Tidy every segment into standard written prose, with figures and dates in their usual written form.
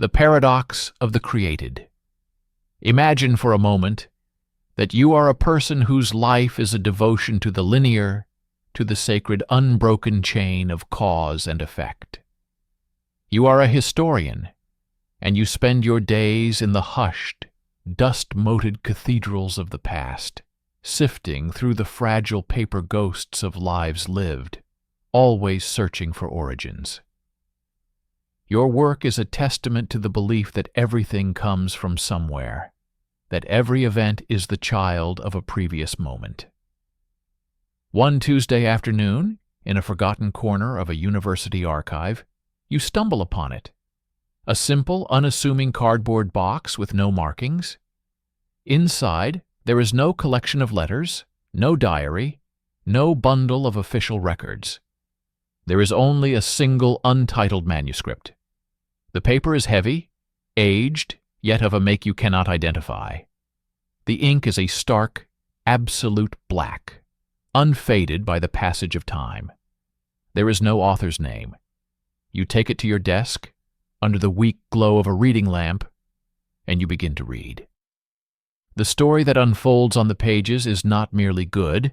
The paradox of the created. Imagine for a moment that you are a person whose life is a devotion to the linear, to the sacred unbroken chain of cause and effect. You are a historian, and you spend your days in the hushed, dust-moted cathedrals of the past, sifting through the fragile paper ghosts of lives lived, always searching for origins. Your work is a testament to the belief that everything comes from somewhere, that every event is the child of a previous moment. One Tuesday afternoon, in a forgotten corner of a university archive, you stumble upon it. A simple, unassuming cardboard box with no markings. Inside, there is no collection of letters, no diary, no bundle of official records. There is only a single untitled manuscript. The paper is heavy, aged, yet of a make you cannot identify. The ink is a stark, absolute black, unfaded by the passage of time. There is no author's name. You take it to your desk, under the weak glow of a reading lamp, and you begin to read. The story that unfolds on the pages is not merely good,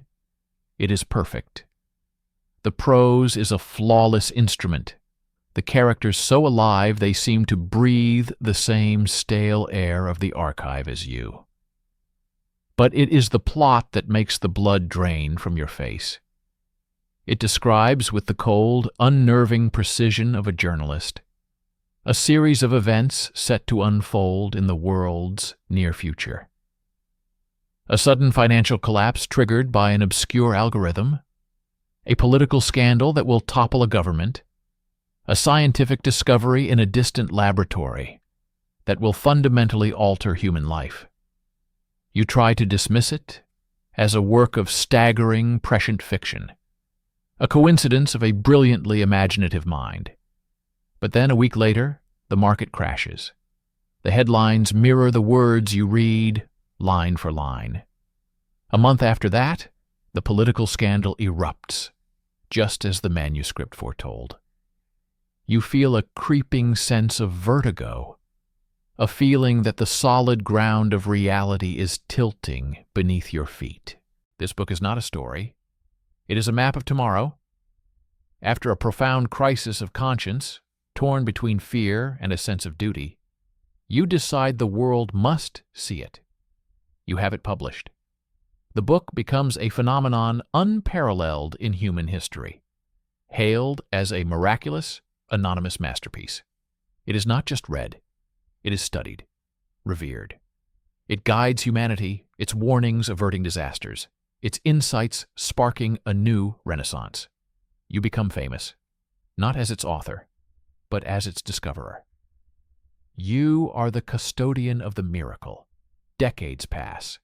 it is perfect. The prose is a flawless instrument, the characters so alive they seem to breathe the same stale air of the archive as you. But it is the plot that makes the blood drain from your face. It describes with the cold, unnerving precision of a journalist a series of events set to unfold in the world's near future. A sudden financial collapse triggered by an obscure algorithm, a political scandal that will topple a government, a scientific discovery in a distant laboratory that will fundamentally alter human life. You try to dismiss it as a work of staggering, prescient fiction, a coincidence of a brilliantly imaginative mind. But then, a week later, the market crashes. The headlines mirror the words you read, line for line. A month after that, the political scandal erupts, just as the manuscript foretold. You feel a creeping sense of vertigo, a feeling that the solid ground of reality is tilting beneath your feet. This book is not a story. It is a map of tomorrow. After a profound crisis of conscience, torn between fear and a sense of duty, you decide the world must see it. You have it published. The book becomes a phenomenon unparalleled in human history, hailed as a miraculous, anonymous masterpiece. It is not just read, it is studied, revered. It guides humanity, its warnings averting disasters, its insights sparking a new renaissance. You become famous, not as its author, but as its discoverer. You are the custodian of the miracle. Decades pass.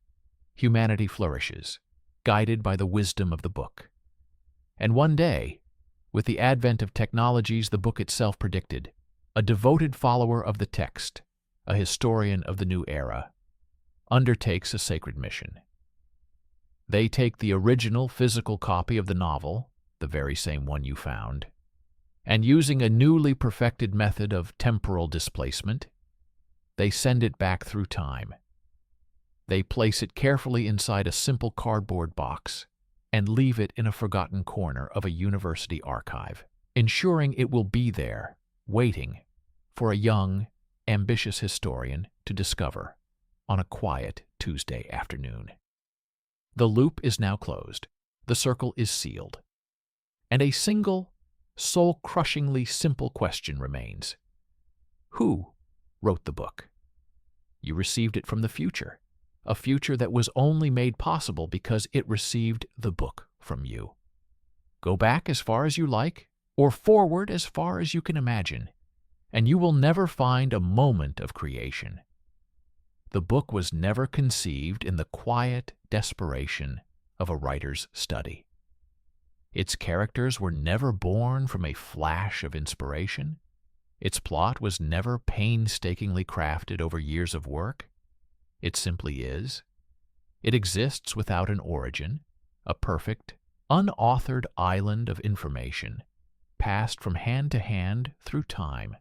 Humanity flourishes, guided by the wisdom of the book. And one day, with the advent of technologies the book itself predicted, a devoted follower of the text, a historian of the new era, undertakes a sacred mission. They take the original physical copy of the novel, the very same one you found, and using a newly perfected method of temporal displacement, they send it back through time. They place it carefully inside a simple cardboard box and leave it in a forgotten corner of a university archive, ensuring it will be there, waiting for a young, ambitious historian to discover on a quiet Tuesday afternoon. The loop is now closed, the circle is sealed, and a single, soul-crushingly simple question remains. Who wrote the book? You received it from the future, a future that was only made possible because it received the book from you. Go back as far as you like, or forward as far as you can imagine, and you will never find a moment of creation. The book was never conceived in the quiet desperation of a writer's study. Its characters were never born from a flash of inspiration. Its plot was never painstakingly crafted over years of work. It simply is. It exists without an origin, a perfect, unauthored island of information, passed from hand to hand through time.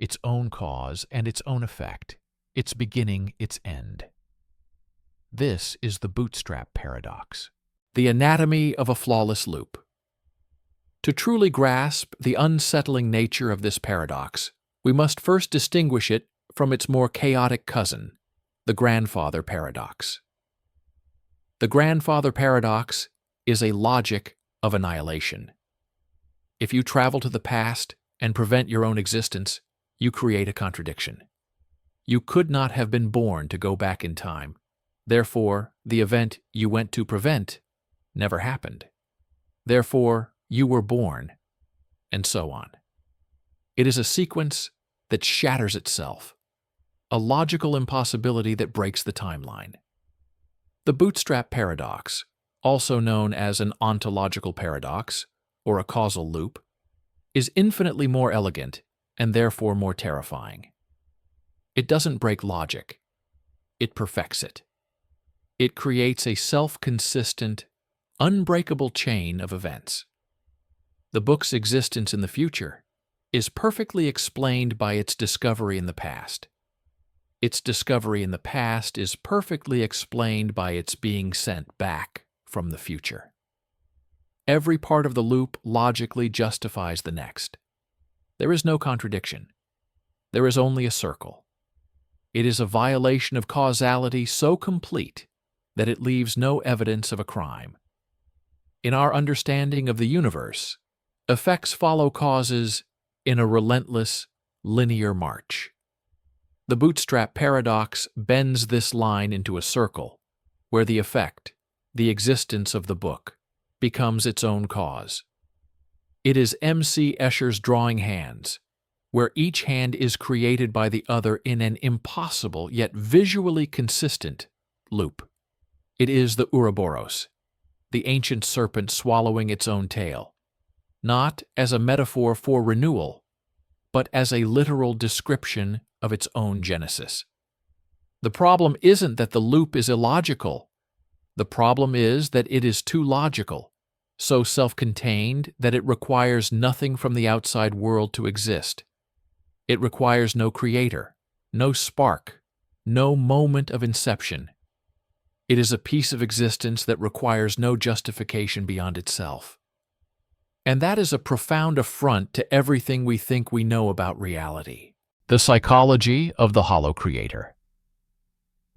its own cause and its own effect, its beginning, its end. This is the bootstrap paradox, the anatomy of a flawless loop. To truly grasp the unsettling nature of this paradox, we must first distinguish it from its more chaotic cousin, the grandfather paradox. The grandfather paradox is a logic of annihilation. If you travel to the past and prevent your own existence, you create a contradiction. You could not have been born to go back in time. Therefore, the event you went to prevent never happened. Therefore, you were born, and so on. It is a sequence that shatters itself, a logical impossibility that breaks the timeline. The bootstrap paradox, also known as an ontological paradox or a causal loop, is infinitely more elegant and therefore more terrifying. It doesn't break logic. It perfects it. It creates a self-consistent, unbreakable chain of events. The book's existence in the future is perfectly explained by its discovery in the past. Its discovery in the past is perfectly explained by its being sent back from the future. Every part of the loop logically justifies the next. There is no contradiction. There is only a circle. It is a violation of causality so complete that it leaves no evidence of a crime. In our understanding of the universe, effects follow causes in a relentless, linear march. The bootstrap paradox bends this line into a circle, where the effect, the existence of the book, becomes its own cause. It is M.C. Escher's drawing hands, where each hand is created by the other in an impossible yet visually consistent loop. It is the Ouroboros, the ancient serpent swallowing its own tail, not as a metaphor for renewal, but as a literal description of its own genesis. The problem isn't that the loop is illogical. The problem is that it is too logical, so self-contained that it requires nothing from the outside world to exist. It requires no creator, no spark, no moment of inception. It is a piece of existence that requires no justification beyond itself. And that is a profound affront to everything we think we know about reality. The psychology of the hollow creator.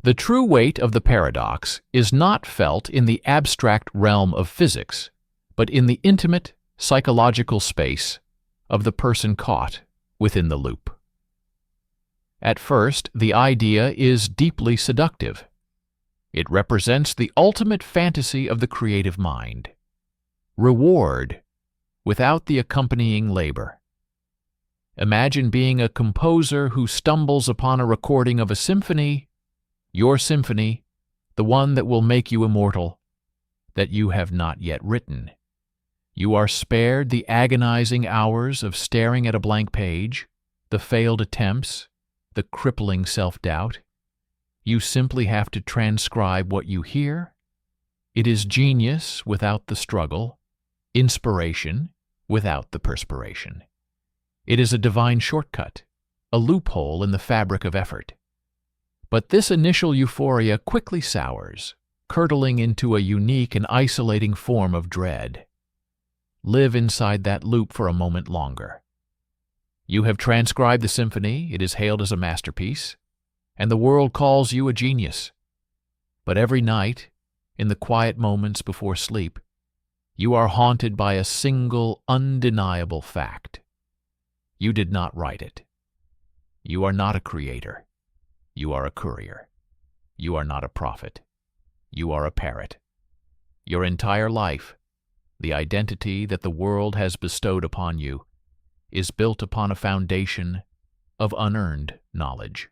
The true weight of the paradox is not felt in the abstract realm of physics, but in the intimate, psychological space of the person caught within the loop. At first, the idea is deeply seductive. It represents the ultimate fantasy of the creative mind. Reward without the accompanying labor. Imagine being a composer who stumbles upon a recording of a symphony, your symphony, the one that will make you immortal, that you have not yet written. You are spared the agonizing hours of staring at a blank page, the failed attempts, the crippling self-doubt. You simply have to transcribe what you hear. It is genius without the struggle, inspiration without the perspiration. It is a divine shortcut, a loophole in the fabric of effort. But this initial euphoria quickly sours, curdling into a unique and isolating form of dread. Live inside that loop for a moment longer. You have transcribed the symphony, it is hailed as a masterpiece, and the world calls you a genius. But every night, in the quiet moments before sleep, you are haunted by a single, undeniable fact. You did not write it. You are not a creator. You are a courier. You are not a prophet. You are a parrot. Your entire life, the identity that the world has bestowed upon you, is built upon a foundation of unearned knowledge.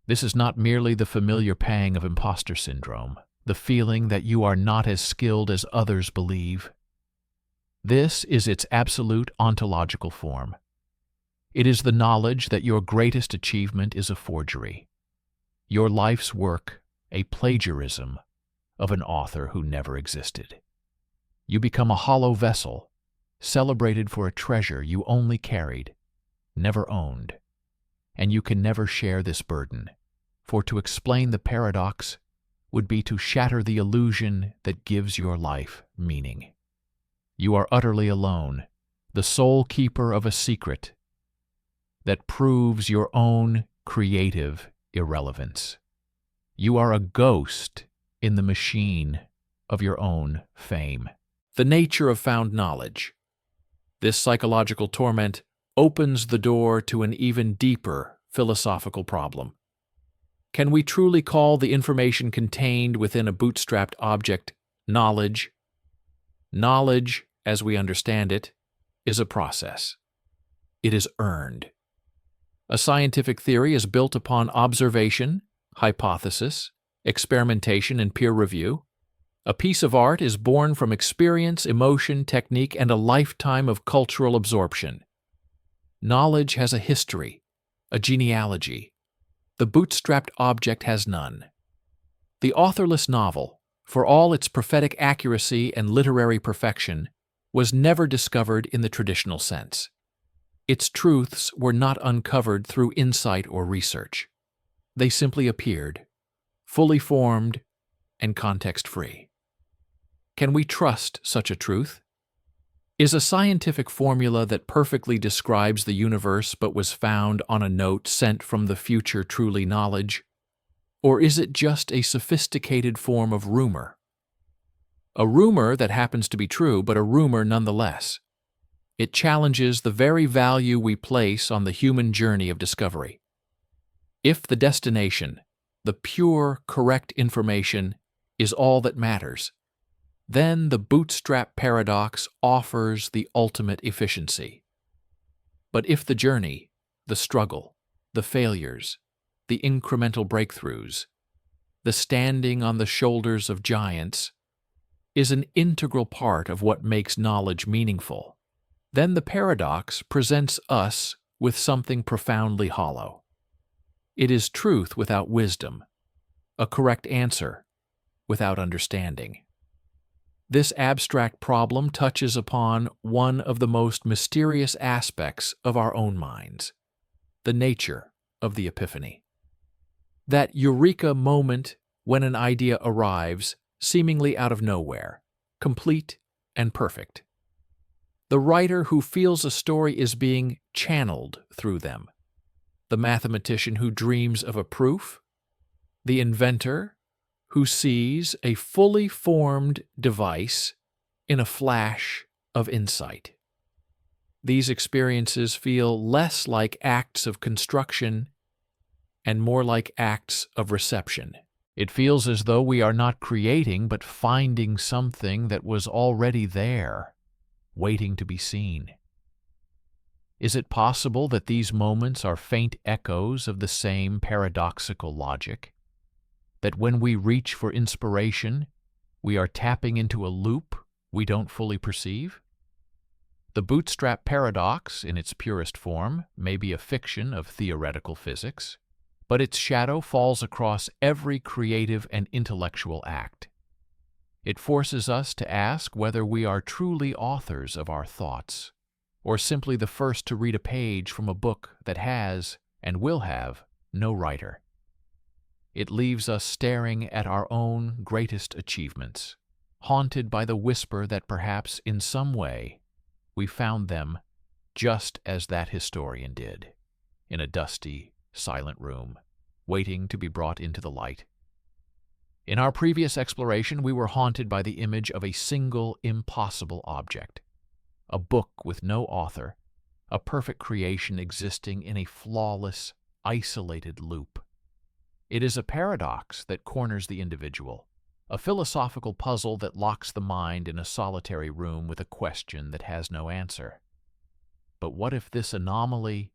This is not merely the familiar pang of imposter syndrome, the feeling that you are not as skilled as others believe. This is its absolute ontological form. It is the knowledge that your greatest achievement is a forgery, your life's work a plagiarism of an author who never existed. You become a hollow vessel, celebrated for a treasure you only carried, never owned. and you can never share this burden, for to explain the paradox would be to shatter the illusion that gives your life meaning. You are utterly alone, the sole keeper of a secret that proves your own creative irrelevance. You are a ghost in the machine of your own fame. The nature of found knowledge. This psychological torment opens the door to an even deeper philosophical problem. Can we truly call the information contained within a bootstrapped object knowledge? Knowledge, as we understand it, is a process. It is earned. A scientific theory is built upon observation, hypothesis, experimentation, and peer review. A piece of art is born from experience, emotion, technique, and a lifetime of cultural absorption. Knowledge has a history, a genealogy. The bootstrapped object has none. The authorless novel, for all its prophetic accuracy and literary perfection, was never discovered in the traditional sense. Its truths were not uncovered through insight or research. They simply appeared, fully formed and context-free. Can we trust such a truth? Is a scientific formula that perfectly describes the universe but was found on a note sent from the future truly knowledge? Or is it just a sophisticated form of rumor? A rumor that happens to be true, but a rumor nonetheless. It challenges the very value we place on the human journey of discovery. If the destination, the pure, correct information, is all that matters, then the bootstrap paradox offers the ultimate efficiency. But if the journey, the struggle, the failures, the incremental breakthroughs, the standing on the shoulders of giants, is an integral part of what makes knowledge meaningful, then the paradox presents us with something profoundly hollow. It is truth without wisdom, a correct answer without understanding. This abstract problem touches upon one of the most mysterious aspects of our own minds, the nature of the epiphany. That eureka moment when an idea arrives seemingly out of nowhere, complete and perfect. The writer who feels a story is being channeled through them, the mathematician who dreams of a proof, the inventor who sees a fully formed device in a flash of insight. These experiences feel less like acts of construction and more like acts of reception. It feels as though we are not creating but finding something that was already there, waiting to be seen. Is it possible that these moments are faint echoes of the same paradoxical logic? That when we reach for inspiration, we are tapping into a loop we don't fully perceive? The bootstrap paradox, in its purest form, may be a fiction of theoretical physics, but its shadow falls across every creative and intellectual act. It forces us to ask whether we are truly authors of our thoughts, or simply the first to read a page from a book that has, and will have, no writer. It leaves us staring at our own greatest achievements, haunted by the whisper that perhaps in some way we found them just as that historian did, in a dusty, silent room, waiting to be brought into the light. In our previous exploration, we were haunted by the image of a single impossible object, a book with no author, a perfect creation existing in a flawless, isolated loop. It is a paradox that corners the individual, a philosophical puzzle that locks the mind in a solitary room with a question that has no answer. But what if this anomaly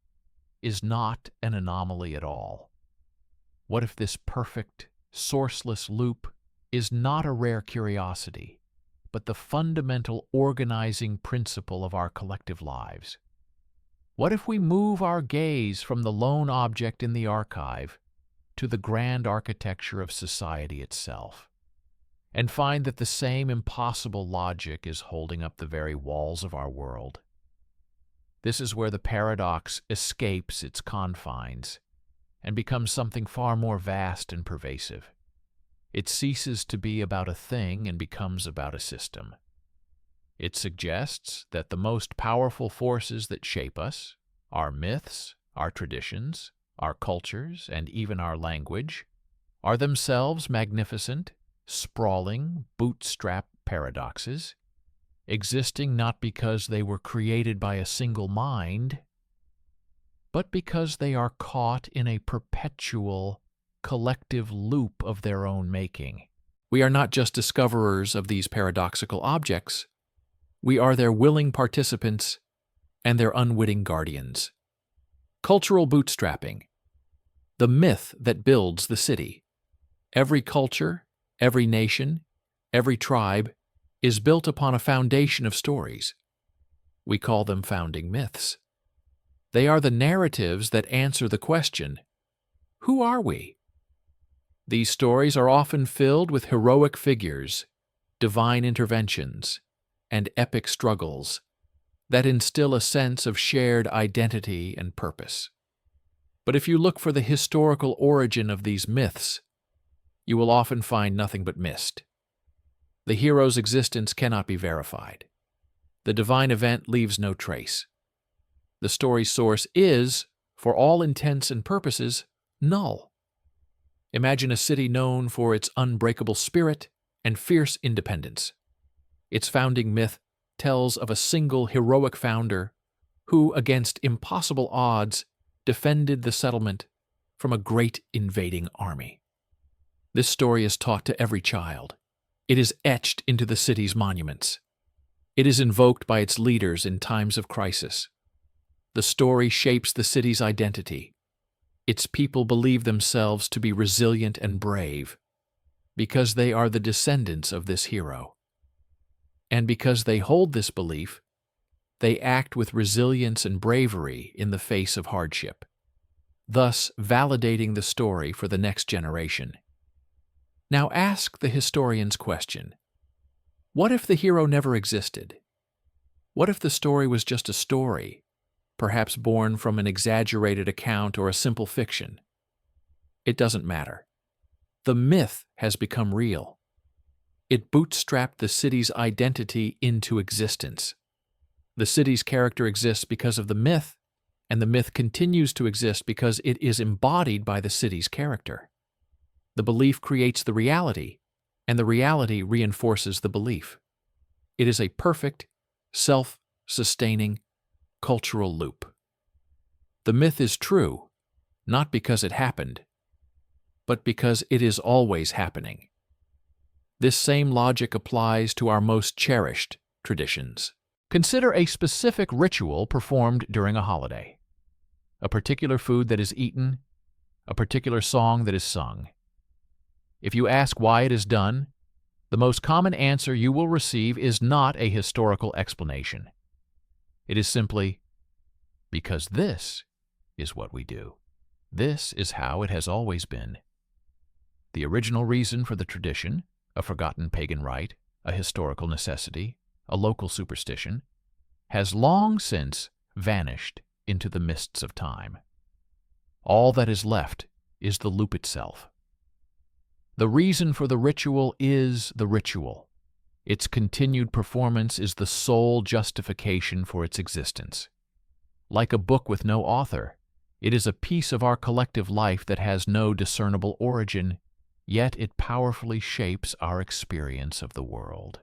is not an anomaly at all? What if this perfect, sourceless loop is not a rare curiosity, but the fundamental organizing principle of our collective lives? What if we move our gaze from the lone object in the archive to the grand architecture of society itself, and find that the same impossible logic is holding up the very walls of our world? This is where the paradox escapes its confines and becomes something far more vast and pervasive. It ceases to be about a thing and becomes about a system. It suggests that the most powerful forces that shape us, our myths, our traditions, our cultures, and even our language, are themselves magnificent, sprawling, bootstrap paradoxes, existing not because they were created by a single mind, but because they are caught in a perpetual, collective loop of their own making. We are not just discoverers of these paradoxical objects, we are their willing participants and their unwitting guardians. Cultural bootstrapping, the myth that builds the city. Every culture, every nation, every tribe is built upon a foundation of stories. We call them founding myths. They are the narratives that answer the question, who are we? These stories are often filled with heroic figures, divine interventions, and epic struggles that instill a sense of shared identity and purpose. But if you look for the historical origin of these myths, you will often find nothing but mist. The hero's existence cannot be verified. The divine event leaves no trace. The story's source is, for all intents and purposes, null. Imagine a city known for its unbreakable spirit and fierce independence. Its founding myth tells of a single heroic founder who, against impossible odds, defended the settlement from a great invading army. This story is taught to every child. It is etched into the city's monuments. It is invoked by its leaders in times of crisis. The story shapes the city's identity. Its people believe themselves to be resilient and brave because they are the descendants of this hero. And because they hold this belief, they act with resilience and bravery in the face of hardship, thus validating the story for the next generation. Now ask the historian's question. What if the hero never existed? What if the story was just a story, perhaps born from an exaggerated account or a simple fiction? It doesn't matter. The myth has become real. It bootstrapped the city's identity into existence. The city's character exists because of the myth, and the myth continues to exist because it is embodied by the city's character. The belief creates the reality, and the reality reinforces the belief. It is a perfect, self-sustaining, cultural loop. The myth is true, not because it happened, but because it is always happening. This same logic applies to our most cherished traditions. Consider a specific ritual performed during a holiday, a particular food that is eaten, a particular song that is sung. If you ask why it is done, the most common answer you will receive is not a historical explanation. It is simply, because this is what we do. This is how it has always been. The original reason for the tradition, a forgotten pagan rite, a historical necessity, a local superstition, has long since vanished into the mists of time. All that is left is the loop itself. The reason for the ritual is the ritual. Its continued performance is the sole justification for its existence. Like a book with no author, it is a piece of our collective life that has no discernible origin, yet it powerfully shapes our experience of the world.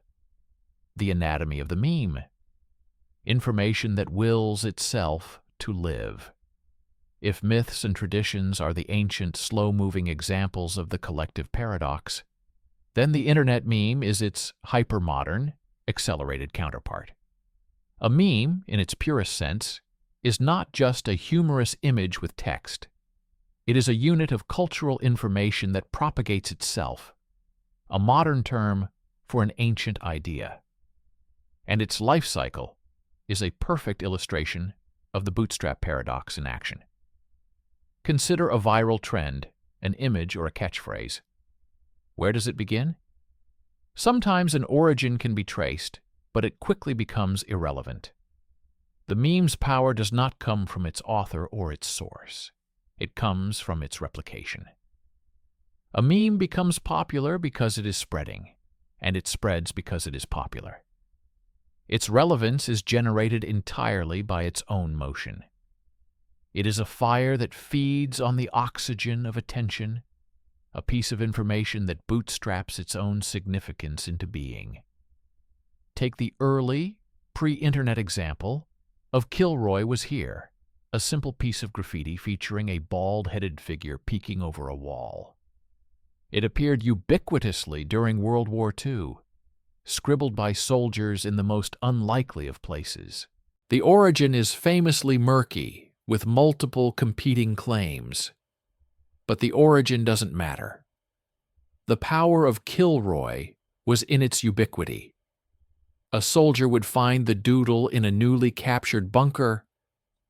The anatomy of the meme. Information that wills itself to live. If myths and traditions are the ancient, slow-moving examples of the collective paradox, then the internet meme is its hypermodern, accelerated counterpart. A meme, in its purest sense, is not just a humorous image with text. It is a unit of cultural information that propagates itself, a modern term for an ancient idea. And its life cycle is a perfect illustration of the bootstrap paradox in action. Consider a viral trend, an image or a catchphrase. Where does it begin? Sometimes an origin can be traced, but it quickly becomes irrelevant. The meme's power does not come from its author or its source. It comes from its replication. A meme becomes popular because it is spreading, and it spreads because it is popular. Its relevance is generated entirely by its own motion. It is a fire that feeds on the oxygen of attention, a piece of information that bootstraps its own significance into being. Take the early, pre-internet example of Kilroy Was Here, a simple piece of graffiti featuring a bald-headed figure peeking over a wall. It appeared ubiquitously during World War II, scribbled by soldiers in the most unlikely of places. The origin is famously murky, with multiple competing claims. But the origin doesn't matter. The power of Kilroy was in its ubiquity. A soldier would find the doodle in a newly captured bunker,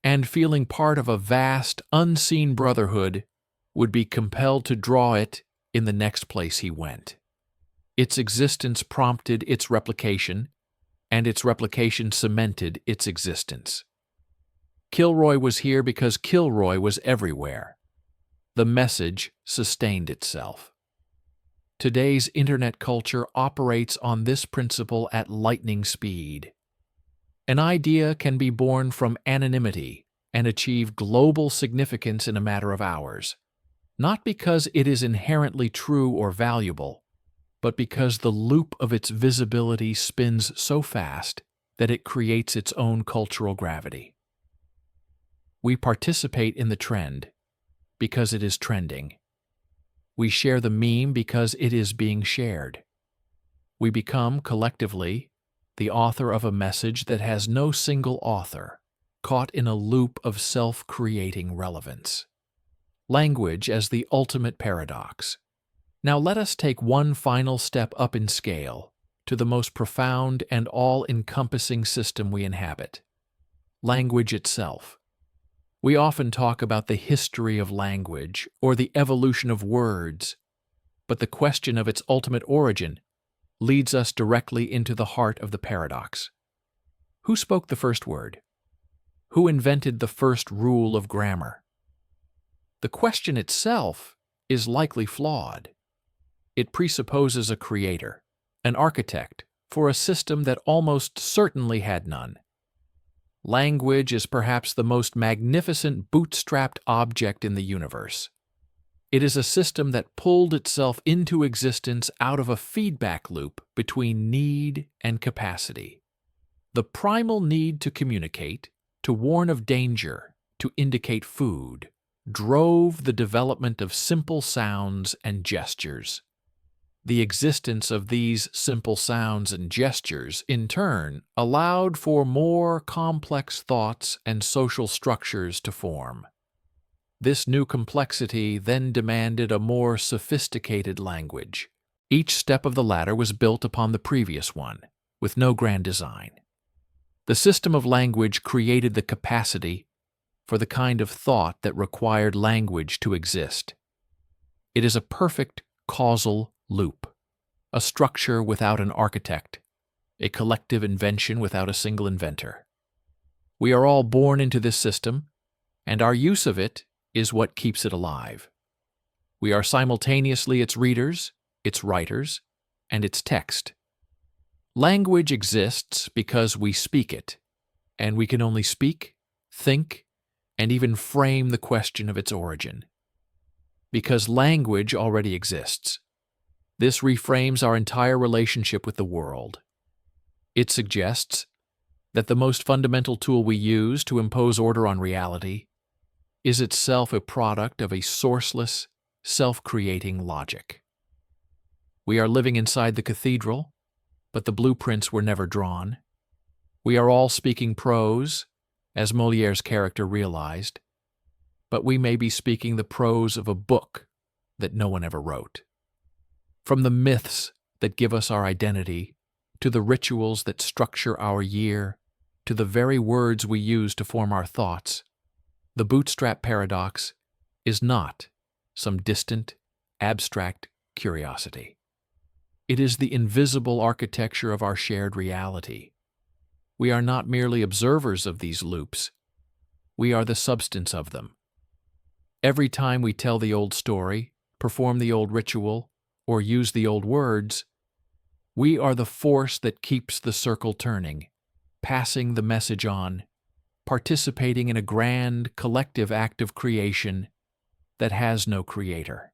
and feeling part of a vast, unseen brotherhood, would be compelled to draw it in the next place he went. Its existence prompted its replication, and its replication cemented its existence. Kilroy was here because Kilroy was everywhere. The message sustained itself. Today's internet culture operates on this principle at lightning speed. An idea can be born from anonymity and achieve global significance in a matter of hours, not because it is inherently true or valuable, but because the loop of its visibility spins so fast that it creates its own cultural gravity. We participate in the trend because it is trending. We share the meme because it is being shared. We become, collectively, the author of a message that has no single author, caught in a loop of self-creating relevance. Language as the ultimate paradox. Now let us take one final step up in scale to the most profound and all-encompassing system we inhabit: language itself. We often talk about the history of language or the evolution of words, but the question of its ultimate origin leads us directly into the heart of the paradox. Who spoke the first word? Who invented the first rule of grammar? The question itself is likely flawed. It presupposes a creator, an architect, for a system that almost certainly had none. Language is perhaps the most magnificent bootstrapped object in the universe. It is a system that pulled itself into existence out of a feedback loop between need and capacity. The primal need to communicate, to warn of danger, to indicate food, drove the development of simple sounds and gestures. The existence of these simple sounds and gestures, in turn, allowed for more complex thoughts and social structures to form. This new complexity then demanded a more sophisticated language. Each step of the ladder was built upon the previous one, with no grand design. The system of language created the capacity for the kind of thought that required language to exist. It is a perfect causal loop, a structure without an architect, a collective invention without a single inventor. We are all born into this system, and our use of it is what keeps it alive. We are simultaneously its readers, its writers, and its text. Language exists because we speak it, and we can only speak, think, and even frame the question of its origin. Because language already exists, this reframes our entire relationship with the world. It suggests that the most fundamental tool we use to impose order on reality is itself a product of a sourceless, self-creating logic. We are living inside the cathedral, but the blueprints were never drawn. We are all speaking prose, as Molière's character realized, but we may be speaking the prose of a book that no one ever wrote. From the myths that give us our identity, to the rituals that structure our year, to the very words we use to form our thoughts, the bootstrap paradox is not some distant, abstract curiosity. It is the invisible architecture of our shared reality. We are not merely observers of these loops. We are the substance of them. Every time we tell the old story, perform the old ritual, or use the old words, we are the force that keeps the circle turning, passing the message on, participating in a grand, collective act of creation that has no creator.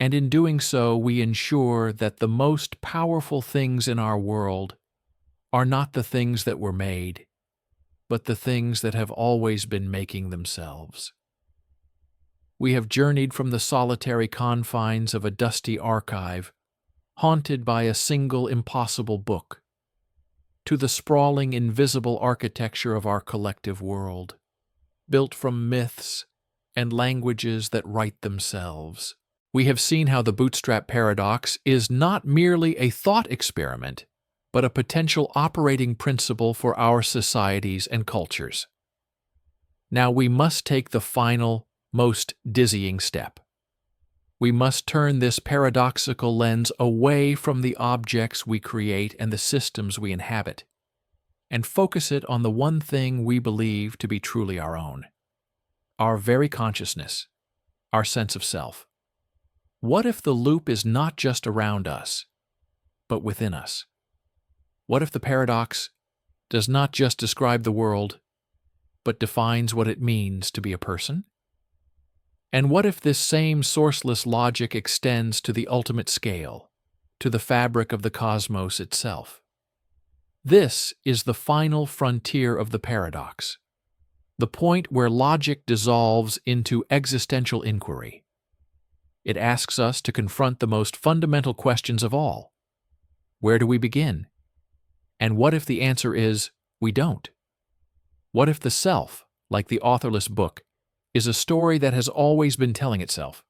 And in doing so, we ensure that the most powerful things in our world are not the things that were made, but the things that have always been making themselves. We have journeyed from the solitary confines of a dusty archive, haunted by a single impossible book, to the sprawling, invisible architecture of our collective world, built from myths and languages that write themselves. We have seen how the bootstrap paradox is not merely a thought experiment, but a potential operating principle for our societies and cultures. Now we must take the final, most dizzying step. We must turn this paradoxical lens away from the objects we create and the systems we inhabit, and focus it on the one thing we believe to be truly our own: our very consciousness, our sense of self. What if the loop is not just around us, but within us? What if the paradox does not just describe the world, but defines what it means to be a person? And what if this same sourceless logic extends to the ultimate scale, to the fabric of the cosmos itself? This is the final frontier of the paradox, the point where logic dissolves into existential inquiry. It asks us to confront the most fundamental questions of all. Where do we begin? And what if the answer is, we don't? What if the self, like the authorless book, is a story that has always been telling itself?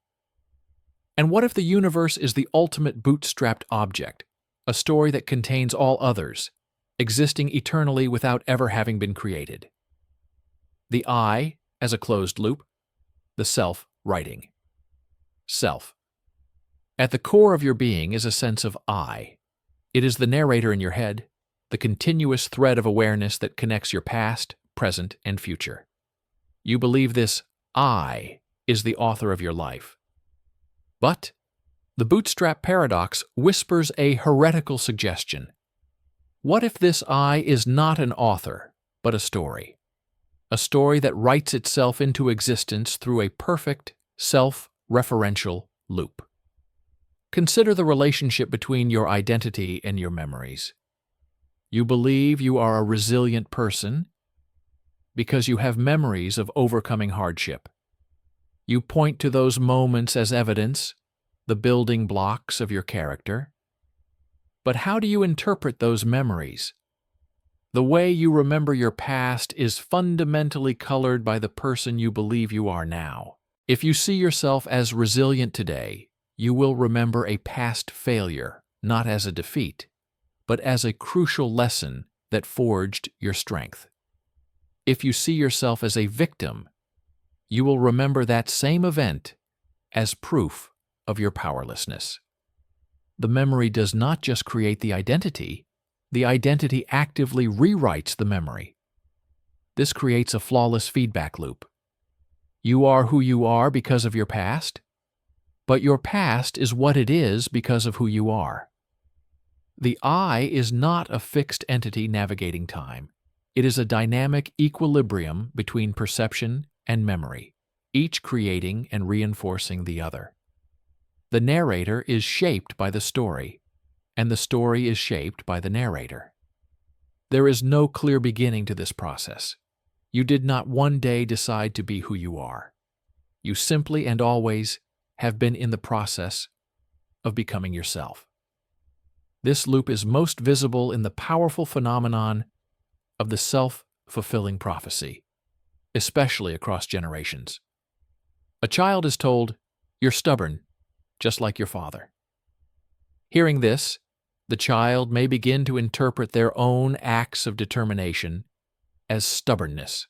And what if the universe is the ultimate bootstrapped object, a story that contains all others, existing eternally without ever having been created? The I as a closed loop, the self writing. Self. At the core of your being is a sense of I. It is the narrator in your head, the continuous thread of awareness that connects your past, present, and future. You believe this I is the author of your life. But the bootstrap paradox whispers a heretical suggestion. What if this I is not an author, but a story? A story that writes itself into existence through a perfect, self-referential loop. Consider the relationship between your identity and your memories. You believe you are a resilient person because you have memories of overcoming hardship. You point to those moments as evidence, the building blocks of your character. But how do you interpret those memories? The way you remember your past is fundamentally colored by the person you believe you are now. If you see yourself as resilient today, you will remember a past failure, not as a defeat, but as a crucial lesson that forged your strength. If you see yourself as a victim, you will remember that same event as proof of your powerlessness. The memory does not just create the identity actively rewrites the memory. This creates a flawless feedback loop. You are who you are because of your past, but your past is what it is because of who you are. The I is not a fixed entity navigating time. It is a dynamic equilibrium between perception and memory, each creating and reinforcing the other. The narrator is shaped by the story, and the story is shaped by the narrator. There is no clear beginning to this process. You did not one day decide to be who you are. You simply and always have been in the process of becoming yourself. This loop is most visible in the powerful phenomenon of the self-fulfilling prophecy, especially across generations. A child is told, "You're stubborn, just like your father." Hearing this, the child may begin to interpret their own acts of determination as stubbornness.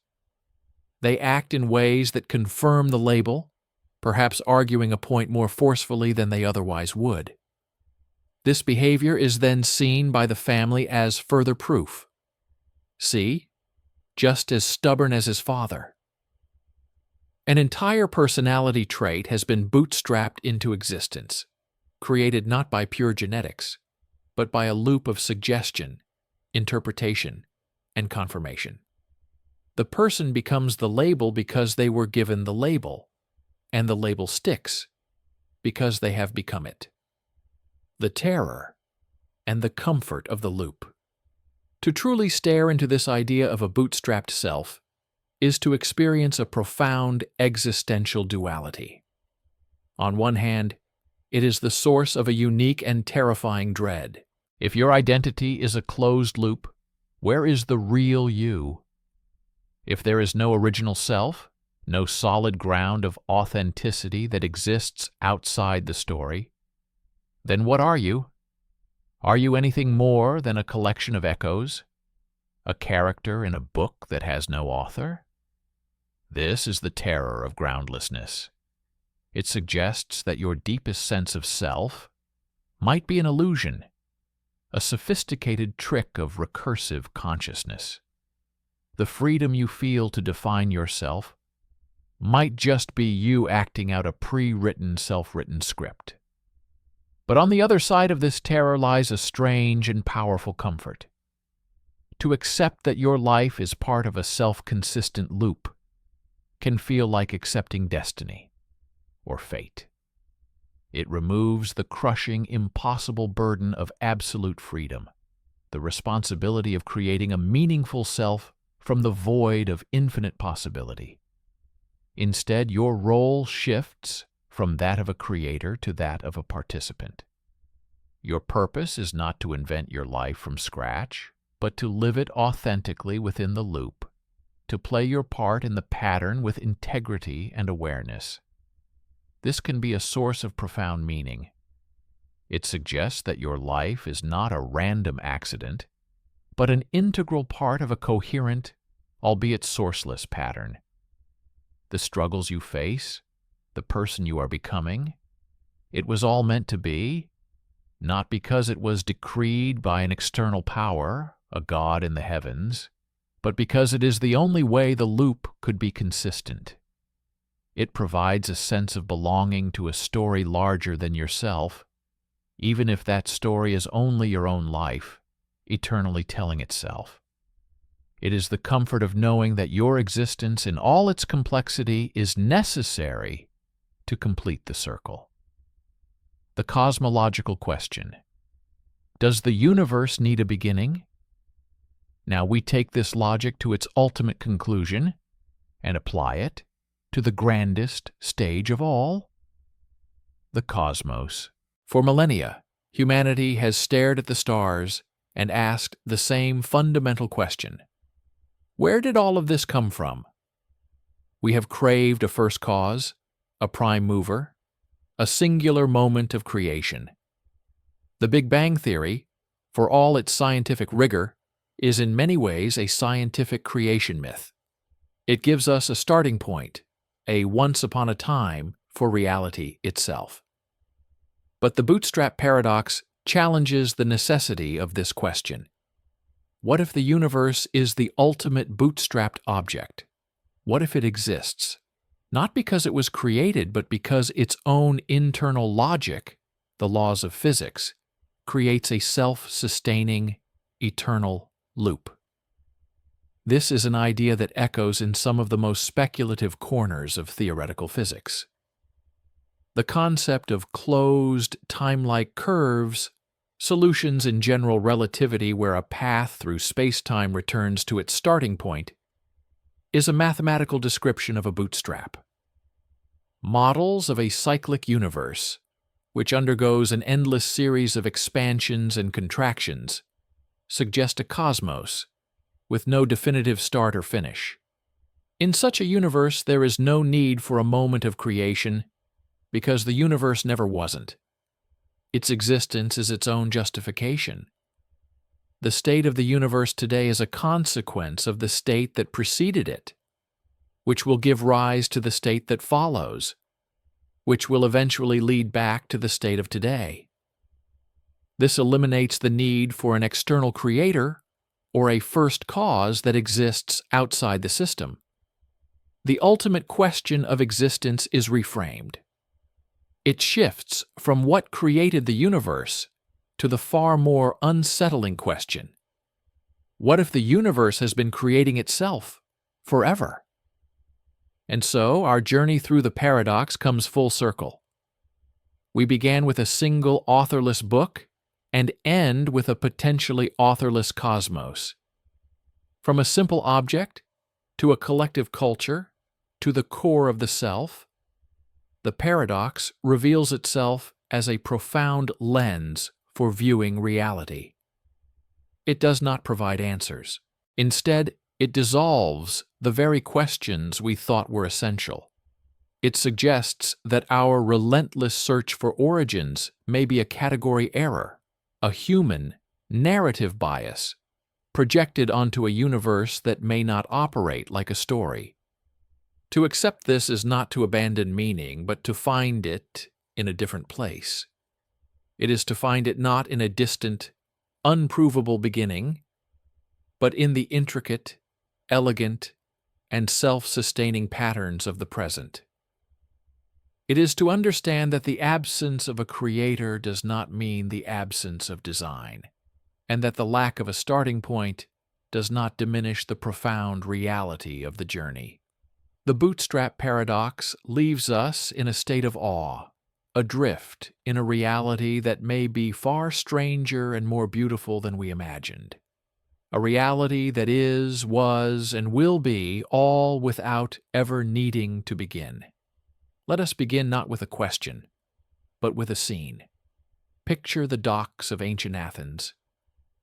They act in ways that confirm the label, perhaps arguing a point more forcefully than they otherwise would. This behavior is then seen by the family as further proof. See? Just as stubborn as his father. An entire personality trait has been bootstrapped into existence, created not by pure genetics, but by a loop of suggestion, interpretation, and confirmation. The person becomes the label because they were given the label, and the label sticks because they have become it. The terror and the comfort of the loop. To truly stare into this idea of a bootstrapped self is to experience a profound existential duality. On one hand, it is the source of a unique and terrifying dread. If your identity is a closed loop, where is the real you? If there is no original self, no solid ground of authenticity that exists outside the story, then what are you? Are you anything more than a collection of echoes? A character in a book that has no author? This is the terror of groundlessness. It suggests that your deepest sense of self might be an illusion, a sophisticated trick of recursive consciousness. The freedom you feel to define yourself might just be you acting out a pre-written, self-written script. But on the other side of this terror lies a strange and powerful comfort. To accept that your life is part of a self-consistent loop can feel like accepting destiny or fate. It removes the crushing, impossible burden of absolute freedom, the responsibility of creating a meaningful self from the void of infinite possibility. Instead, your role shifts from that of a creator to that of a participant. Your purpose is not to invent your life from scratch, but to live it authentically within the loop, to play your part in the pattern with integrity and awareness. This can be a source of profound meaning. It suggests that your life is not a random accident, but an integral part of a coherent, albeit sourceless pattern. The struggles you face, the person you are becoming, it was all meant to be, not because it was decreed by an external power, a God in the heavens, but because it is the only way the loop could be consistent. It provides a sense of belonging to a story larger than yourself, even if that story is only your own life, eternally telling itself. It is the comfort of knowing that your existence in all its complexity is necessary to complete the circle. The cosmological question: does the universe need a beginning? Now we take this logic to its ultimate conclusion and apply it to the grandest stage of all, the cosmos. For millennia, humanity has stared at the stars and asked the same fundamental question: where did all of this come from? We have craved a first cause, a prime mover, a singular moment of creation. The Big Bang Theory, for all its scientific rigor, is in many ways a scientific creation myth. It gives us a starting point, a once upon a time for reality itself. But the bootstrap paradox challenges the necessity of this question. What if the universe is the ultimate bootstrapped object? What if it exists, not because it was created, but because its own internal logic, the laws of physics, creates a self-sustaining, eternal loop? This is an idea that echoes in some of the most speculative corners of theoretical physics. The concept of closed, time-like curves, solutions in general relativity where a path through space-time returns to its starting point, is a mathematical description of a bootstrap. Models of a cyclic universe, which undergoes an endless series of expansions and contractions, suggest a cosmos with no definitive start or finish. In such a universe, there is no need for a moment of creation because the universe never wasn't. Its existence is its own justification. The state of the universe today is a consequence of the state that preceded it, which will give rise to the state that follows, which will eventually lead back to the state of today. This eliminates the need for an external creator or a first cause that exists outside the system. The ultimate question of existence is reframed. It shifts from what created the universe to the far more unsettling question: what if the universe has been creating itself forever? And so our journey through the paradox comes full circle. We began with a single authorless book and end with a potentially authorless cosmos. From a simple object to a collective culture to the core of the self, the paradox reveals itself as a profound lens for viewing reality. It does not provide answers. Instead, it dissolves the very questions we thought were essential. It suggests that our relentless search for origins may be a category error, a human, narrative bias, projected onto a universe that may not operate like a story. To accept this is not to abandon meaning, but to find it in a different place. It is to find it not in a distant, unprovable beginning, but in the intricate, elegant, and self-sustaining patterns of the present. It is to understand that the absence of a creator does not mean the absence of design, and that the lack of a starting point does not diminish the profound reality of the journey. The bootstrap paradox leaves us in a state of awe, adrift in a reality that may be far stranger and more beautiful than we imagined. A reality that is, was, and will be all without ever needing to begin. Let us begin not with a question, but with a scene. Picture the docks of ancient Athens,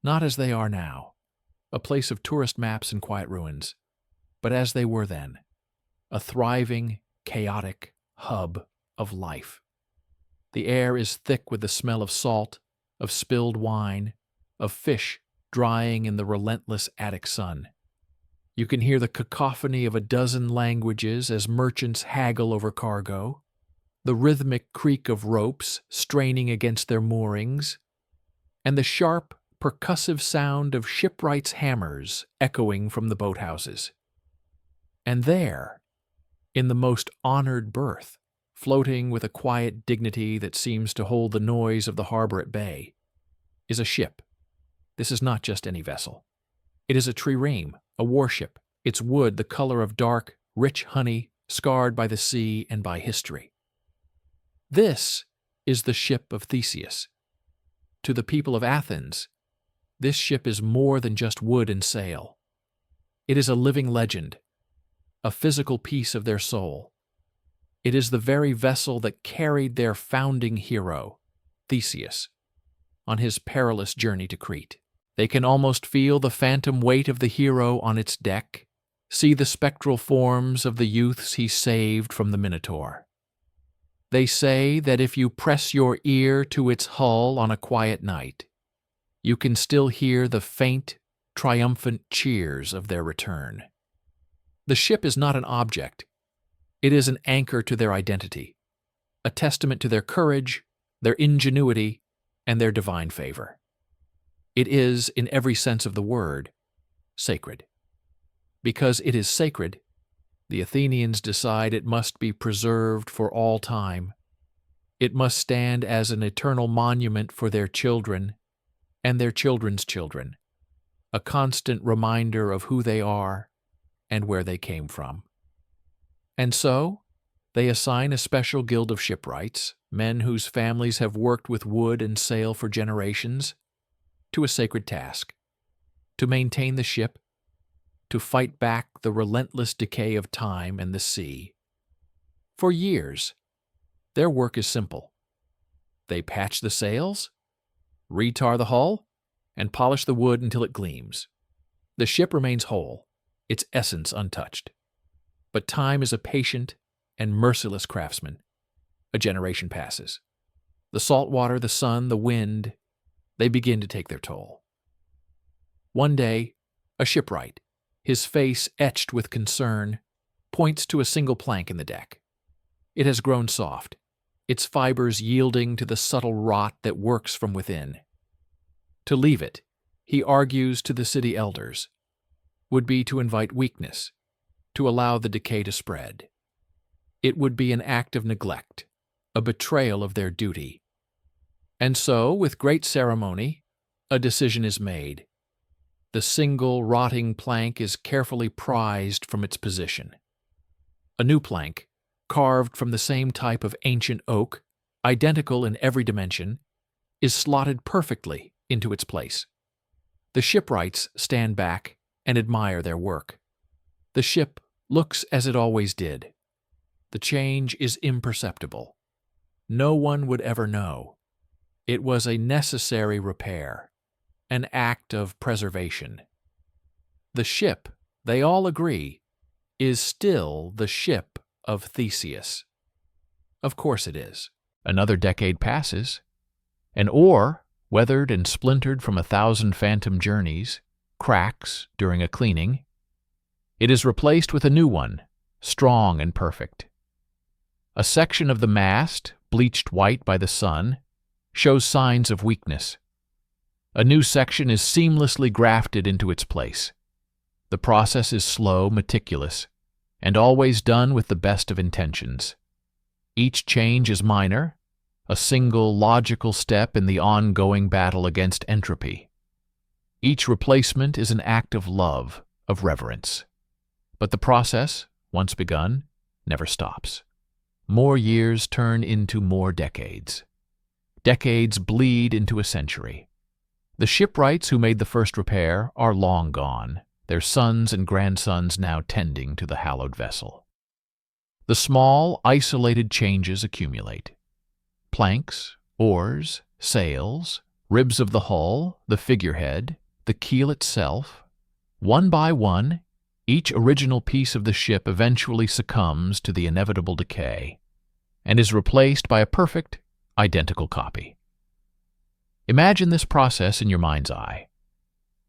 not as they are now, a place of tourist maps and quiet ruins, but as they were then, a thriving, chaotic hub of life. The air is thick with the smell of salt, of spilled wine, of fish drying in the relentless Attic sun. You can hear the cacophony of a dozen languages as merchants haggle over cargo, the rhythmic creak of ropes straining against their moorings, and the sharp, percussive sound of shipwrights' hammers echoing from the boathouses. And there, in the most honored berth, floating with a quiet dignity that seems to hold the noise of the harbor at bay, is a ship. This is not just any vessel. It is a trireme, a warship, its wood the color of dark, rich honey, scarred by the sea and by history. This is the ship of Theseus. To the people of Athens, this ship is more than just wood and sail. It is a living legend, a physical piece of their soul. It is the very vessel that carried their founding hero, Theseus, on his perilous journey to Crete. They can almost feel the phantom weight of the hero on its deck, see the spectral forms of the youths he saved from the Minotaur. They say that if you press your ear to its hull on a quiet night, you can still hear the faint, triumphant cheers of their return. The ship is not an object. It is an anchor to their identity, a testament to their courage, their ingenuity, and their divine favor. It is, in every sense of the word, sacred. Because it is sacred, the Athenians decide it must be preserved for all time. It must stand as an eternal monument for their children and their children's children, a constant reminder of who they are and where they came from. And so, they assign a special guild of shipwrights, men whose families have worked with wood and sail for generations, to a sacred task: to maintain the ship, to fight back the relentless decay of time and the sea. For years, their work is simple. They patch the sails, retar the hull, and polish the wood until it gleams. The ship remains whole, its essence untouched. But time is a patient and merciless craftsman. A generation passes. The salt water, the sun, the wind, they begin to take their toll. One day, a shipwright, his face etched with concern, points to a single plank in the deck. It has grown soft, its fibers yielding to the subtle rot that works from within. To leave it he argues to the city elders, would be to invite weakness, to allow the decay to spread. It would be an act of neglect, a betrayal of their duty. And so, with great ceremony, a decision is made. The single rotting plank is carefully prized from its position. A new plank, carved from the same type of ancient oak, identical in every dimension, is slotted perfectly into its place. The shipwrights stand back and admire their work. The ship looks as it always did. The change is imperceptible. No one would ever know. It was a necessary repair, an act of preservation. The ship, they all agree, is still the ship of Theseus. Of course it is. Another decade passes. An oar, weathered and splintered from 1,000 phantom journeys, cracks during a cleaning. It is replaced with a new one, strong and perfect. A section of the mast, bleached white by the sun, shows signs of weakness. A new section is seamlessly grafted into its place. The process is slow, meticulous, and always done with the best of intentions. Each change is minor, a single logical step in the ongoing battle against entropy. Each replacement is an act of love, of reverence. But the process, once begun, never stops. More years turn into more decades. Decades bleed into a century. The shipwrights who made the first repair are long gone, their sons and grandsons now tending to the hallowed vessel. The small, isolated changes accumulate. Planks, oars, sails, ribs of the hull, the figurehead, the keel itself. One by one, each original piece of the ship eventually succumbs to the inevitable decay and is replaced by a perfect, identical copy. Imagine this process in your mind's eye.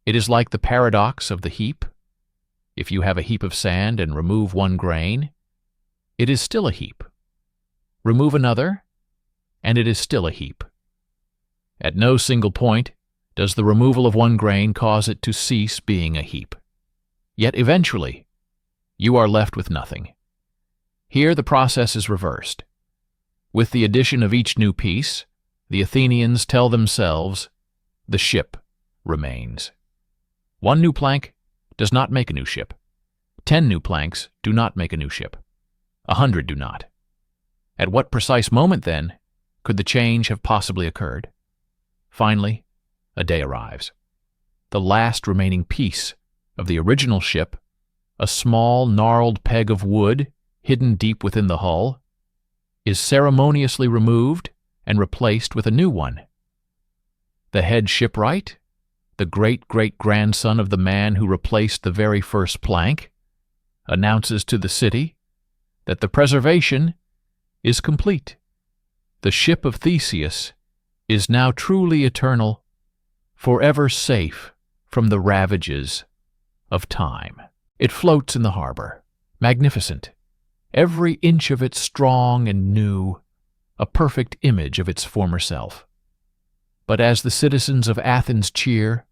It is like the paradox of the heap. If you have a heap of sand and remove one grain, it is still a heap. Remove another, and it is still a heap. At no single point does the removal of one grain cause it to cease being a heap. Yet eventually, you are left with nothing. Here the process is reversed. With the addition of each new piece, the Athenians tell themselves, the ship remains. One new plank does not make a new ship. 10 new planks do not make a new ship. 100 do not. At what precise moment, then, could the change have possibly occurred? Finally, a day arrives. The last remaining piece of the original ship, a small, gnarled peg of wood hidden deep within the hull, is ceremoniously removed and replaced with a new one. The head shipwright, the great-great-grandson of the man who replaced the very first plank, announces to the city that the preservation is complete. The ship of Theseus is now truly eternal, forever safe from the ravages of time. It floats in the harbor, magnificent, every inch of it strong and new, a perfect image of its former self. But as the citizens of Athens cheer,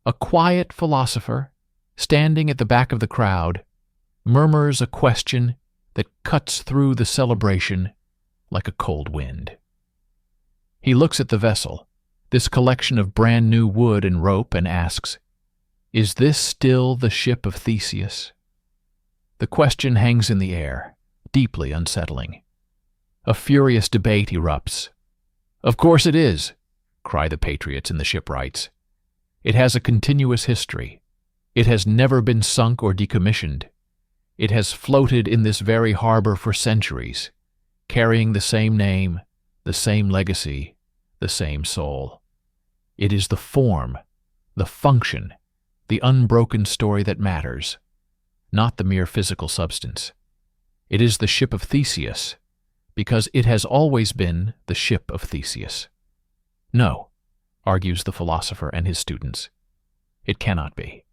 a quiet philosopher, standing at the back of the crowd, murmurs a question that cuts through the celebration like a cold wind. He looks at the vessel, this collection of brand new wood and rope, and asks, "Is this still the ship of Theseus?" The question hangs in the air, deeply unsettling. A furious debate erupts. "Of course it is," cry the patriots and the shipwrights. "It has a continuous history. It has never been sunk or decommissioned. It has floated in this very harbor for centuries, carrying the same name, the same legacy, the same soul. It is the form, the function, the unbroken story that matters, not the mere physical substance. It is the ship of Theseus, because it has always been the ship of Theseus." No, argues the philosopher and his students. It cannot be.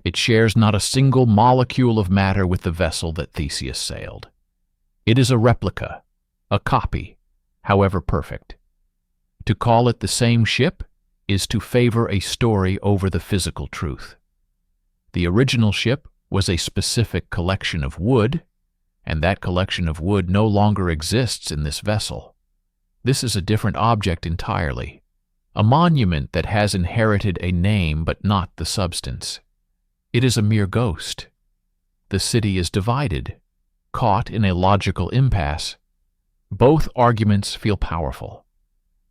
It shares not a single molecule of matter with the vessel that Theseus sailed. It is a replica, a copy, however perfect. To call it the same ship is to favor a story over the physical truth. The original ship was a specific collection of wood, and that collection of wood no longer exists in this vessel. This is a different object entirely, a monument that has inherited a name but not the substance. It is a mere ghost. The city is divided, caught in a logical impasse. Both arguments feel powerful.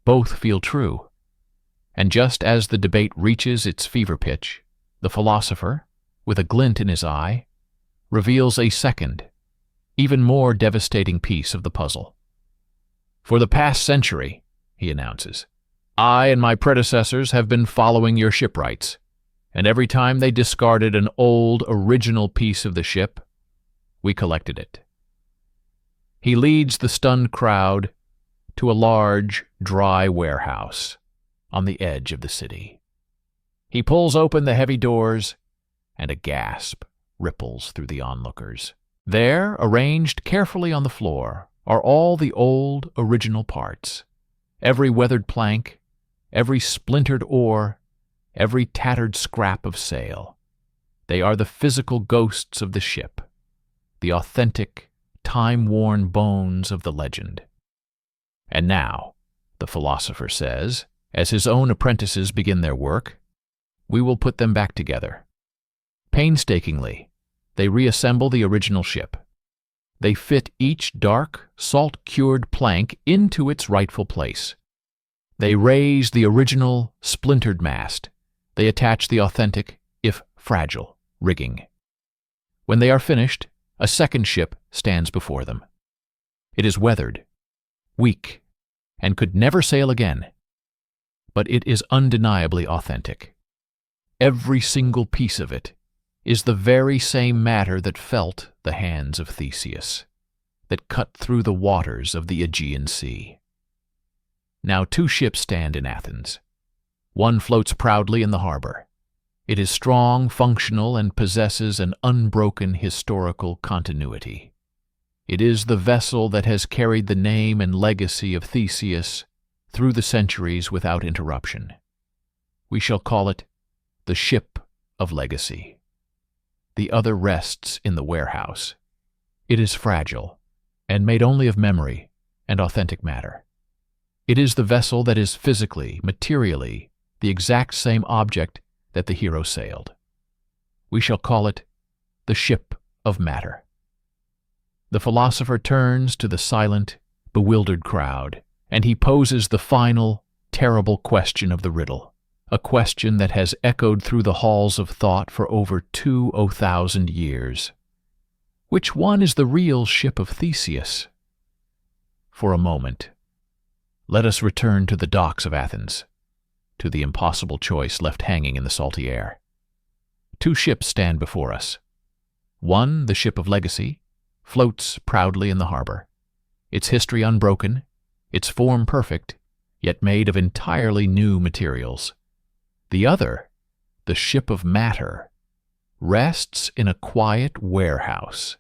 Both feel true. And just as the debate reaches its fever pitch, the philosopher, with a glint in his eye, reveals a second, even more devastating piece of the puzzle. "For the past century," he announces, "I and my predecessors have been following your shipwrights, and every time they discarded an old, original piece of the ship, we collected it." He leads the stunned crowd to a large, dry warehouse on the edge of the city. He pulls open the heavy doors, and a gasp ripples through the onlookers. There, arranged carefully on the floor, are all the old, original parts. Every weathered plank, every splintered oar, every tattered scrap of sail. They are the physical ghosts of the ship, the authentic, time-worn bones of the legend. And now, the philosopher says, as his own apprentices begin their work, we will put them back together. Painstakingly, they reassemble the original ship. They fit each dark, salt-cured plank into its rightful place. They raise the original, splintered mast. They attach the authentic, if fragile, rigging. When they are finished, a second ship stands before them. It is weathered, weak, and could never sail again. But it is undeniably authentic. Every single piece of it is the very same matter that felt the hands of Theseus, that cut through the waters of the Aegean Sea. Now 2 ships stand in Athens. One floats proudly in the harbor. It is strong, functional, and possesses an unbroken historical continuity. It is the vessel that has carried the name and legacy of Theseus through the centuries without interruption. We shall call it the Ship of Legacy. The other rests in the warehouse. It is fragile, and made only of memory and authentic matter. It is the vessel that is physically, materially, the exact same object that the hero sailed. We shall call it the Ship of Matter. The philosopher turns to the silent, bewildered crowd, and he poses the final, terrible question of the riddle, a question that has echoed through the halls of thought for over 2,000 years. Which one is the real ship of Theseus? For a moment, let us return to the docks of Athens, to the impossible choice left hanging in the salty air. 2 ships stand before us. One, the Ship of Legacy, floats proudly in the harbor, its history unbroken, its form perfect, yet made of entirely new materials. The other, the Ship of Matter, rests in a quiet warehouse,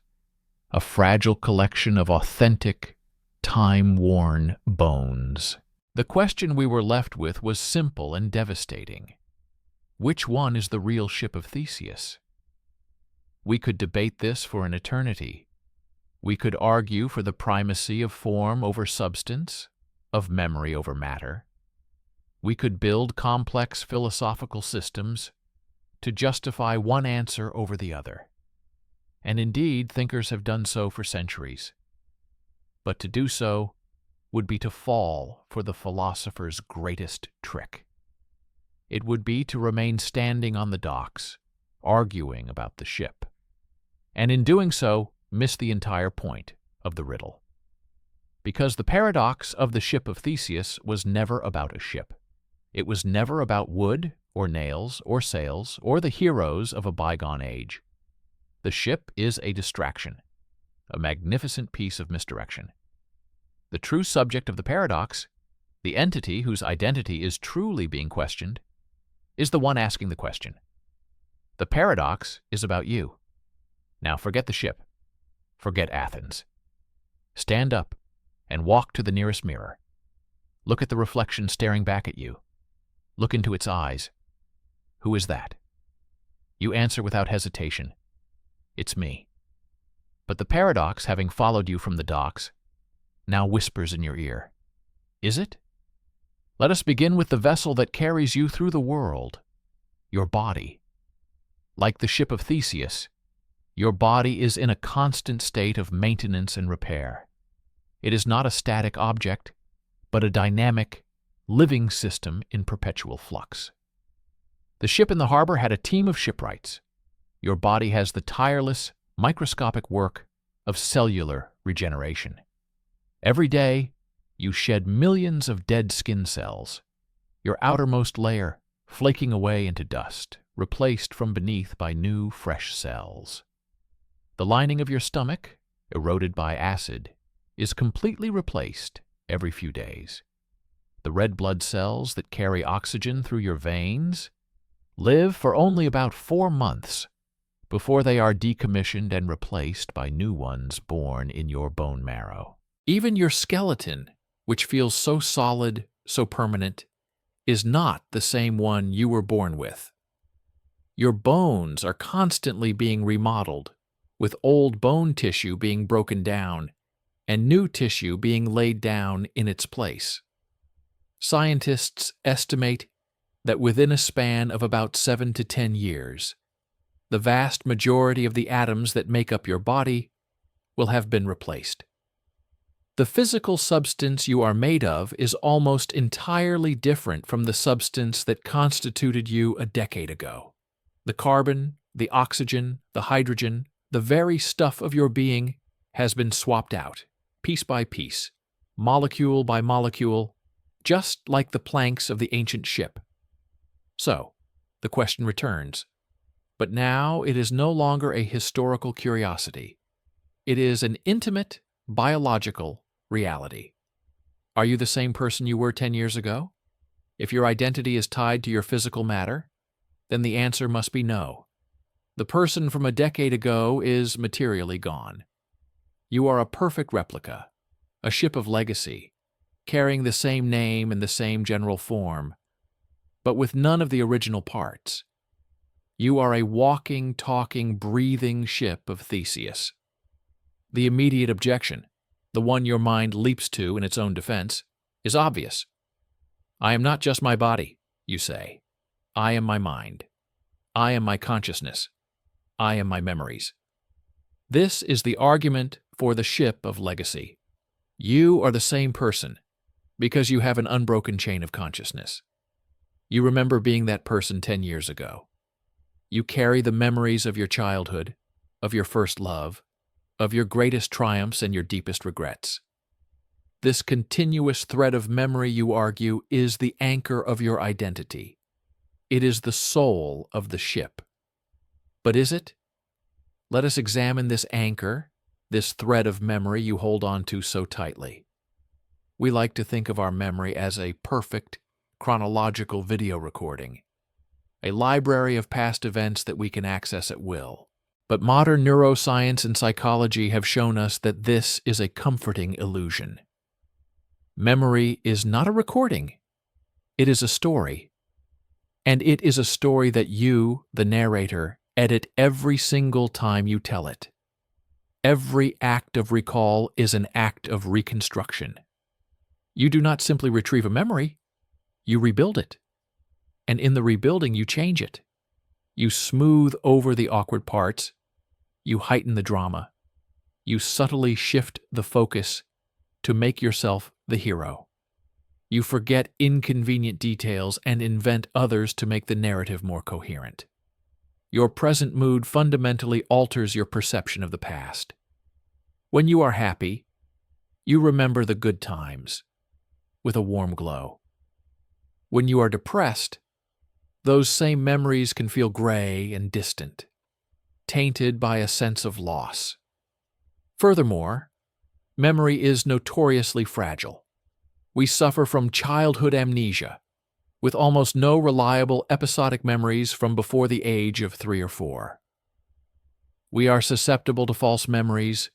a fragile collection of authentic, time-worn bones. The question we were left with was simple and devastating. Which one is the real ship of Theseus? We could debate this for an eternity. We could argue for the primacy of form over substance, of memory over matter. We could build complex philosophical systems to justify one answer over the other. And indeed, thinkers have done so for centuries. But to do so would be to fall for the philosopher's greatest trick. It would be to remain standing on the docks, arguing about the ship, and in doing so, miss the entire point of the riddle. Because the paradox of the Ship of Theseus was never about a ship. It was never about wood, or nails, or sails, or the heroes of a bygone age. The ship is a distraction, a magnificent piece of misdirection. The true subject of the paradox, the entity whose identity is truly being questioned, is the one asking the question. The paradox is about you. Now forget the ship. Forget Athens. Stand up and walk to the nearest mirror. Look at the reflection staring back at you. Look into its eyes. Who is that? You answer without hesitation. It's me. But the paradox, having followed you from the docks, now whispers in your ear. Is it? Let us begin with the vessel that carries you through the world, your body. Like the ship of Theseus, your body is in a constant state of maintenance and repair. It is not a static object, but a dynamic, living system in perpetual flux. The ship in the harbor had a team of shipwrights. Your body has the tireless, microscopic work of cellular regeneration. Every day, you shed millions of dead skin cells, your outermost layer flaking away into dust, replaced from beneath by new, fresh cells. The lining of your stomach, eroded by acid, is completely replaced every few days. The red blood cells that carry oxygen through your veins live for only about 4 months before they are decommissioned and replaced by new ones born in your bone marrow. Even your skeleton, which feels so solid, so permanent, is not the same one you were born with. Your bones are constantly being remodeled, with old bone tissue being broken down and new tissue being laid down in its place. Scientists estimate that within a span of about 7 to 10 years, the vast majority of the atoms that make up your body will have been replaced. The physical substance you are made of is almost entirely different from the substance that constituted you a decade ago. The carbon, the oxygen, the hydrogen, the very stuff of your being has been swapped out, piece by piece, molecule by molecule, just like the planks of the ancient ship. So, the question returns. But now it is no longer a historical curiosity. It is an intimate, biological reality. Are you the same person you were 10 years ago? If your identity is tied to your physical matter, then the answer must be no. The person from a decade ago is materially gone. You are a perfect replica, a ship of legacy, carrying the same name and the same general form, but with none of the original parts. You are a walking, talking, breathing ship of Theseus. The immediate objection, the one your mind leaps to in its own defense, is obvious. I am not just my body, you say. I am my mind. I am my consciousness. I am my memories. This is the argument for the ship of legacy. You are the same person because you have an unbroken chain of consciousness. You remember being that person 10 years ago. You carry the memories of your childhood, of your first love, of your greatest triumphs and your deepest regrets. This continuous thread of memory, you argue, is the anchor of your identity. It is the soul of the ship. But is it? Let us examine this anchor, this thread of memory you hold on to so tightly. We like to think of our memory as a perfect, chronological video recording, a library of past events that we can access at will. But modern neuroscience and psychology have shown us that this is a comforting illusion. Memory is not a recording. It is a story. And it is a story that you, the narrator, edit every single time you tell it. Every act of recall is an act of reconstruction. You do not simply retrieve a memory, you rebuild it. And in the rebuilding, you change it. You smooth over the awkward parts. You heighten the drama. You subtly shift the focus to make yourself the hero. You forget inconvenient details and invent others to make the narrative more coherent. Your present mood fundamentally alters your perception of the past. When you are happy, you remember the good times with a warm glow. When you are depressed, those same memories can feel gray and distant, tainted by a sense of loss. Furthermore, memory is notoriously fragile. We suffer from childhood amnesia, with almost no reliable episodic memories from before the age of 3 or 4. We are susceptible to false memories,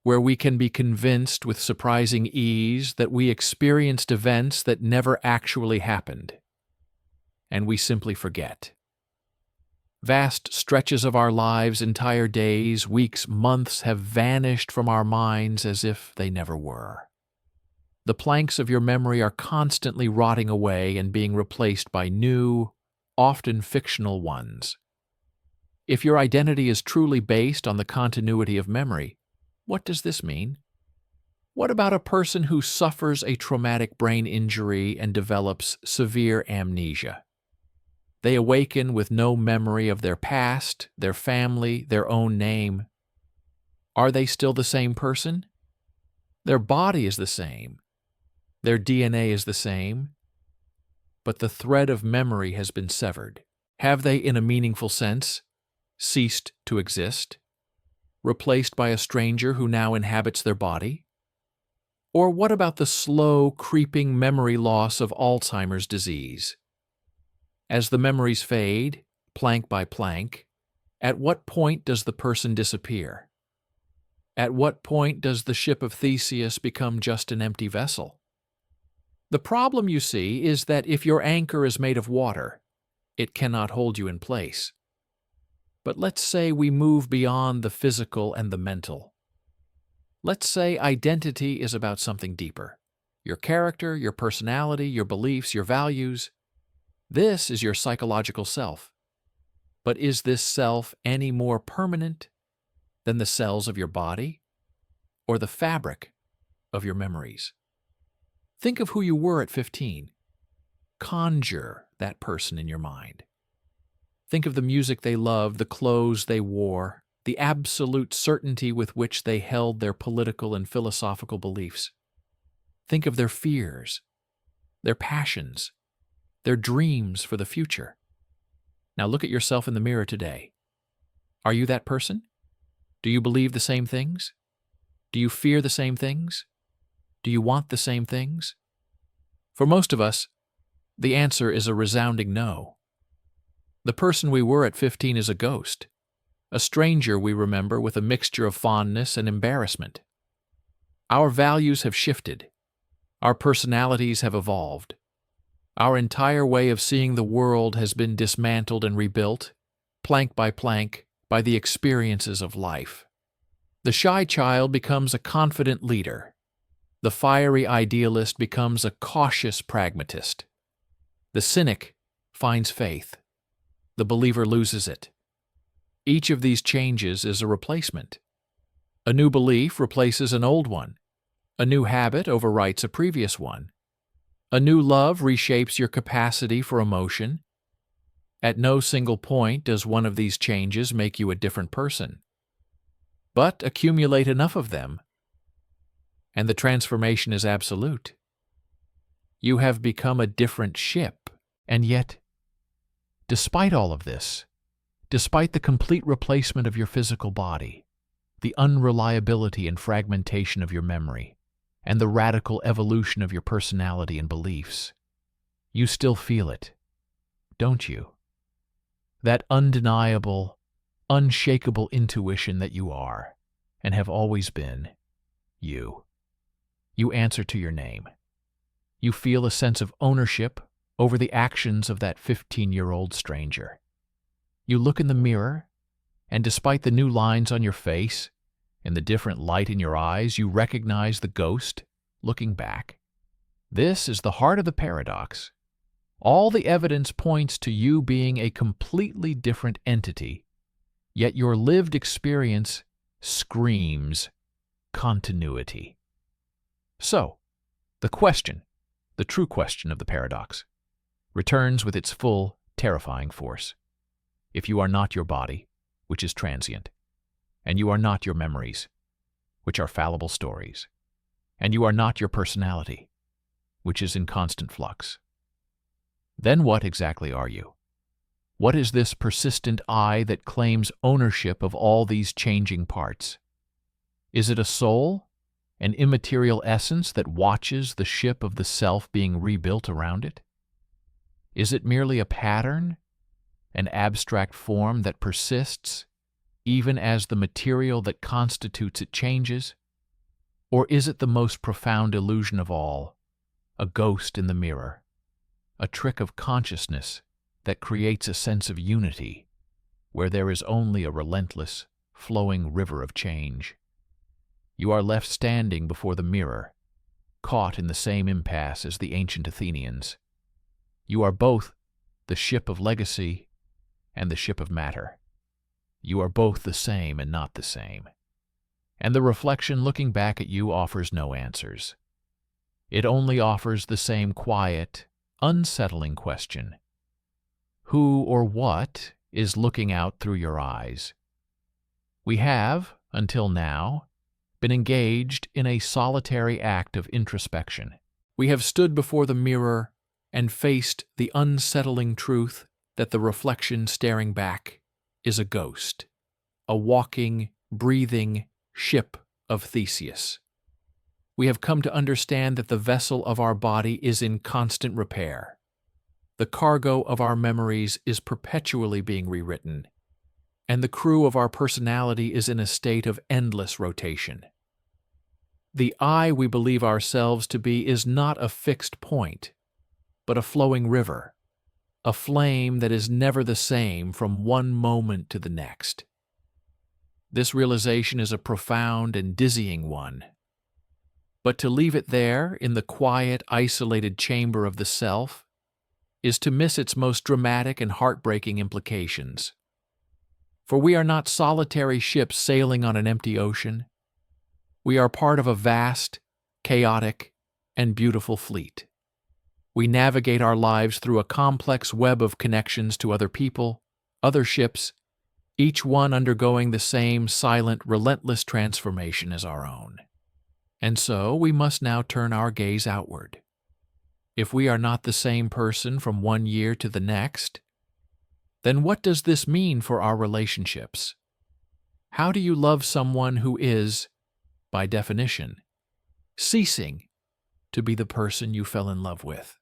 where we can be convinced with surprising ease that we experienced events that never actually happened. and we simply forget. Vast stretches of our lives, entire days, weeks, months have vanished from our minds as if they never were. The planks of your memory are constantly rotting away and being replaced by new, often fictional ones. If your identity is truly based on the continuity of memory, what does this mean? What about a person who suffers a traumatic brain injury and develops severe amnesia? They awaken with no memory of their past, their family, their own name. Are they still the same person? Their body is the same. Their DNA is the same. But the thread of memory has been severed. Have they, in a meaningful sense, ceased to exist? Replaced by a stranger who now inhabits their body? Or what about the slow, creeping memory loss of Alzheimer's disease? As the memories fade, plank by plank, at what point does the person disappear? At what point does the ship of Theseus become just an empty vessel? The problem, you see, is that if your anchor is made of water, it cannot hold you in place. But let's say we move beyond the physical and the mental. Let's say identity is about something deeper. Your character, your personality, your beliefs, your values. This is your psychological self. But is this self any more permanent than the cells of your body or the fabric of your memories? Think of who you were at 15. Conjure that person in your mind. Think of the music they loved, the clothes they wore, the absolute certainty with which they held their political and philosophical beliefs. Think of their fears, their passions, their dreams for the future. Now look at yourself in the mirror today. Are you that person? Do you believe the same things? Do you fear the same things? Do you want the same things? For most of us, the answer is a resounding no. The person we were at 15 is a ghost, a stranger we remember with a mixture of fondness and embarrassment. Our values have shifted. Our personalities have evolved. Our entire way of seeing the world has been dismantled and rebuilt, plank by plank, by the experiences of life. The shy child becomes a confident leader. The fiery idealist becomes a cautious pragmatist. The cynic finds faith. The believer loses it. Each of these changes is a replacement. A new belief replaces an old one. A new habit overwrites a previous one. A new love reshapes your capacity for emotion. At no single point does one of these changes make you a different person. But accumulate enough of them, and the transformation is absolute. You have become a different ship, and yet, despite all of this, despite the complete replacement of your physical body, the unreliability and fragmentation of your memory, and the radical evolution of your personality and beliefs, you still feel it, don't you? That undeniable, unshakable intuition that you are, and have always been, you. You answer to your name. You feel a sense of ownership over the actions of that 15-year-old stranger. You look in the mirror, and despite the new lines on your face and the different light in your eyes, you recognize the ghost looking back. This is the heart of the paradox. All the evidence points to you being a completely different entity, yet your lived experience screams continuity. So, the question, the true question of the paradox, returns with its full, terrifying force. If you are not your body, which is transient, and you are not your memories, which are fallible stories, and you are not your personality, which is in constant flux, then what exactly are you? What is this persistent I that claims ownership of all these changing parts? Is it a soul, an immaterial essence that watches the ship of the self being rebuilt around it? Is it merely a pattern, an abstract form that persists, even as the material that constitutes it changes? Or is it the most profound illusion of all, a ghost in the mirror, a trick of consciousness that creates a sense of unity where there is only a relentless, flowing river of change. You are left standing before the mirror, caught in the same impasse as the ancient Athenians. You are both the ship of legacy and the ship of matter. You are both the same and not the same. And the reflection looking back at you offers no answers. It only offers the same quiet, unsettling question. Who or what is looking out through your eyes? We have, until now, been engaged in a solitary act of introspection. We have stood before the mirror and faced the unsettling truth that the reflection staring back is a ghost, a walking, breathing ship of Theseus. We have come to understand that the vessel of our body is in constant repair. The cargo of our memories is perpetually being rewritten, and the crew of our personality is in a state of endless rotation. The I we believe ourselves to be is not a fixed point, but a flowing river, a flame that is never the same from one moment to the next. This realization is a profound and dizzying one. But to leave it there in the quiet, isolated chamber of the self is to miss its most dramatic and heartbreaking implications. For we are not solitary ships sailing on an empty ocean. We are part of a vast, chaotic, and beautiful fleet. We navigate our lives through a complex web of connections to other people, other ships, each one undergoing the same silent, relentless transformation as our own. And so we must now turn our gaze outward. If we are not the same person from one year to the next, then what does this mean for our relationships? How do you love someone who is, by definition, ceasing to be the person you fell in love with?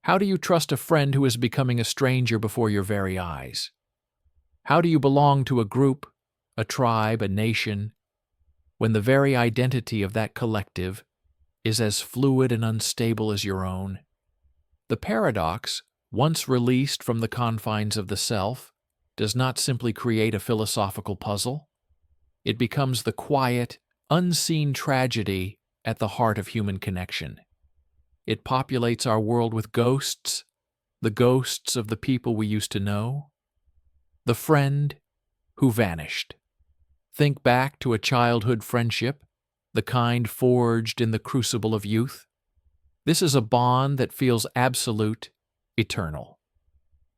How do you trust a friend who is becoming a stranger before your very eyes? How do you belong to a group, a tribe, a nation, when the very identity of that collective is as fluid and unstable as your own? The paradox, once released from the confines of the self, does not simply create a philosophical puzzle. It becomes the quiet, unseen tragedy at the heart of human connection. It populates our world with ghosts, the ghosts of the people we used to know, the friend who vanished. Think back to a childhood friendship, the kind forged in the crucible of youth. This is a bond that feels absolute, eternal.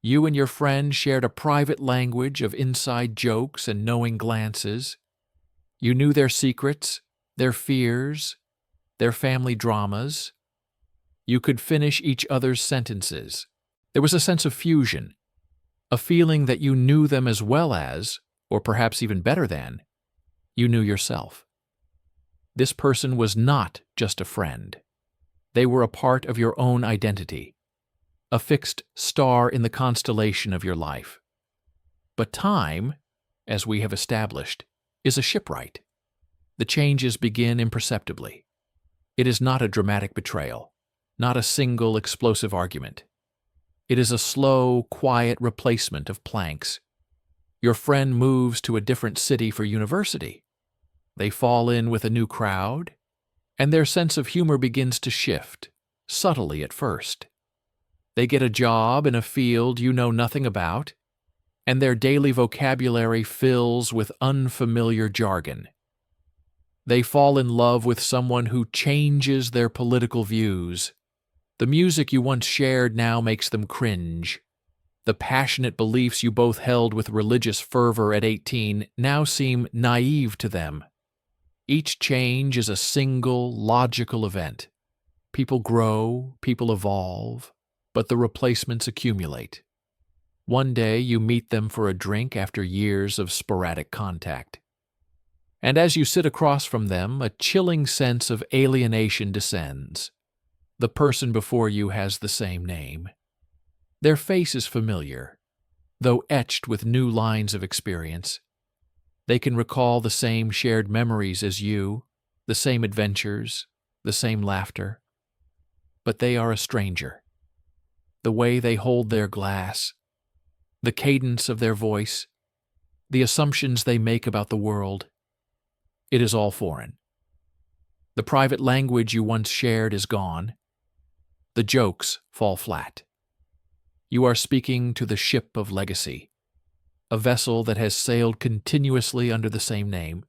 You and your friend shared a private language of inside jokes and knowing glances. You knew their secrets, their fears, their family dramas. You could finish each other's sentences. There was a sense of fusion, a feeling that you knew them as well as, or perhaps even better than, you knew yourself. This person was not just a friend. They were a part of your own identity, a fixed star in the constellation of your life. But time, as we have established, is a shipwright. The changes begin imperceptibly. It is not a dramatic betrayal, not a single explosive argument. It is a slow, quiet replacement of planks. Your friend moves to a different city for university. They fall in with a new crowd, and their sense of humor begins to shift, subtly at first. They get a job in a field you know nothing about, and their daily vocabulary fills with unfamiliar jargon. They fall in love with someone who changes their political views. The music you once shared now makes them cringe. The passionate beliefs you both held with religious fervor at 18 now seem naive to them. Each change is a single, logical event. People grow, people evolve, but the replacements accumulate. One day you meet them for a drink after years of sporadic contact. And as you sit across from them, a chilling sense of alienation descends. The person before you has the same name. Their face is familiar, though etched with new lines of experience. They can recall the same shared memories as you, the same adventures, the same laughter. But they are a stranger. the way they hold their glass, the cadence of their voice, the assumptions they make about the world. It is all foreign. The private language you once shared is gone. The jokes fall flat. You are speaking to the ship of legacy, a vessel that has sailed continuously under the same name.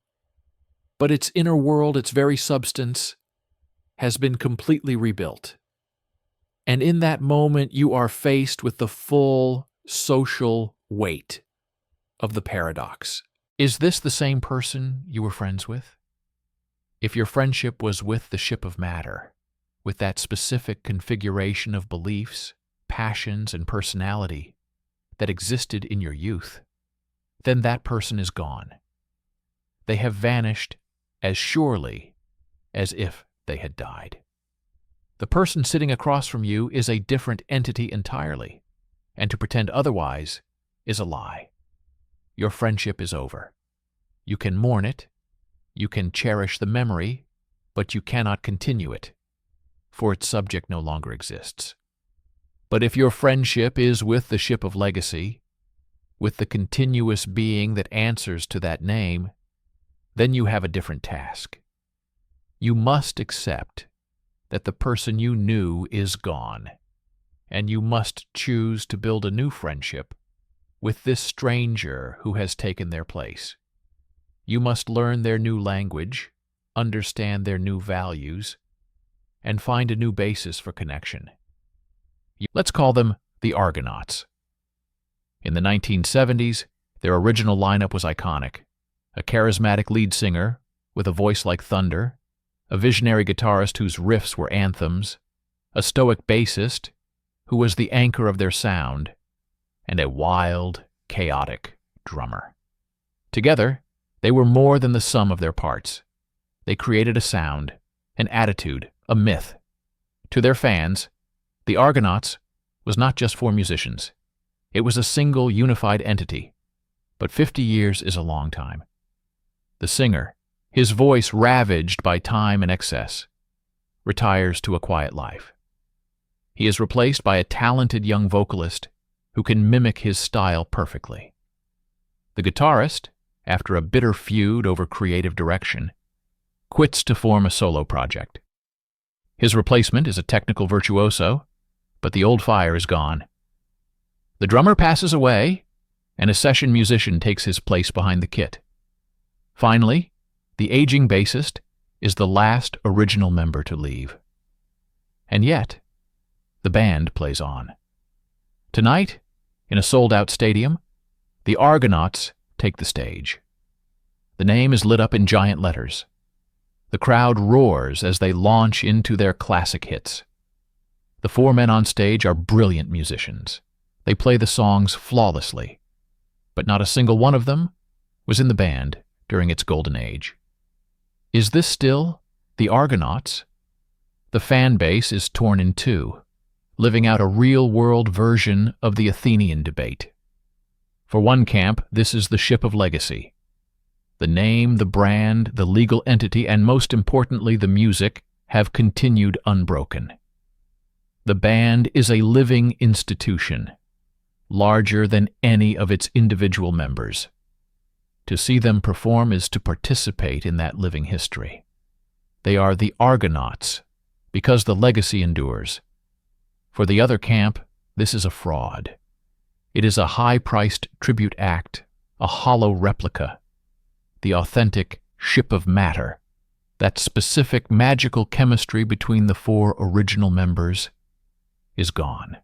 But its inner world, its very substance, has been completely rebuilt. And in that moment, you are faced with the full social weight of the paradox. Is this the same person you were friends with? If your friendship was with the ship of matter, with that specific configuration of beliefs, passions, and personality that existed in your youth, then that person is gone. They have vanished as surely as if they had died. The person sitting across from you is a different entity entirely, and to pretend otherwise is a lie. Your friendship is over. You can mourn it, you can cherish the memory, but you cannot continue it, for its subject no longer exists. But if your friendship is with the ship of legacy, with the continuous being that answers to that name, then you have a different task. You must accept that the person you knew is gone, and you must choose to build a new friendship with this stranger who has taken their place. You must learn their new language, understand their new values, and find a new basis for connection. Let's call them the Argonauts. In the 1970s, their original lineup was iconic. A charismatic lead singer with a voice like thunder, a visionary guitarist whose riffs were anthems, a stoic bassist who was the anchor of their sound, and a wild, chaotic drummer. Together, they were more than the sum of their parts. They created a sound, an attitude, a myth. To their fans, the Argonauts was not just four musicians. It was a single, unified entity. But 50 years is a long time. The singer, his voice ravaged by time and excess, retires to a quiet life. He is replaced by a talented young vocalist who can mimic his style perfectly. The guitarist, after a bitter feud over creative direction, quits to form a solo project. His replacement is a technical virtuoso, but the old fire is gone. The drummer passes away, and a session musician takes his place behind the kit. Finally, the aging bassist is the last original member to leave. And yet, the band plays on. Tonight, in a sold-out stadium, the Argonauts take the stage. The name is lit up in giant letters. The crowd roars as they launch into their classic hits. The four men on stage are brilliant musicians. They play the songs flawlessly, but not a single one of them was in the band during its golden age. Is this still the Argonauts? The fan base is torn in two, living out a real-world version of the Athenian debate. For one camp, this is the ship of legacy. The name, the brand, the legal entity, and most importantly, the music have continued unbroken. The band is a living institution, larger than any of its individual members. To see them perform is to participate in that living history. They are the Argonauts because the legacy endures. For the other camp, this is a fraud. It is a high-priced tribute act, a hollow replica. The authentic ship of matter, that specific magical chemistry between the four original members, is gone.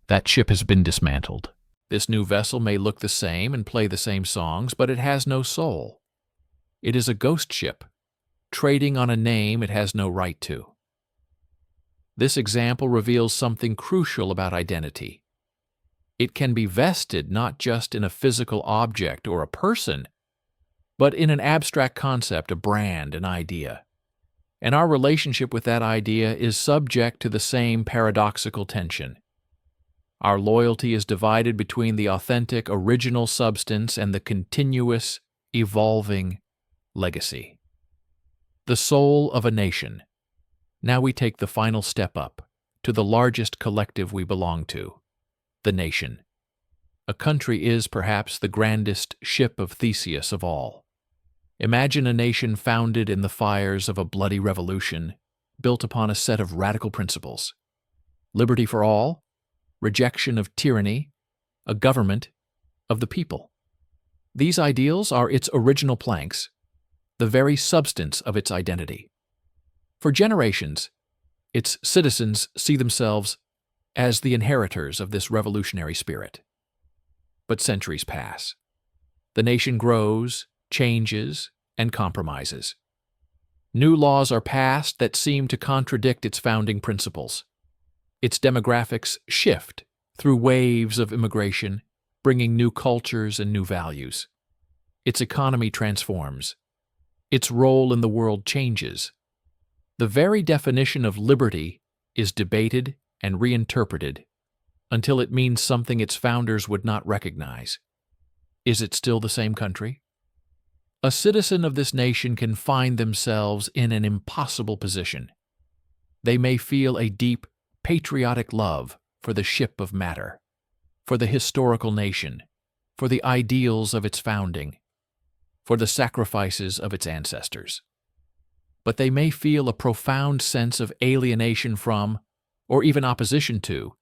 That ship has been dismantled. This new vessel may look the same and play the same songs, but it has no soul. It is a ghost ship, trading on a name it has no right to. This example reveals something crucial about identity. It can be vested not just in a physical object or a person, but in an abstract concept, a brand, an idea. And our relationship with that idea is subject to the same paradoxical tension. Our loyalty is divided between the authentic, original substance and the continuous, evolving legacy. The soul of a nation. Now we take the final step up, to the largest collective we belong to, the nation. A country is perhaps the grandest ship of Theseus of all. Imagine a nation founded in the fires of a bloody revolution, built upon a set of radical principles: liberty for all, rejection of tyranny, a government of the people. These ideals are its original planks, the very substance of its identity. For generations, its citizens see themselves as the inheritors of this revolutionary spirit. But centuries pass. The nation grows, changes, and compromises. New laws are passed that seem to contradict its founding principles. Its demographics shift through waves of immigration, bringing new cultures and new values. Its economy transforms. Its role in the world changes. The very definition of liberty is debated and reinterpreted until it means something its founders would not recognize. Is it still the same country? A citizen of this nation can find themselves in an impossible position. They may feel a deep, patriotic love for the ship of matter, for the historical nation, for the ideals of its founding, for the sacrifices of its ancestors. But they may feel a profound sense of alienation from, or even opposition to,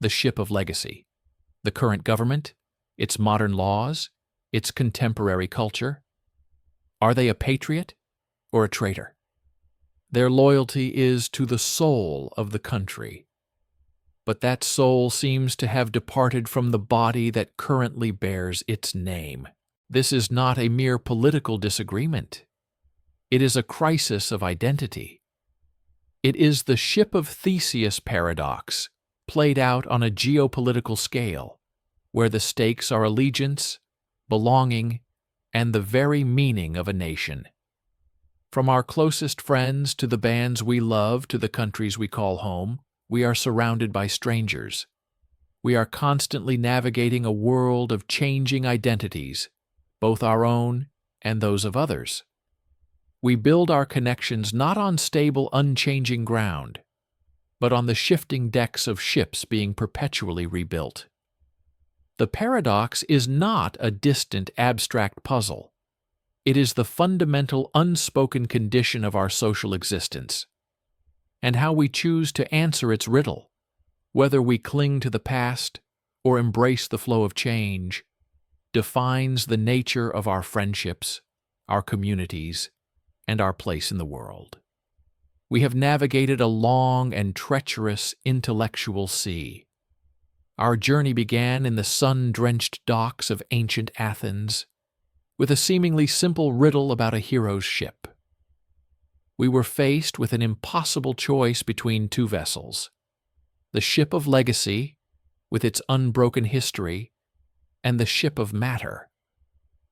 the ship of legacy, the current government, its modern laws, its contemporary culture. Are they a patriot or a traitor? Their loyalty is to the soul of the country, but that soul seems to have departed from the body that currently bears its name. This is not a mere political disagreement. It is a crisis of identity. It is the ship of Theseus paradox, played out on a geopolitical scale, where the stakes are allegiance, belonging, and the very meaning of a nation. From our closest friends to the bands we love to the countries we call home, we are surrounded by strangers. We are constantly navigating a world of changing identities, both our own and those of others. We build our connections not on stable, unchanging ground, but on the shifting decks of ships being perpetually rebuilt. The paradox is not a distant, abstract puzzle. It is the fundamental, unspoken condition of our social existence. And how we choose to answer its riddle, whether we cling to the past or embrace the flow of change, defines the nature of our friendships, our communities, and our place in the world. We have navigated a long and treacherous intellectual sea. Our journey began in the sun-drenched docks of ancient Athens, with a seemingly simple riddle about a hero's ship. We were faced with an impossible choice between two vessels: the ship of legacy, with its unbroken history, and the ship of matter,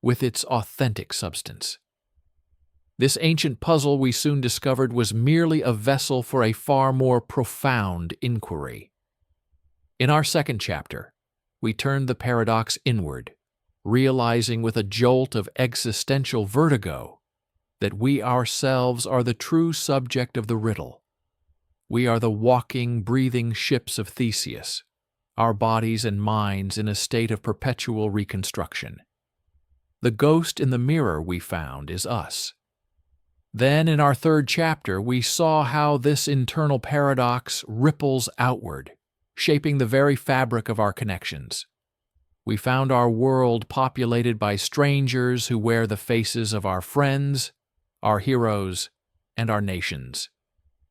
with its authentic substance. This ancient puzzle, we soon discovered, was merely a vessel for a far more profound inquiry. In our second chapter, we turned the paradox inward, realizing with a jolt of existential vertigo that we ourselves are the true subject of the riddle. We are the walking, breathing ships of Theseus, our bodies and minds in a state of perpetual reconstruction. The ghost in the mirror, we found, is us. Then, in our third chapter, we saw how this internal paradox ripples outward, shaping the very fabric of our connections. We found our world populated by strangers who wear the faces of our friends, our heroes, and our nations,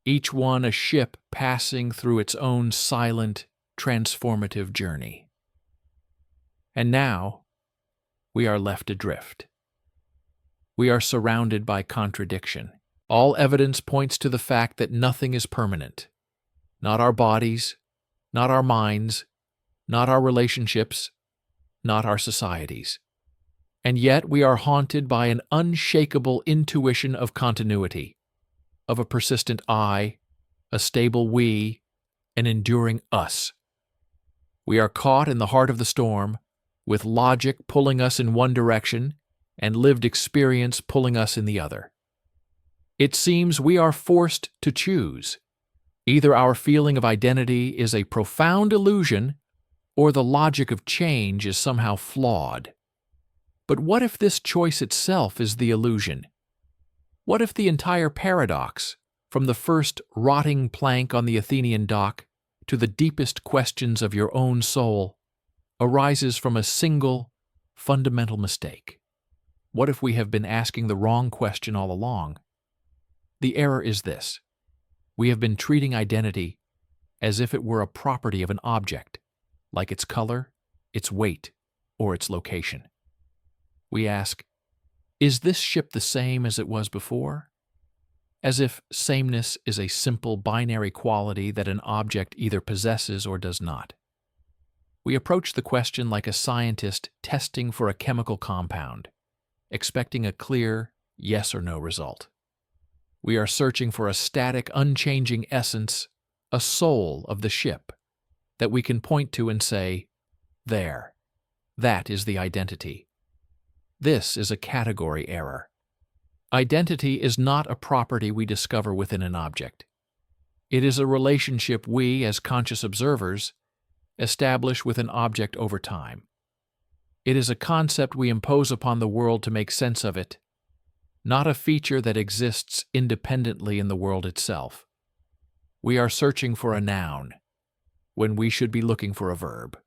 each one a ship passing through its own silent, transformative journey. And now, we are left adrift. We are surrounded by contradiction. All evidence points to the fact that nothing is permanent. Not our bodies, not our minds, not our relationships, not our societies. And yet we are haunted by an unshakable intuition of continuity, of a persistent I, a stable we, an enduring us. We are caught in the heart of the storm, with logic pulling us in one direction and lived experience pulling us in the other. It seems we are forced to choose, Either our feeling of identity is a profound illusion, or the logic of change is somehow flawed. But what if this choice itself is the illusion? What if the entire paradox, from the first rotting plank on the Athenian dock to the deepest questions of your own soul, arises from a single, fundamental mistake? What if we have been asking the wrong question all along? The error is this: we have been treating identity as if it were a property of an object, like its color, its weight, or its location. We ask, is this ship the same as it was before? As if sameness is a simple binary quality that an object either possesses or does not. We approach the question like a scientist testing for a chemical compound, expecting a clear yes or no result. We are searching for a static, unchanging essence, a soul of the ship, that we can point to and say, there, that is the identity. This is a category error. Identity is not a property we discover within an object. It is a relationship we, as conscious observers, establish with an object over time. It is a concept we impose upon the world to make sense of it, not a feature that exists independently in the world itself. We are searching for a noun, when we should be looking for a verb.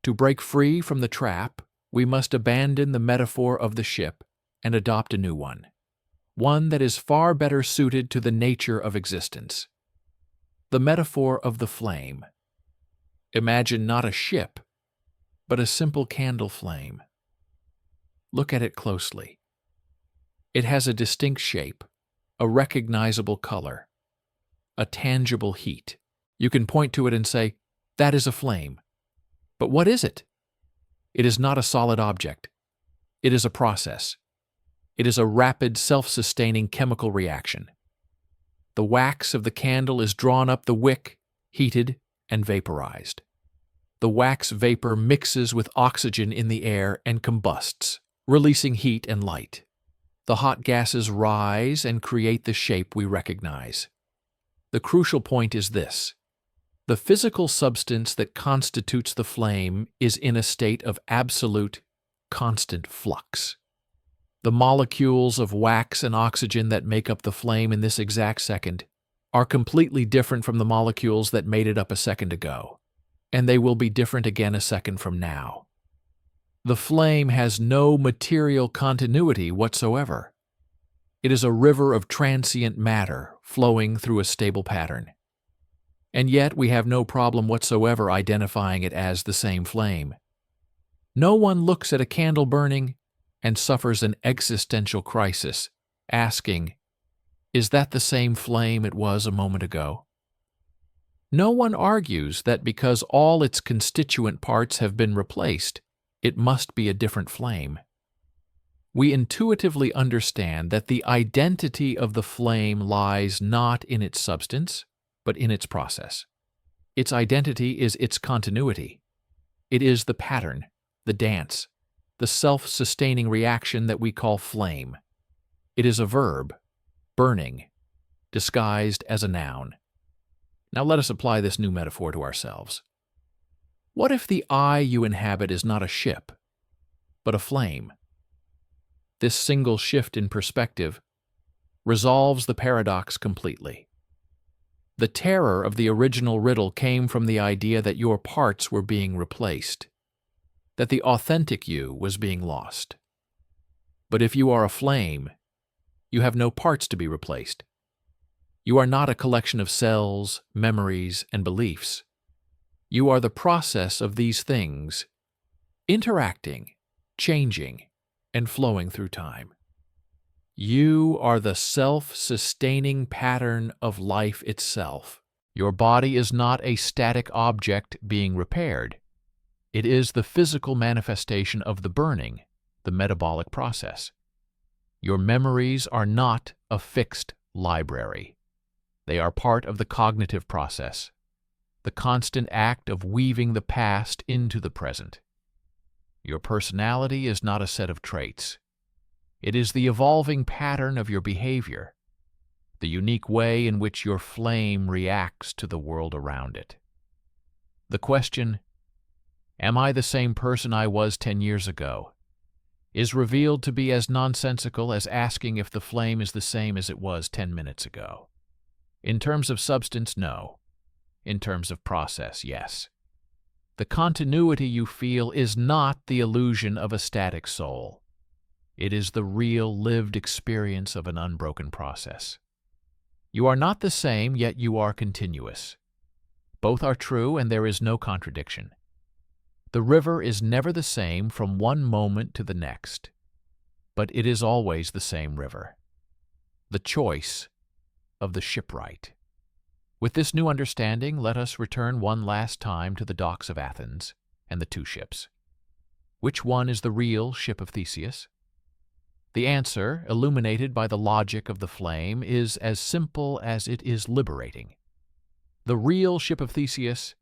To break free from the trap, we must abandon the metaphor of the ship and adopt a new one that is far better suited to the nature of existence. The metaphor of the flame. Imagine not a ship, but a simple candle flame. Look at it closely. It has a distinct shape, a recognizable color, a tangible heat. You can point to it and say, that is a flame. But what is it? It is not a solid object. It is a process. It is a rapid, self-sustaining chemical reaction. The wax of the candle is drawn up the wick, heated, and vaporized. The wax vapor mixes with oxygen in the air and combusts, releasing heat and light. The hot gases rise and create the shape we recognize. The crucial point is this: the physical substance that constitutes the flame is in a state of absolute, constant flux. The molecules of wax and oxygen that make up the flame in this exact second are completely different from the molecules that made it up a second ago, and they will be different again a second from now. The flame has no material continuity whatsoever. It is a river of transient matter flowing through a stable pattern. And yet we have no problem whatsoever identifying it as the same flame. No one looks at a candle burning and suffers an existential crisis, asking, is that the same flame it was a moment ago? No one argues that because all its constituent parts have been replaced, it must be a different flame. We intuitively understand that the identity of the flame lies not in its substance, but in its process. Its identity is its continuity. It is the pattern, the dance, the self-sustaining reaction that we call flame. It is a verb, burning, disguised as a noun. Now let us apply this new metaphor to ourselves. What if the I you inhabit is not a ship, but a flame? This single shift in perspective resolves the paradox completely. The terror of the original riddle came from the idea that your parts were being replaced, that the authentic you was being lost. But if you are a flame, you have no parts to be replaced. You are not a collection of cells, memories, and beliefs. You are the process of these things, interacting, changing, and flowing through time. You are the self-sustaining pattern of life itself. Your body is not a static object being repaired. It is the physical manifestation of the burning, the metabolic process. Your memories are not a fixed library. They are part of the cognitive process, the constant act of weaving the past into the present. Your personality is not a set of traits. It is the evolving pattern of your behavior. the unique way in which your flame reacts to the world around it. The question, "Am I the same person I was 10 years ago?" is revealed to be as nonsensical as asking if the flame is the same as it was 10 minutes ago. In terms of substance, no. In terms of process, yes. The continuity you feel is not the illusion of a static soul. It is the real, lived experience of an unbroken process. You are not the same, yet you are continuous. Both are true, and there is no contradiction. The river is never the same from one moment to the next, but it is always the same river. The choice of the shipwright. With this new understanding, let us return one last time to the docks of Athens and the two ships. Which one is the real ship of Theseus? The answer, illuminated by the logic of the flame, is as simple as it is liberating. The real ship of Theseus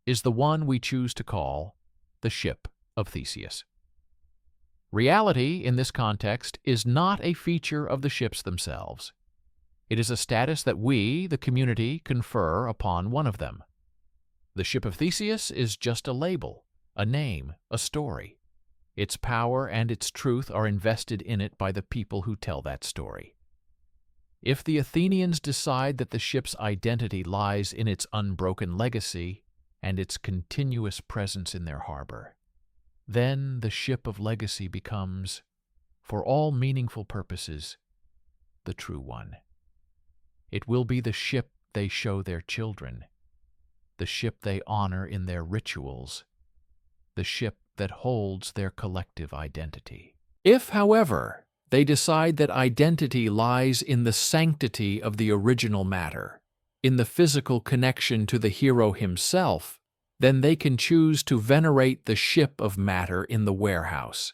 is the one we choose to call the ship of Theseus. Reality, in this context, is not a feature of the ships themselves. It is a status that we, the community, confer upon one of them. The ship of Theseus is just a label, a name, a story. Its power and its truth are invested in it by the people who tell that story. If the Athenians decide that the ship's identity lies in its unbroken legacy and its continuous presence in their harbor, then the ship of legacy becomes, for all meaningful purposes, the true one. It will be the ship they show their children, the ship they honor in their rituals, the ship that holds their collective identity. If, however, they decide that identity lies in the sanctity of the original matter, in the physical connection to the hero himself, then they can choose to venerate the ship of matter in the warehouse.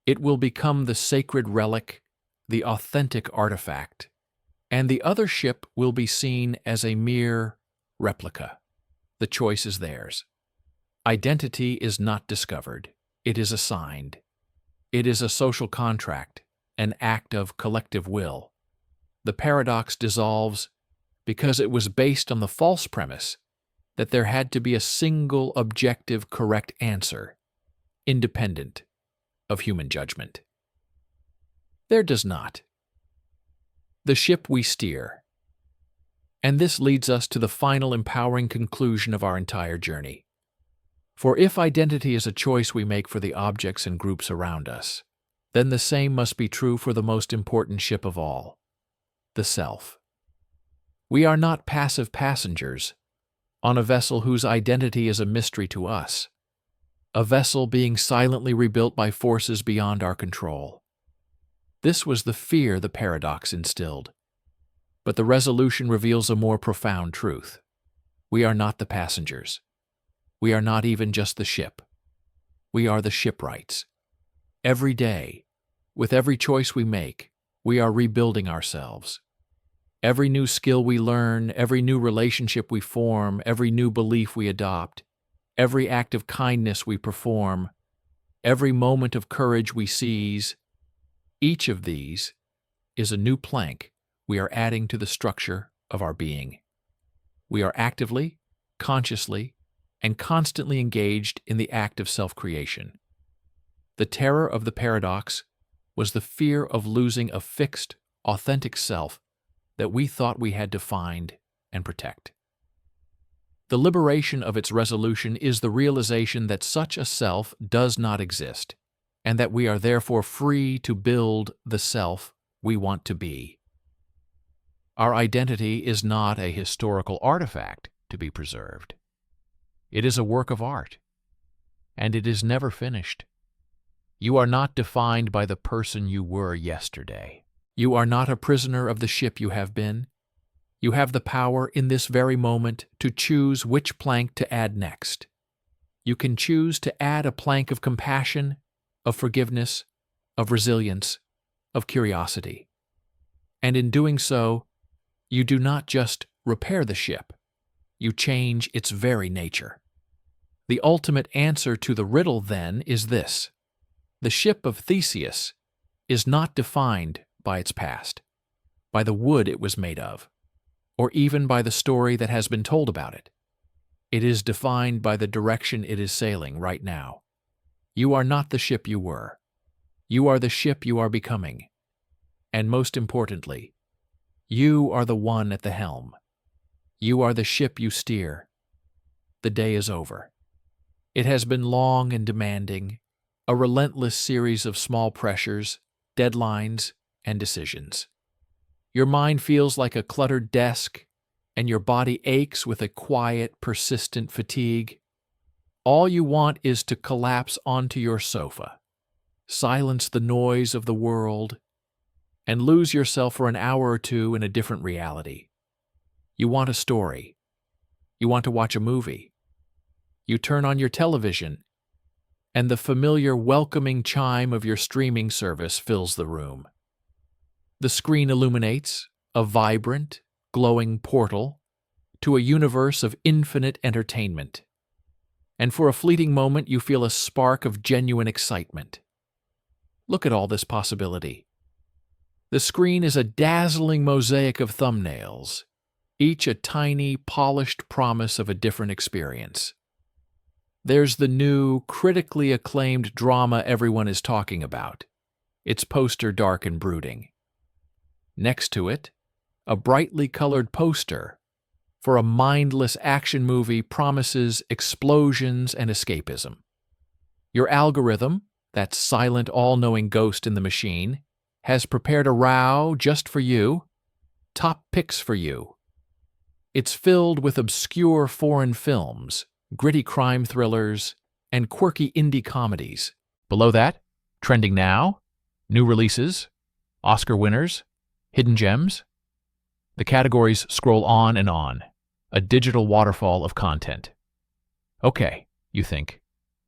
It will become the sacred relic, the authentic artifact, and the other ship will be seen as a mere replica. The choice is theirs. Identity is not discovered, it is assigned. It is a social contract, an act of collective will. The paradox dissolves because it was based on the false premise that there had to be a single objective correct answer, independent of human judgment. There does not. The ship we steer. And this leads us to the final empowering conclusion of our entire journey. For if identity is a choice we make for the objects and groups around us, then the same must be true for the most important ship of all, the self. We are not passive passengers on a vessel whose identity is a mystery to us, a vessel being silently rebuilt by forces beyond our control. This was the fear the paradox instilled, but the resolution reveals a more profound truth. We are not the passengers. We are not even just the ship. We are the shipwrights. Every day, with every choice we make, we are rebuilding ourselves. Every new skill we learn, every new relationship we form, every new belief we adopt, every act of kindness we perform, every moment of courage we seize, each of these is a new plank we are adding to the structure of our being. We are actively, consciously, and constantly engaged in the act of self-creation. The terror of the paradox was the fear of losing a fixed, authentic self that we thought we had to find and protect. The liberation of its resolution is the realization that such a self does not exist, and that we are therefore free to build the self we want to be. Our identity is not a historical artifact to be preserved. It is a work of art, and it is never finished. You are not defined by the person you were yesterday. You are not a prisoner of the ship you have been. You have the power in this very moment to choose which plank to add next. You can choose to add a plank of compassion, of forgiveness, of resilience, of curiosity. And in doing so, you do not just repair the ship, you change its very nature. The ultimate answer to the riddle, then, is this. The ship of Theseus is not defined by its past, by the wood it was made of, or even by the story that has been told about it. It is defined by the direction it is sailing right now. You are not the ship you were. You are the ship you are becoming. And most importantly, you are the one at the helm. You are the ship you steer. The day is over. It has been long and demanding, a relentless series of small pressures, deadlines, and decisions. Your mind feels like a cluttered desk, and your body aches with a quiet, persistent fatigue. All you want is to collapse onto your sofa, silence the noise of the world, and lose yourself for an hour or two in a different reality. You want a story. You want to watch a movie. You turn on your television, and the familiar welcoming chime of your streaming service fills the room. The screen illuminates a vibrant, glowing portal to a universe of infinite entertainment. And for a fleeting moment, you feel a spark of genuine excitement. Look at all this possibility. The screen is a dazzling mosaic of thumbnails, each a tiny, polished promise of a different experience. There's the new, critically acclaimed drama everyone is talking about, its poster dark and brooding. Next to it, a brightly colored poster for a mindless action movie promises explosions and escapism. Your algorithm, that silent, all-knowing ghost in the machine, has prepared a row just for you, top picks for you. It's filled with obscure foreign films, gritty crime thrillers, and quirky indie comedies. Below that, trending now, new releases, Oscar winners, hidden gems. The categories scroll on and on, a digital waterfall of content. Okay, you think,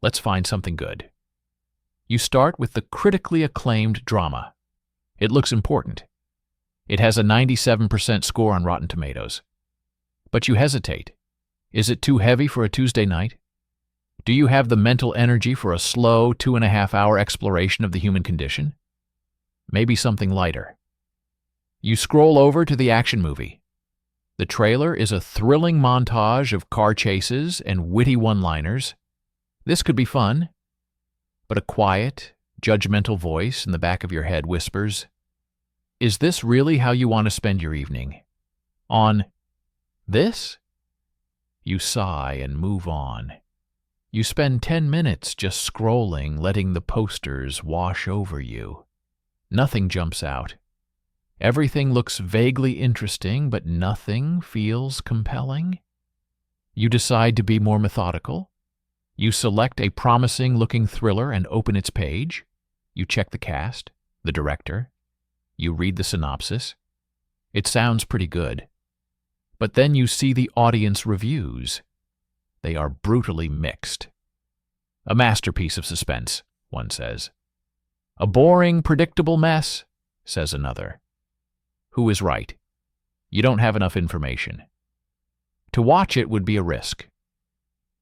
let's find something good. You start with the critically acclaimed drama. It looks important. It has a 97% score on Rotten Tomatoes. But you hesitate. Is it too heavy for a Tuesday night? Do you have the mental energy for a slow 2.5-hour exploration of the human condition? Maybe something lighter. You scroll over to the action movie. The trailer is a thrilling montage of car chases and witty one-liners. This could be fun, but a quiet, judgmental voice in the back of your head whispers, "Is this really how you want to spend your evening? On this?" You sigh and move on. You spend 10 minutes just scrolling, letting the posters wash over you. Nothing jumps out. Everything looks vaguely interesting, but nothing feels compelling. You decide to be more methodical. You select a promising-looking thriller and open its page. You check the cast, the director. You read the synopsis. It sounds pretty good. But then you see the audience reviews. They are brutally mixed. "A masterpiece of suspense," one says. "A boring, predictable mess," says another. Who is right? You don't have enough information. To watch it would be a risk.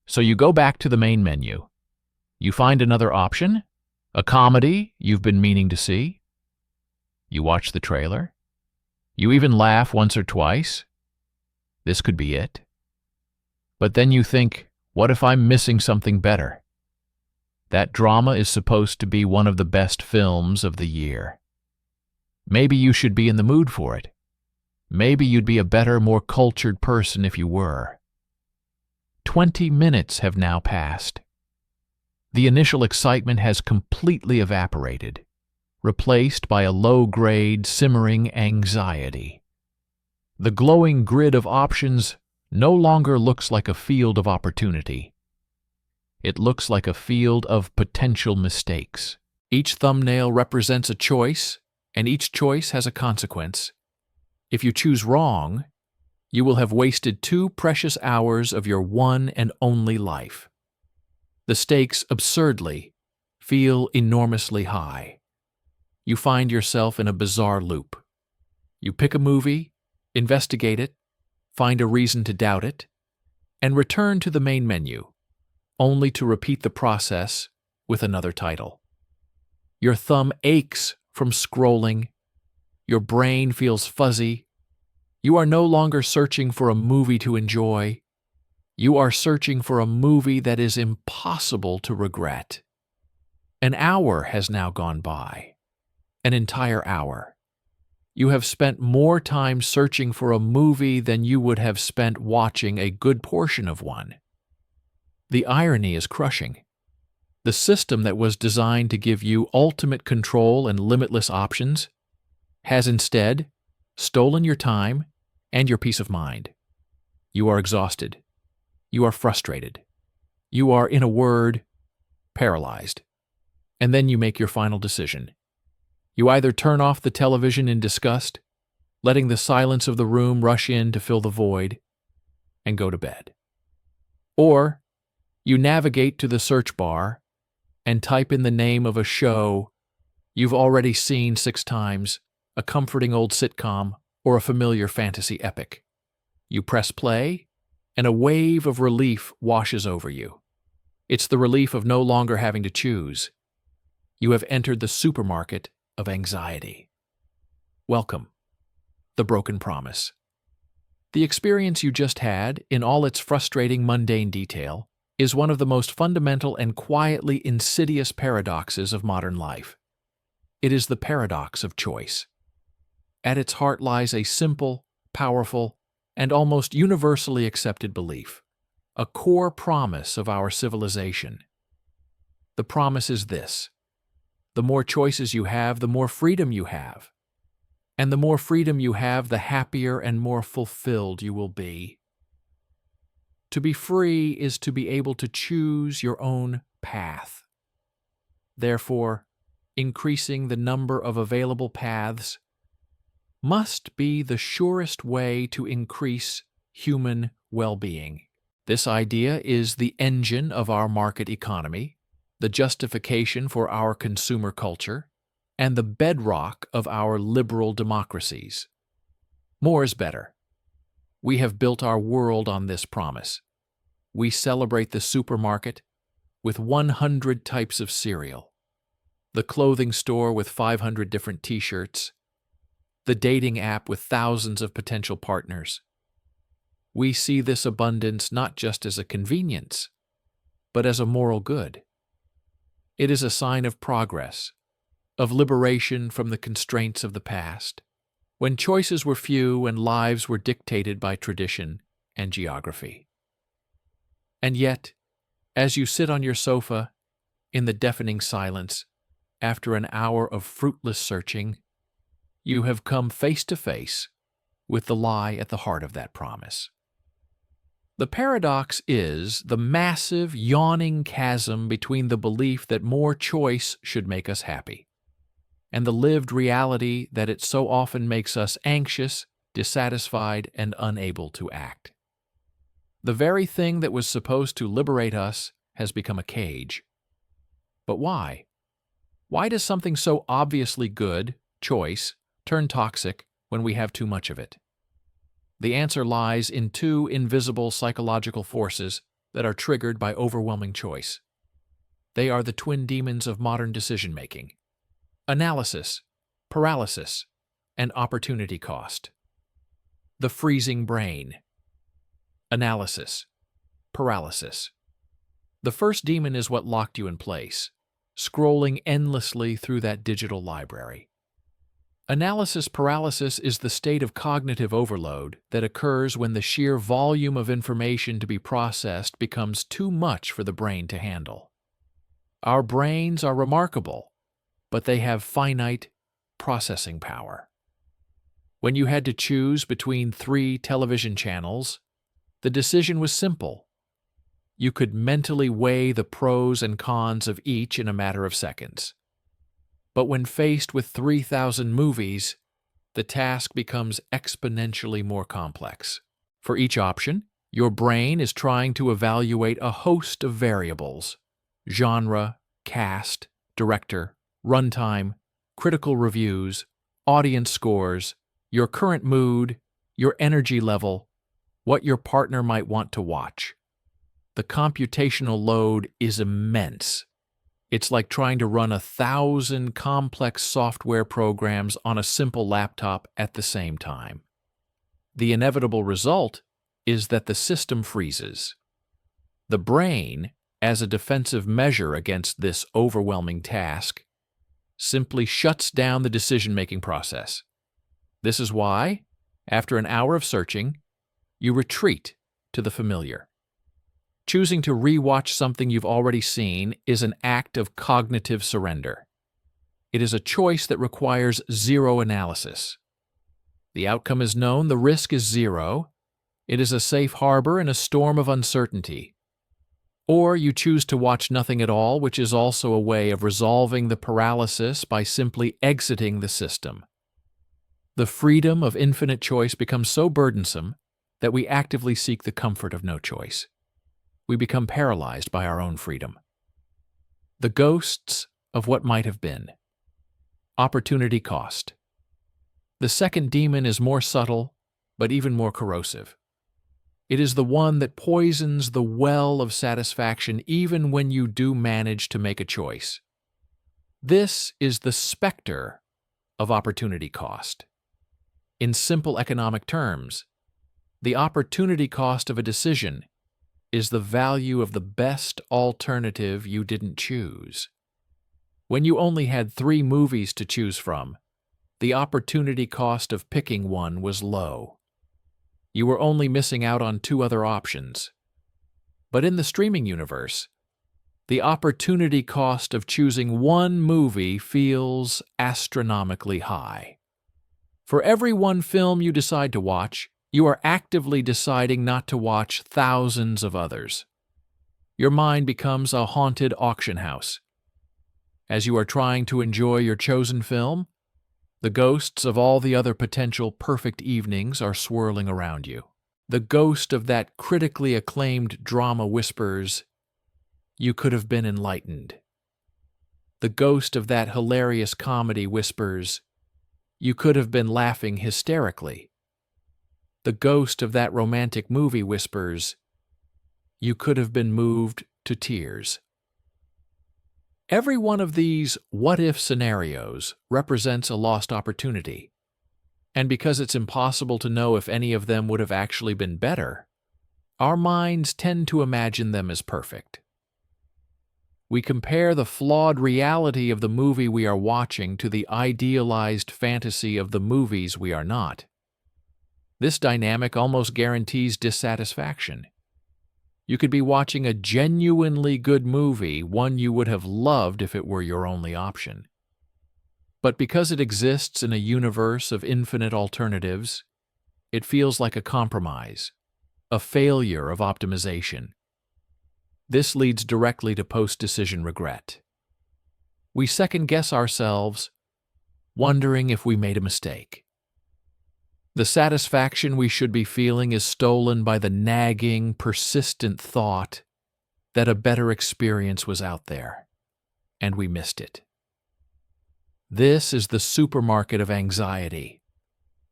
So you go back to the main menu. You find another option, a comedy you've been meaning to see. You watch the trailer. You even laugh once or twice. This could be it. But then you think, what if I'm missing something better? That drama is supposed to be one of the best films of the year. Maybe you should be in the mood for it. Maybe you'd be a better, more cultured person if you were. 20 minutes have now passed. The initial excitement has completely evaporated, replaced by a low-grade, simmering anxiety. The glowing grid of options no longer looks like a field of opportunity. It looks like a field of potential mistakes. Each thumbnail represents a choice, and each choice has a consequence. If you choose wrong, you will have wasted 2 precious hours of your one and only life. The stakes, absurdly, feel enormously high. You find yourself in a bizarre loop. You pick a movie, investigate it, find a reason to doubt it, and return to the main menu, only to repeat the process with another title. Your thumb aches from scrolling, your brain feels fuzzy, You are no longer searching for a movie to enjoy. You are searching for a movie that is impossible to regret. An hour has now gone by. An entire hour. You have spent more time searching for a movie than you would have spent watching a good portion of one. The irony is crushing. The system that was designed to give you ultimate control and limitless options has instead stolen your time and your peace of mind. You are exhausted. You are frustrated. You are, in a word, paralyzed. And then you make your final decision. You either turn off the television in disgust, letting the silence of the room rush in to fill the void, and go to bed. Or you navigate to the search bar and type in the name of a show you've already seen 6 times, a comforting old sitcom, or a familiar fantasy epic. You press play, and a wave of relief washes over you. It's the relief of no longer having to choose. You have entered the supermarket of anxiety. Welcome, the broken promise. The experience you just had, in all its frustrating mundane detail, is one of the most fundamental and quietly insidious paradoxes of modern life. It is the paradox of choice. At its heart lies a simple, powerful, and almost universally accepted belief, a core promise of our civilization. The promise is this: the more choices you have, the more freedom you have. And the more freedom you have, the happier and more fulfilled you will be. To be free is to be able to choose your own path. Therefore, increasing the number of available paths must be the surest way to increase human well-being. This idea is the engine of our market economy, the justification for our consumer culture, and the bedrock of our liberal democracies. More is better. We have built our world on this promise. We celebrate the supermarket with 100 types of cereal, the clothing store with 500 different t-shirts, the dating app with thousands of potential partners. We see this abundance not just as a convenience, but as a moral good. It is a sign of progress, of liberation from the constraints of the past, when choices were few and lives were dictated by tradition and geography. And yet, as you sit on your sofa in the deafening silence after an hour of fruitless searching, you have come face to face with the lie at the heart of that promise. The paradox is the massive, yawning chasm between the belief that more choice should make us happy and the lived reality that it so often makes us anxious, dissatisfied, and unable to act. The very thing that was supposed to liberate us has become a cage. But why? Why does something so obviously good, choice, turn toxic when we have too much of it? The answer lies in 2 invisible psychological forces that are triggered by overwhelming choice. They are the twin demons of modern decision-making: analysis, paralysis, and opportunity cost. The freezing brain. Analysis, paralysis. The first demon is what locked you in place, scrolling endlessly through that digital library. Analysis paralysis is the state of cognitive overload that occurs when the sheer volume of information to be processed becomes too much for the brain to handle. Our brains are remarkable, but they have finite processing power. When you had to choose between 3 television channels, the decision was simple. You could mentally weigh the pros and cons of each in a matter of seconds. But when faced with 3,000 movies, the task becomes exponentially more complex. For each option, your brain is trying to evaluate a host of variables: genre, cast, director, runtime, critical reviews, audience scores, your current mood, your energy level, what your partner might want to watch. The computational load is immense. It's like trying to run 1,000 complex software programs on a simple laptop at the same time. The inevitable result is that the system freezes. The brain, as a defensive measure against this overwhelming task, simply shuts down the decision-making process. This is why, after an hour of searching, you retreat to the familiar. Choosing to re-watch something you've already seen is an act of cognitive surrender. It is a choice that requires zero analysis. The outcome is known, the risk is zero. It is a safe harbor in a storm of uncertainty. Or you choose to watch nothing at all, which is also a way of resolving the paralysis by simply exiting the system. The freedom of infinite choice becomes so burdensome that we actively seek the comfort of no choice. We become paralyzed by our own freedom. The ghosts of what might have been. Opportunity cost. The second demon is more subtle, but even more corrosive. It is the one that poisons the well of satisfaction even when you do manage to make a choice. This is the specter of opportunity cost. In simple economic terms, the opportunity cost of a decision is the value of the best alternative you didn't choose. When you only had 3 movies to choose from, the opportunity cost of picking one was low. You were only missing out on 2 other options. But in the streaming universe, the opportunity cost of choosing one movie feels astronomically high. For every one film you decide to watch, you are actively deciding not to watch thousands of others. Your mind becomes a haunted auction house. As you are trying to enjoy your chosen film, the ghosts of all the other potential perfect evenings are swirling around you. The ghost of that critically acclaimed drama whispers, "You could have been enlightened." The ghost of that hilarious comedy whispers, "You could have been laughing hysterically." The ghost of that romantic movie whispers, "You could have been moved to tears." Every one of these what-if scenarios represents a lost opportunity, and because it's impossible to know if any of them would have actually been better, our minds tend to imagine them as perfect. We compare the flawed reality of the movie we are watching to the idealized fantasy of the movies we are not. This dynamic almost guarantees dissatisfaction. You could be watching a genuinely good movie, one you would have loved if it were your only option. But because it exists in a universe of infinite alternatives, it feels like a compromise, a failure of optimization. This leads directly to post-decision regret. We second-guess ourselves, wondering if we made a mistake. The satisfaction we should be feeling is stolen by the nagging, persistent thought that a better experience was out there, and we missed it. This is the supermarket of anxiety.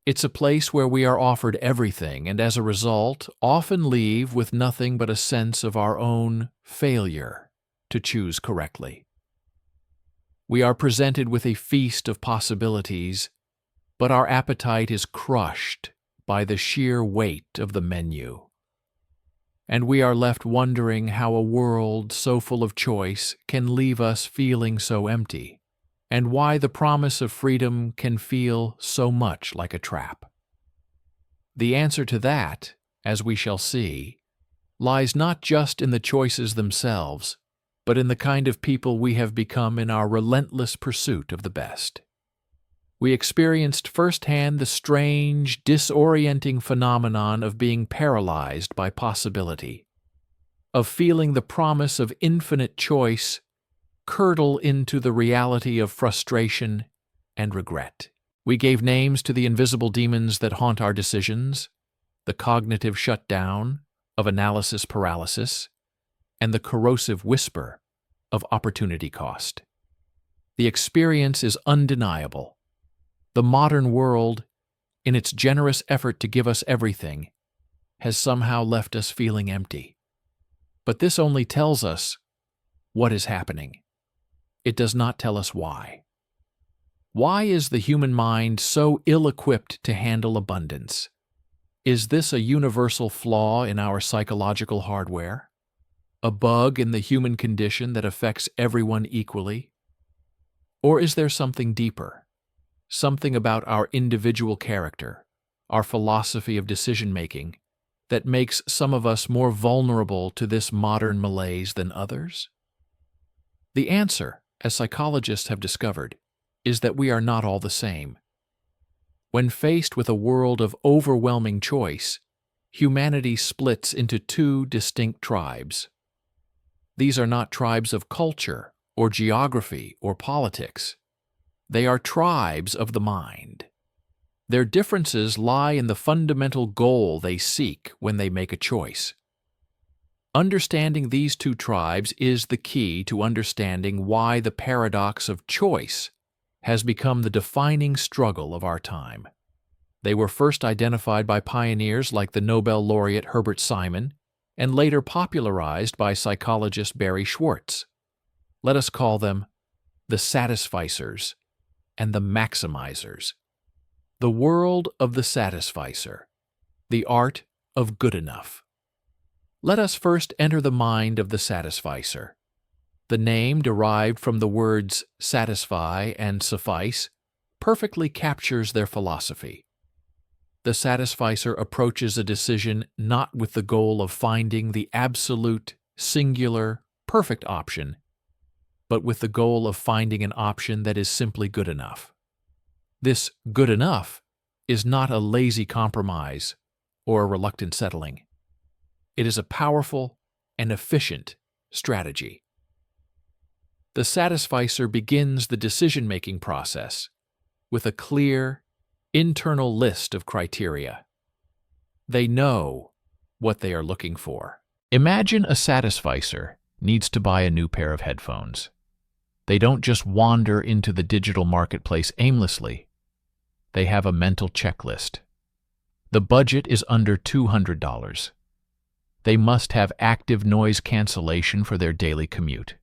It's a place where we are offered everything, and as a result, often leave with nothing but a sense of our own failure to choose correctly. We are presented with a feast of possibilities, but our appetite is crushed by the sheer weight of the menu. And we are left wondering how a world so full of choice can leave us feeling so empty, and why the promise of freedom can feel so much like a trap. The answer to that, as we shall see, lies not just in the choices themselves, but in the kind of people we have become in our relentless pursuit of the best. We experienced firsthand the strange, disorienting phenomenon of being paralyzed by possibility, of feeling the promise of infinite choice curdle into the reality of frustration and regret. We gave names to the invisible demons that haunt our decisions, the cognitive shutdown of analysis paralysis, and the corrosive whisper of opportunity cost. The experience is undeniable. The modern world, in its generous effort to give us everything, has somehow left us feeling empty. But this only tells us what is happening. It does not tell us why. Why is the human mind so ill-equipped to handle abundance? Is this a universal flaw in our psychological hardware? A bug in the human condition that affects everyone equally? Or is there something deeper? Something about our individual character, our philosophy of decision-making, that makes some of us more vulnerable to this modern malaise than others? The answer, as psychologists have discovered, is that we are not all the same. When faced with a world of overwhelming choice, humanity splits into two distinct tribes. These are not tribes of culture or geography or politics. They are tribes of the mind. Their differences lie in the fundamental goal they seek when they make a choice. Understanding these two tribes is the key to understanding why the paradox of choice has become the defining struggle of our time. They were first identified by pioneers like the Nobel laureate Herbert Simon and later popularized by psychologist Barry Schwartz. Let us call them the satisficers and the maximizers. The world of the satisficer, the art of good enough. Let us first enter the mind of the satisficer. The name, derived from the words satisfy and suffice, perfectly captures their philosophy. The satisficer approaches a decision not with the goal of finding the absolute, singular, perfect option, but with the goal of finding an option that is simply good enough. This good enough is not a lazy compromise or a reluctant settling. It is a powerful and efficient strategy. The satisficer begins the decision-making process with a clear, internal list of criteria. They know what they are looking for. Imagine a satisficer needs to buy a new pair of headphones. They don't just wander into the digital marketplace aimlessly. They have a mental checklist. The budget is under $200. They must have active noise cancellation for their daily commute.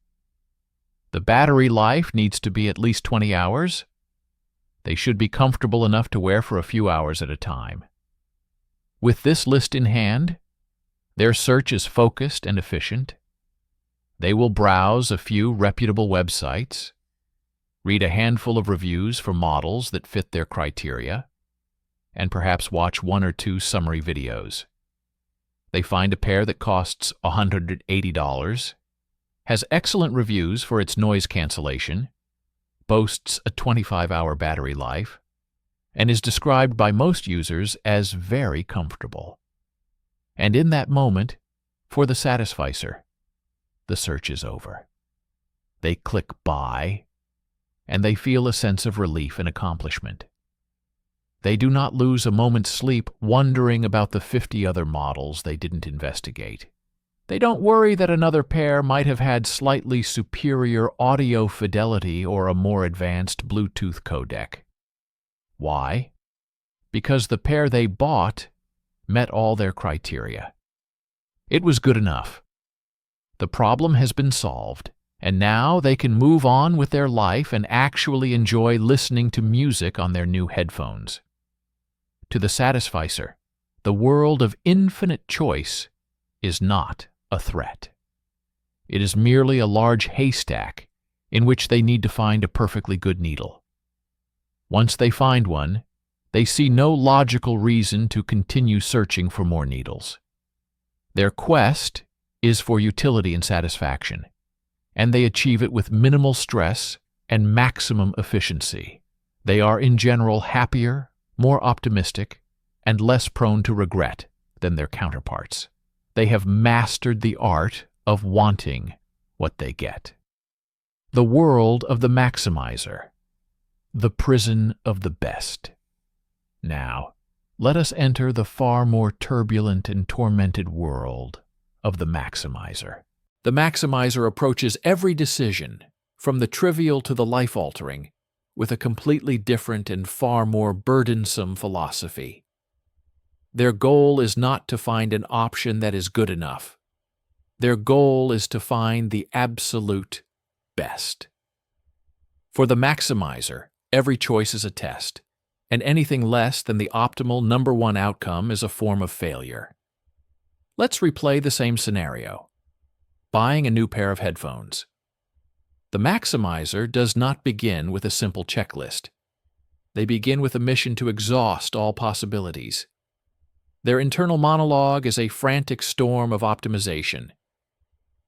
The battery life needs to be at least 20 hours. They should be comfortable enough to wear for a few hours at a time. With this list in hand, their search is focused and efficient. They will browse a few reputable websites, read a handful of reviews for models that fit their criteria, and perhaps watch one or two summary videos. They find a pair that costs $180, has excellent reviews for its noise cancellation, boasts a 25-hour battery life, and is described by most users as very comfortable. And in that moment, for the satisficer, the search is over. They click buy, and they feel a sense of relief and accomplishment. They do not lose a moment's sleep wondering about the 50 other models they didn't investigate. They don't worry that another pair might have had slightly superior audio fidelity or a more advanced Bluetooth codec. Why? Because the pair they bought met all their criteria. It was good enough. The problem has been solved, and now they can move on with their life and actually enjoy listening to music on their new headphones. To the satisficer, the world of infinite choice is not a threat. It is merely a large haystack in which they need to find a perfectly good needle. Once they find one, they see no logical reason to continue searching for more needles. Their quest is for utility and satisfaction, and they achieve it with minimal stress and maximum efficiency. They are in general happier, more optimistic, and less prone to regret than their counterparts. They have mastered the art of wanting what they get. The world of the maximizer, the prison of the best. Now, let us enter the far more turbulent and tormented world of the maximizer. The maximizer approaches every decision, from the trivial to the life-altering, with a completely different and far more burdensome philosophy. Their goal is not to find an option that is good enough. Their goal is to find the absolute best. For the maximizer, every choice is a test. and anything less than the optimal number one outcome is a form of failure. Let's replay the same scenario. Buying a new pair of headphones. The maximizer does not begin with a simple checklist. They begin with a mission to exhaust all possibilities. Their internal monologue is a frantic storm of optimization.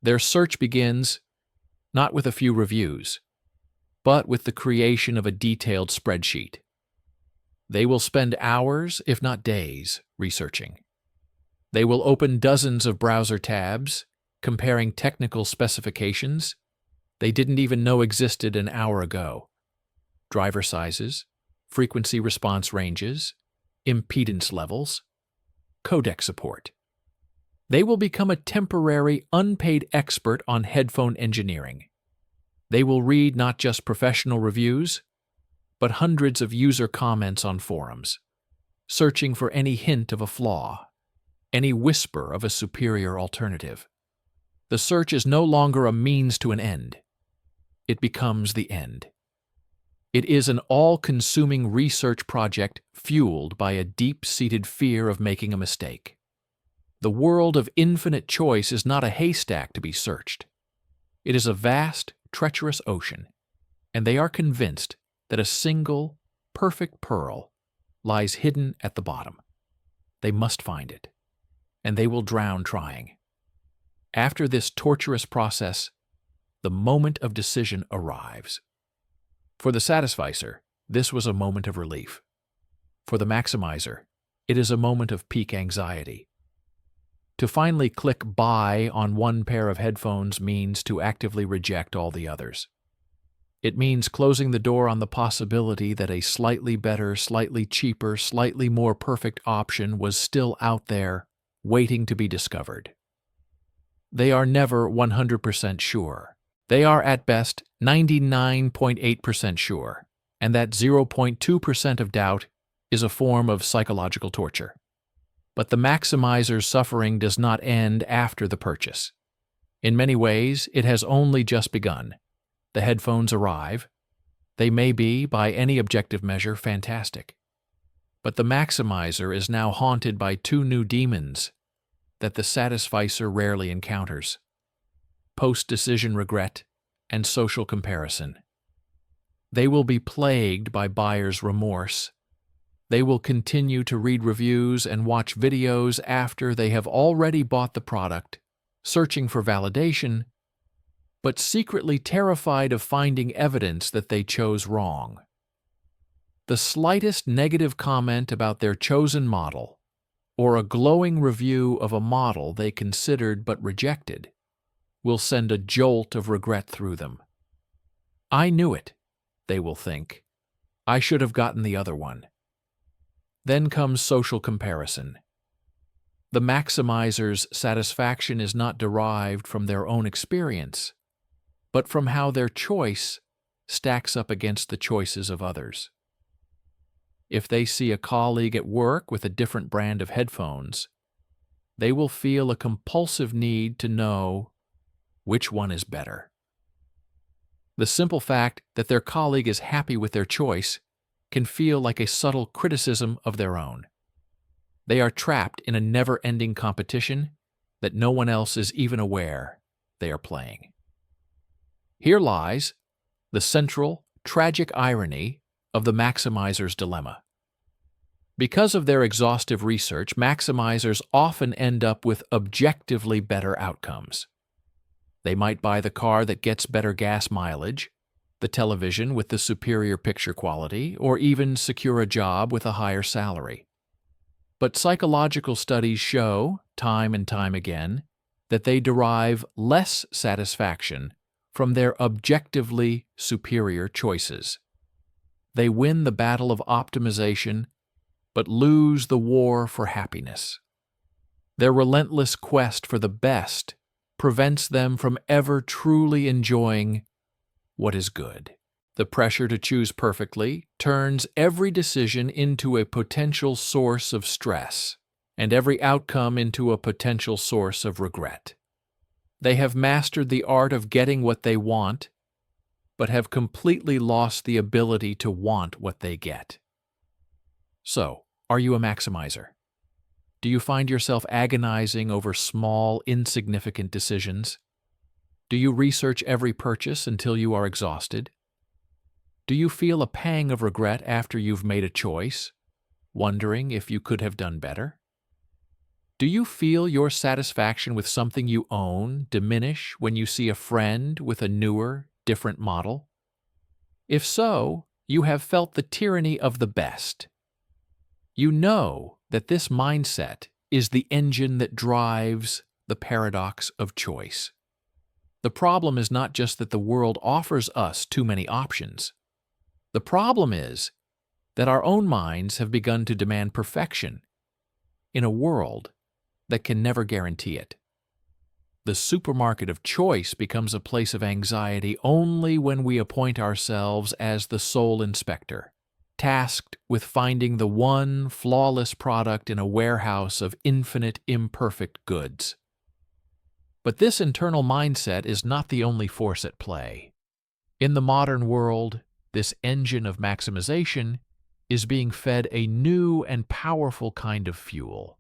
Their search begins not with a few reviews, but with the creation of a detailed spreadsheet. They will spend hours, if not days, researching. They will open dozens of browser tabs, comparing technical specifications they didn't even know existed an hour ago. Driver sizes, frequency response ranges, impedance levels, codec support. They will become a temporary, unpaid expert on headphone engineering. They will read not just professional reviews, but hundreds of user comments on forums, searching for any hint of a flaw, any whisper of a superior alternative. The search is no longer a means to an end. It becomes the end. It is an all-consuming research project fueled by a deep-seated fear of making a mistake. The world of infinite choice is not a haystack to be searched. It is a vast, treacherous ocean, and they are convinced that a single, perfect pearl lies hidden at the bottom. They must find it, and they will drown trying. After this torturous process, the moment of decision arrives. For the satisficer, this was a moment of relief. For the maximizer, it is a moment of peak anxiety. To finally click buy on one pair of headphones means to actively reject all the others. It means closing the door on the possibility that a slightly better, slightly cheaper, slightly more perfect option was still out there, waiting to be discovered. They are never 100% sure. They are at best 99.8% sure, and that 0.2% of doubt is a form of psychological torture. But the maximizer's suffering does not end after the purchase. In many ways, it has only just begun. The headphones arrive. They may be, by any objective measure, fantastic. But the maximizer is now haunted by two new demons that the satisficer rarely encounters: post-decision regret and social comparison. They will be plagued by buyer's remorse. They will continue to read reviews and watch videos after they have already bought the product, searching for validation, but secretly terrified of finding evidence that they chose wrong. The slightest negative comment about their chosen model, or a glowing review of a model they considered but rejected, will send a jolt of regret through them. I knew it, they will think. I should have gotten the other one. Then comes social comparison. The maximizer's satisfaction is not derived from their own experience, but from how their choice stacks up against the choices of others. If they see a colleague at work with a different brand of headphones, they will feel a compulsive need to know which one is better. The simple fact that their colleague is happy with their choice can feel like a subtle criticism of their own. They are trapped in a never-ending competition that no one else is even aware they are playing. Here lies the central, tragic irony of the maximizer's dilemma. Because of their exhaustive research, maximizers often end up with objectively better outcomes. They might buy the car that gets better gas mileage, the television with the superior picture quality, or even secure a job with a higher salary. But psychological studies show, time and time again, that they derive less satisfaction from their objectively superior choices. They win the battle of optimization, but lose the war for happiness. Their relentless quest for the best prevents them from ever truly enjoying what is good. The pressure to choose perfectly turns every decision into a potential source of stress, and every outcome into a potential source of regret. They have mastered the art of getting what they want, but have completely lost the ability to want what they get. So, are you a maximizer? Do you find yourself agonizing over small, insignificant decisions? Do you research every purchase until you are exhausted? Do you feel a pang of regret after you've made a choice, wondering if you could have done better? Do you feel your satisfaction with something you own diminish when you see a friend with a newer, different model? If so, you have felt the tyranny of the best. You know that this mindset is the engine that drives the paradox of choice. The problem is not just that the world offers us too many options. The problem is that our own minds have begun to demand perfection in a world that can never guarantee it. The supermarket of choice becomes a place of anxiety only when we appoint ourselves as the sole inspector, tasked with finding the one flawless product in a warehouse of infinite imperfect goods. But this internal mindset is not the only force at play. In the modern world, this engine of maximization is being fed a new and powerful kind of fuel,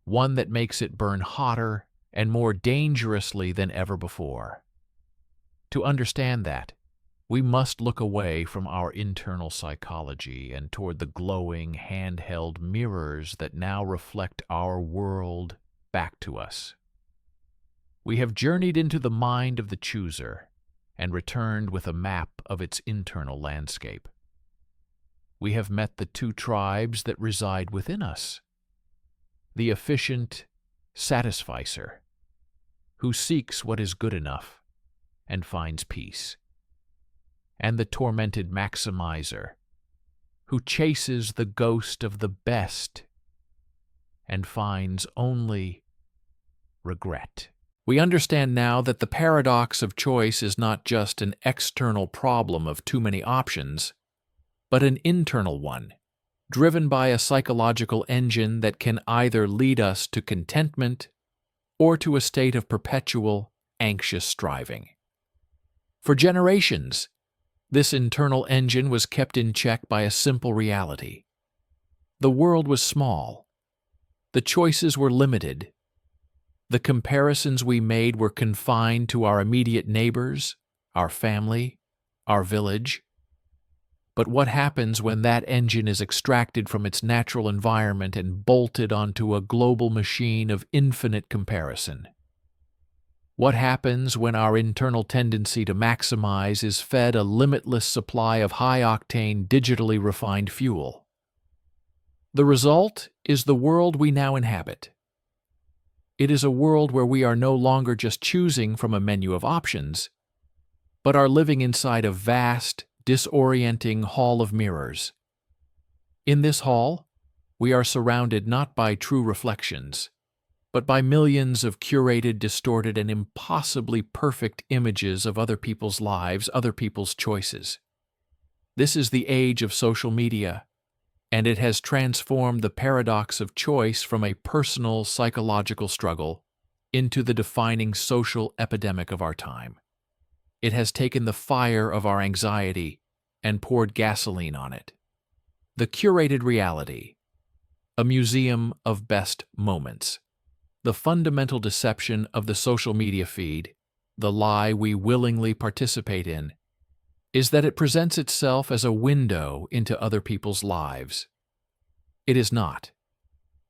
one that makes it burn hotter and more dangerously than ever before. To understand that, we must look away from our internal psychology and toward the glowing, handheld mirrors that now reflect our world back to us. We have journeyed into the mind of the chooser and returned with a map of its internal landscape. We have met the two tribes that reside within us: the efficient satisficer, who seeks what is good enough and finds peace, and the tormented maximizer, who chases the ghost of the best and finds only regret. We understand now that the paradox of choice is not just an external problem of too many options, but an internal one, driven by a psychological engine that can either lead us to contentment or to a state of perpetual, anxious striving. For generations, this internal engine was kept in check by a simple reality. The world was small. The choices were limited. The comparisons we made were confined to our immediate neighbors, our family, our village. But what happens when that engine is extracted from its natural environment and bolted onto a global machine of infinite comparison? What happens when our internal tendency to maximize is fed a limitless supply of high-octane, digitally refined fuel? The result is the world we now inhabit. It is a world where we are no longer just choosing from a menu of options, but are living inside a vast, disorienting hall of mirrors. In this hall, we are surrounded not by true reflections, but by millions of curated, distorted, and impossibly perfect images of other people's lives, other people's choices. This is the age of social media, and it has transformed the paradox of choice from a personal psychological struggle into the defining social epidemic of our time. It has taken the fire of our anxiety and poured gasoline on it. The curated reality, a museum of best moments. The fundamental deception of the social media feed, the lie we willingly participate in, is that it presents itself as a window into other people's lives. It is not.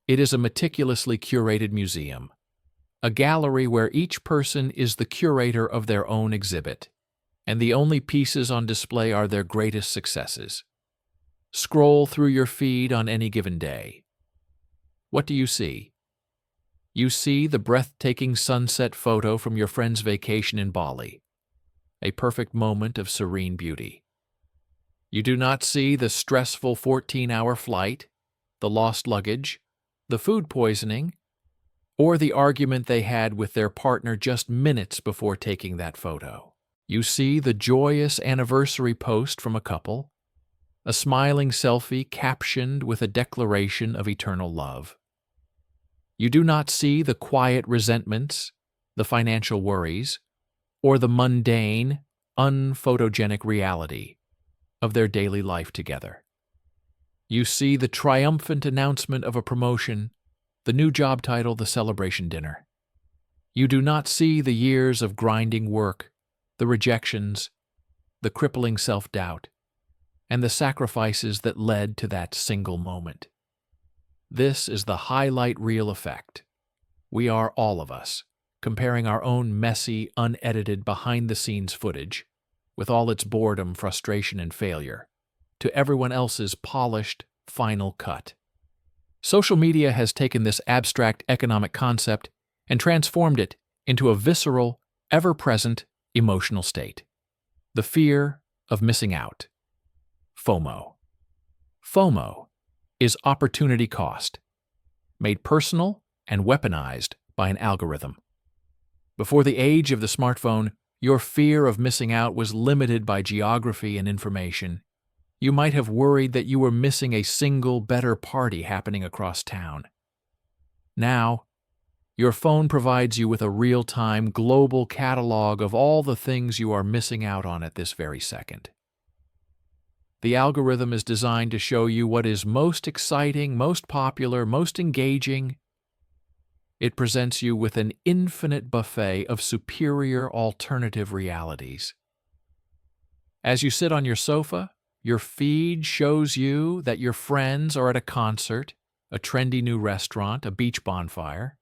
It is a meticulously curated museum, a gallery where each person is the curator of their own exhibit, and the only pieces on display are their greatest successes. Scroll through your feed on any given day. What do you see? You see the breathtaking sunset photo from your friend's vacation in Bali, a perfect moment of serene beauty. You do not see the stressful 14-hour flight, the lost luggage, the food poisoning, or the argument they had with their partner just minutes before taking that photo. You see the joyous anniversary post from a couple, a smiling selfie captioned with a declaration of eternal love. You do not see the quiet resentments, the financial worries, or the mundane, unphotogenic reality of their daily life together. You see the triumphant announcement of a promotion, the new job title, the celebration dinner. You do not see the years of grinding work, the rejections, the crippling self-doubt, and the sacrifices that led to that single moment. This is the highlight reel effect. We are, all of us, comparing our own messy, unedited behind-the-scenes footage, with all its boredom, frustration, and failure, to everyone else's polished, final cut. Social media has taken this abstract economic concept and transformed it into a visceral, ever-present emotional state. The fear of missing out. FOMO. FOMO is opportunity cost, made personal and weaponized by an algorithm. Before the age of the smartphone, your fear of missing out was limited by geography and information. You might have worried that you were missing a single better party happening across town. Now, your phone provides you with a real-time global catalog of all the things you are missing out on at this very second. The algorithm is designed to show you what is most exciting, most popular, most engaging. It presents you with an infinite buffet of superior alternative realities. As you sit on your sofa, your feed shows you that your friends are at a concert, a trendy new restaurant, a beach bonfire.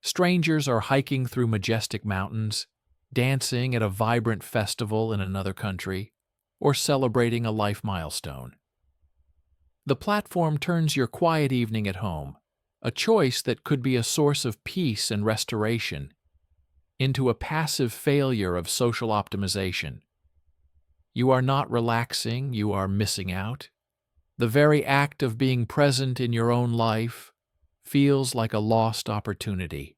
Strangers are hiking through majestic mountains, dancing at a vibrant festival in another country, or celebrating a life milestone. The platform turns your quiet evening at home, a choice that could be a source of peace and restoration, into a passive failure of social optimization. You are not relaxing, you are missing out. The very act of being present in your own life feels like a lost opportunity.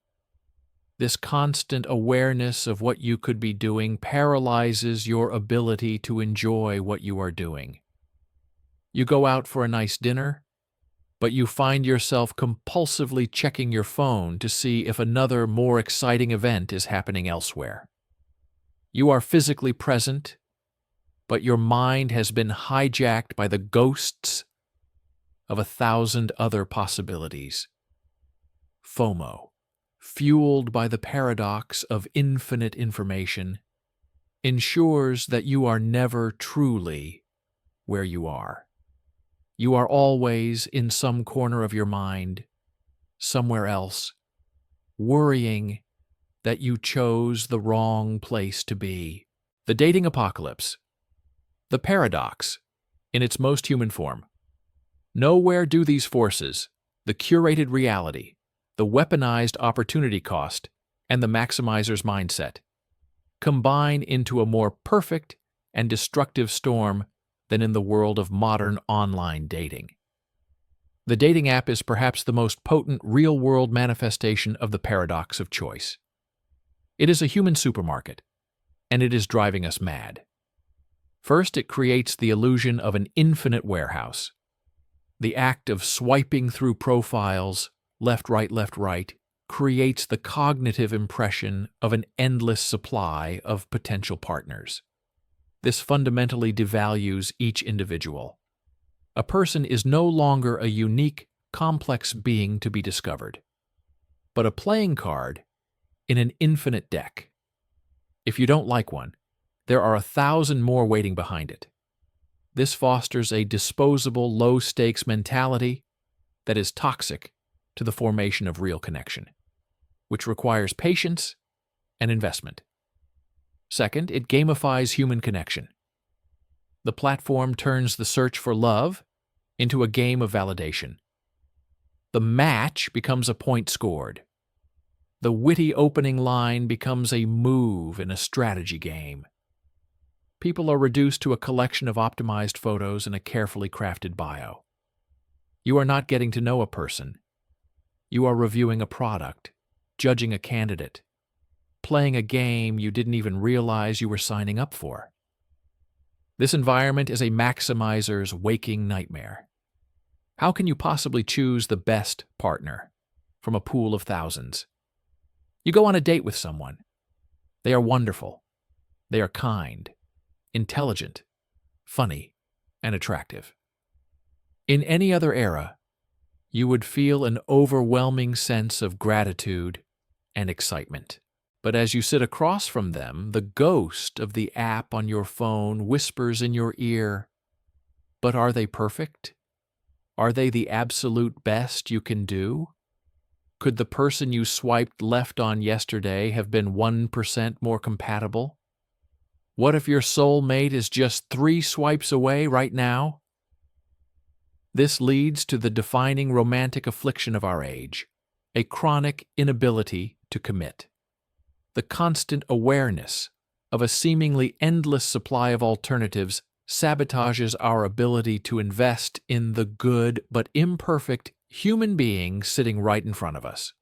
This constant awareness of what you could be doing paralyzes your ability to enjoy what you are doing. You go out for a nice dinner, but you find yourself compulsively checking your phone to see if another, more exciting event is happening elsewhere. You are physically present, but your mind has been hijacked by the ghosts of 1,000 other possibilities. FOMO, fueled by the paradox of infinite information, ensures that you are never truly where you are. You are always in some corner of your mind, somewhere else, worrying that you chose the wrong place to be. The dating apocalypse. The paradox, in its most human form. Nowhere do these forces, the curated reality, the weaponized opportunity cost, and the maximizer's mindset, combine into a more perfect and destructive storm than in the world of modern online dating. The dating app is perhaps the most potent real-world manifestation of the paradox of choice. It is a human supermarket, and it is driving us mad. First, it creates the illusion of an infinite warehouse. The act of swiping through profiles, left, right, creates the cognitive impression of an endless supply of potential partners. This fundamentally devalues each individual. A person is no longer a unique, complex being to be discovered, but a playing card in an infinite deck. If you don't like one, there are 1,000 more waiting behind it. This fosters a disposable, low-stakes mentality that is toxic to the formation of real connection, which requires patience and investment. Second, it gamifies human connection. The platform turns the search for love into a game of validation. The match becomes a point scored. The witty opening line becomes a move in a strategy game. People are reduced to a collection of optimized photos and a carefully crafted bio. You are not getting to know a person. You are reviewing a product, judging a candidate, playing a game you didn't even realize you were signing up for. This environment is a maximizer's waking nightmare. How can you possibly choose the best partner from a pool of thousands? You go on a date with someone. They are wonderful. They are kind, intelligent, funny, and attractive. In any other era, you would feel an overwhelming sense of gratitude and excitement. But as you sit across from them, the ghost of the app on your phone whispers in your ear, "But are they perfect? Are they the absolute best you can do? Could the person you swiped left on yesterday have been 1% more compatible? What if your soulmate is just 3 swipes away right now?" This leads to the defining romantic affliction of our age, a chronic inability to commit. The constant awareness of a seemingly endless supply of alternatives sabotages our ability to invest in the good but imperfect human being sitting right in front of us.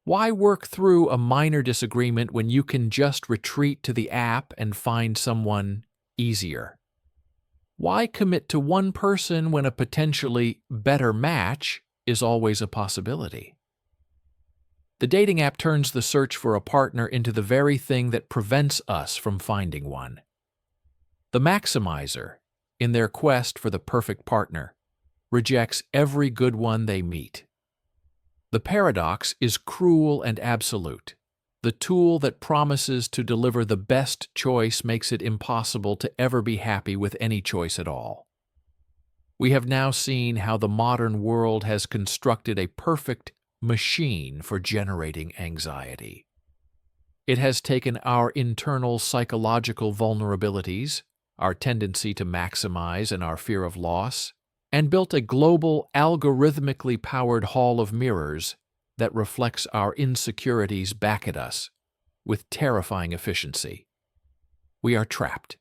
Why work through a minor disagreement when you can just retreat to the app and find someone easier? Why commit to one person when a potentially better match is always a possibility? The dating app turns the search for a partner into the very thing that prevents us from finding one. The maximizer, in their quest for the perfect partner, rejects every good one they meet. The paradox is cruel and absolute. The tool that promises to deliver the best choice makes it impossible to ever be happy with any choice at all. We have now seen how the modern world has constructed a perfect machine for generating anxiety. It has taken our internal psychological vulnerabilities, our tendency to maximize and our fear of loss, and built a global, algorithmically powered hall of mirrors that reflects our insecurities back at us with terrifying efficiency. We are trapped.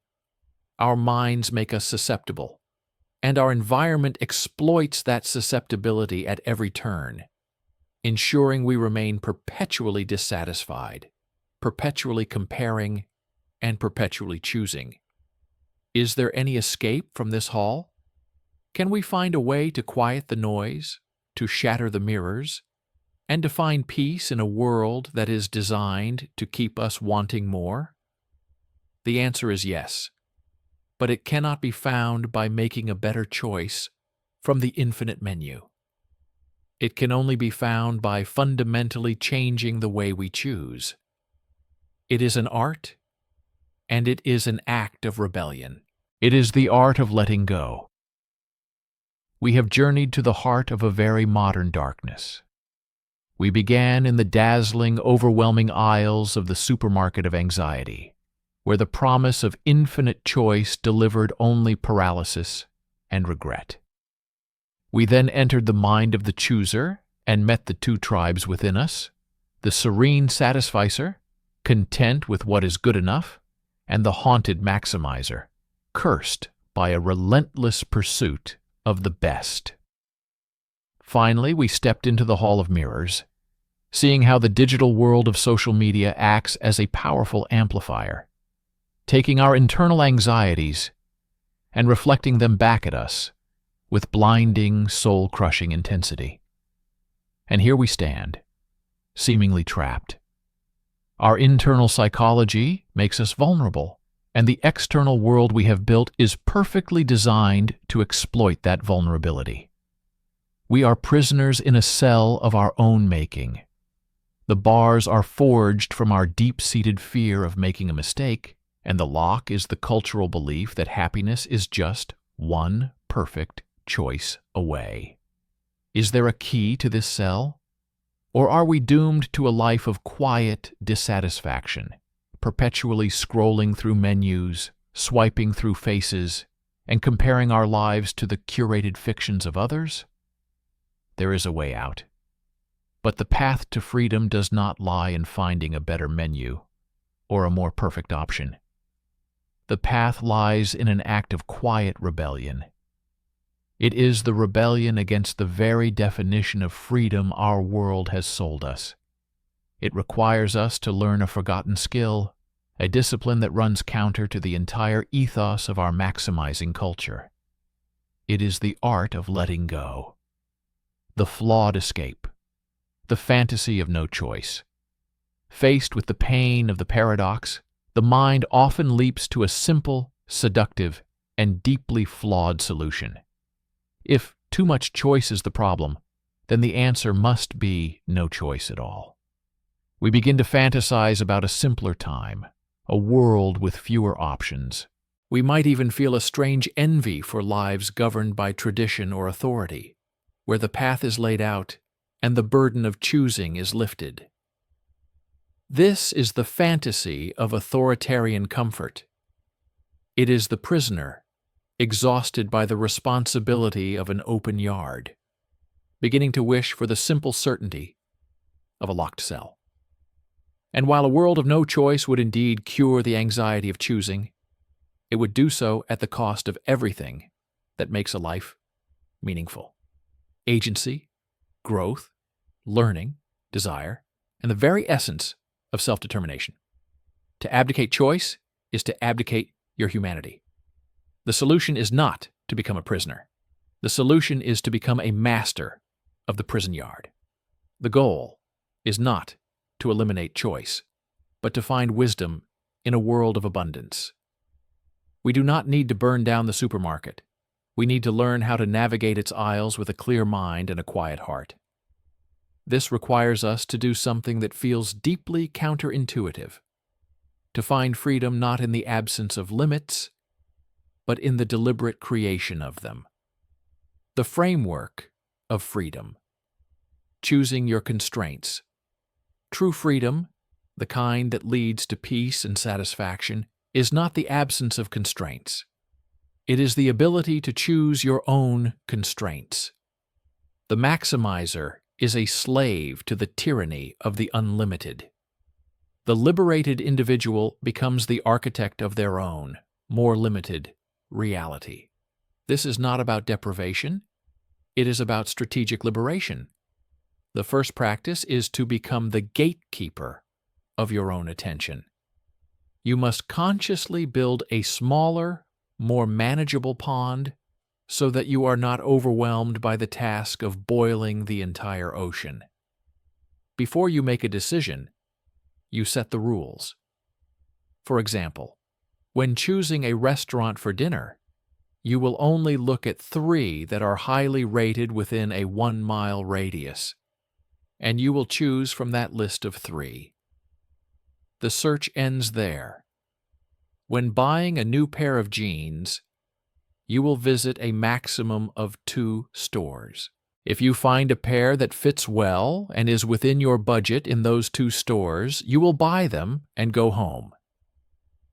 Our minds make us susceptible, and our environment exploits that susceptibility at every turn, ensuring we remain perpetually dissatisfied, perpetually comparing, and perpetually choosing. Is there any escape from this hall? Can we find a way to quiet the noise, to shatter the mirrors, and to find peace in a world that is designed to keep us wanting more? The answer is yes, but it cannot be found by making a better choice from the infinite menu. It can only be found by fundamentally changing the way we choose. It is an art, and it is an act of rebellion. It is the art of letting go. We have journeyed to the heart of a very modern darkness. We began in the dazzling, overwhelming aisles of the supermarket of anxiety, where the promise of infinite choice delivered only paralysis and regret. We then entered the mind of the chooser and met the two tribes within us, the serene satisficer, content with what is good enough, and the haunted maximizer, cursed by a relentless pursuit of the best. Finally, we stepped into the hall of mirrors, seeing how the digital world of social media acts as a powerful amplifier, taking our internal anxieties and reflecting them back at us with blinding, soul-crushing intensity. And here we stand, seemingly trapped. Our internal psychology makes us vulnerable, and the external world we have built is perfectly designed to exploit that vulnerability. We are prisoners in a cell of our own making. The bars are forged from our deep-seated fear of making a mistake, and the lock is the cultural belief that happiness is just one perfect choice away. Is there a key to this cell? Or are we doomed to a life of quiet dissatisfaction, perpetually scrolling through menus, swiping through faces, and comparing our lives to the curated fictions of others? There is a way out. But the path to freedom does not lie in finding a better menu or a more perfect option. The path lies in an act of quiet rebellion. It is the rebellion against the very definition of freedom our world has sold us. It requires us to learn a forgotten skill, a discipline that runs counter to the entire ethos of our maximizing culture. It is the art of letting go. The flawed escape. The fantasy of no choice. Faced with the pain of the paradox, the mind often leaps to a simple, seductive, and deeply flawed solution. If too much choice is the problem, then the answer must be no choice at all. We begin to fantasize about a simpler time, a world with fewer options. We might even feel a strange envy for lives governed by tradition or authority, where the path is laid out and the burden of choosing is lifted. This is the fantasy of authoritarian comfort. It is the prisoner, exhausted by the responsibility of an open yard, beginning to wish for the simple certainty of a locked cell. And while a world of no choice would indeed cure the anxiety of choosing, it would do so at the cost of everything that makes a life meaningful. Agency, growth, learning, desire, and the very essence of self-determination. To abdicate choice is to abdicate your humanity. The solution is not to become a prisoner. The solution is to become a master of the prison yard. The goal is not to eliminate choice, but to find wisdom in a world of abundance. We do not need to burn down the supermarket. We need to learn how to navigate its aisles with a clear mind and a quiet heart. This requires us to do something that feels deeply counterintuitive, to find freedom not in the absence of limits, but in the deliberate creation of them. The framework of freedom. Choosing your constraints. True freedom, the kind that leads to peace and satisfaction, is not the absence of constraints. It is the ability to choose your own constraints. The maximizer is a slave to the tyranny of the unlimited. The liberated individual becomes the architect of their own, more limited reality. This is not about deprivation. It is about strategic liberation. The first practice is to become the gatekeeper of your own attention. You must consciously build a smaller, more manageable pond so that you are not overwhelmed by the task of boiling the entire ocean. Before you make a decision, you set the rules. For example, when choosing a restaurant for dinner, you will only look at 3 that are highly rated within a 1-mile radius, and you will choose from that list of 3. The search ends there. When buying a new pair of jeans, you will visit a maximum of 2 stores. If you find a pair that fits well and is within your budget in those 2 stores, you will buy them and go home.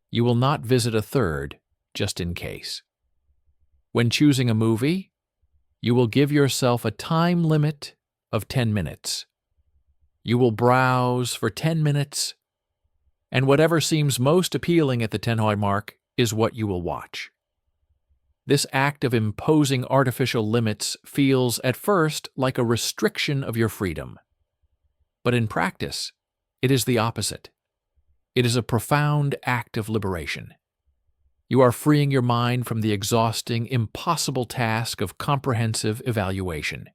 You will not visit a third just in case. When choosing a movie, you will give yourself a time limit of 10 minutes. You will browse for 10 minutes, and whatever seems most appealing at the 10-minute mark is what you will watch. This act of imposing artificial limits feels at first like a restriction of your freedom. But in practice, it is the opposite. It is a profound act of liberation. You are freeing your mind from the exhausting, impossible task of comprehensive evaluation.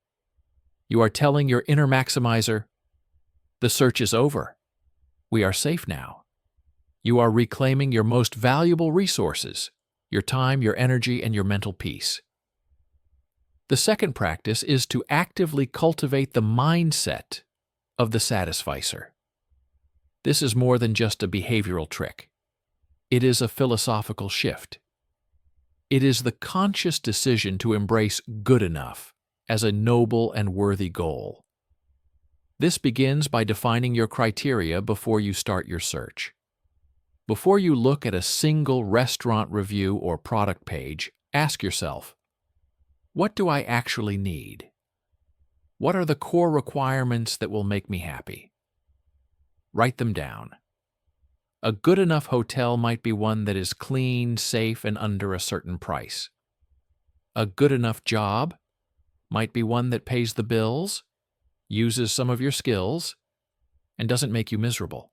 You are telling your inner maximizer, the search is over. We are safe now. You are reclaiming your most valuable resources, your time, your energy, and your mental peace. The second practice is to actively cultivate the mindset of the satisficer. This is more than just a behavioral trick. It is a philosophical shift. It is the conscious decision to embrace good enough as a noble and worthy goal. This begins by defining your criteria before you start your search. Before you look at a single restaurant review or product page, ask yourself, what do I actually need? What are the core requirements that will make me happy? Write them down. A good enough hotel might be one that is clean, safe, and under a certain price. A good enough job might be one that pays the bills, uses some of your skills, and doesn't make you miserable.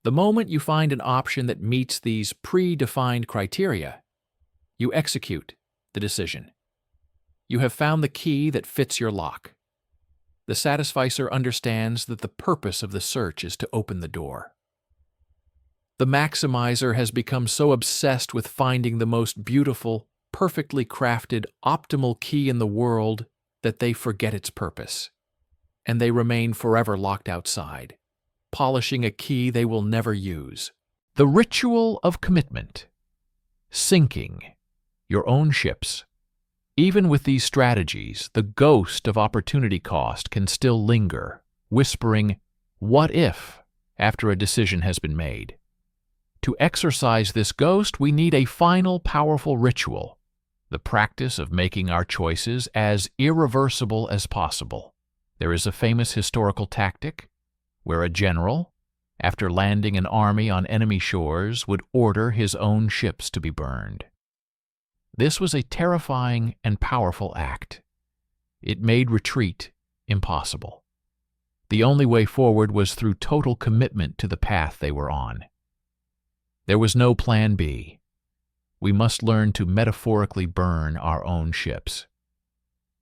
The moment you find an option that meets these predefined criteria, you execute the decision. You have found the key that fits your lock. The satisficer understands that the purpose of the search is to open the door. The maximizer has become so obsessed with finding the most beautiful, perfectly crafted, optimal key in the world that they forget its purpose, and they remain forever locked outside, polishing a key they will never use. The ritual of commitment. Sinking your own ships. Even with these strategies, the ghost of opportunity cost can still linger, whispering, "What if?" after a decision has been made. To exorcise this ghost, we need a final powerful ritual, the practice of making our choices as irreversible as possible. There is a famous historical tactic where a general, after landing an army on enemy shores, would order his own ships to be burned. This was a terrifying and powerful act. It made retreat impossible. The only way forward was through total commitment to the path they were on. There was no plan B. We must learn to metaphorically burn our own ships.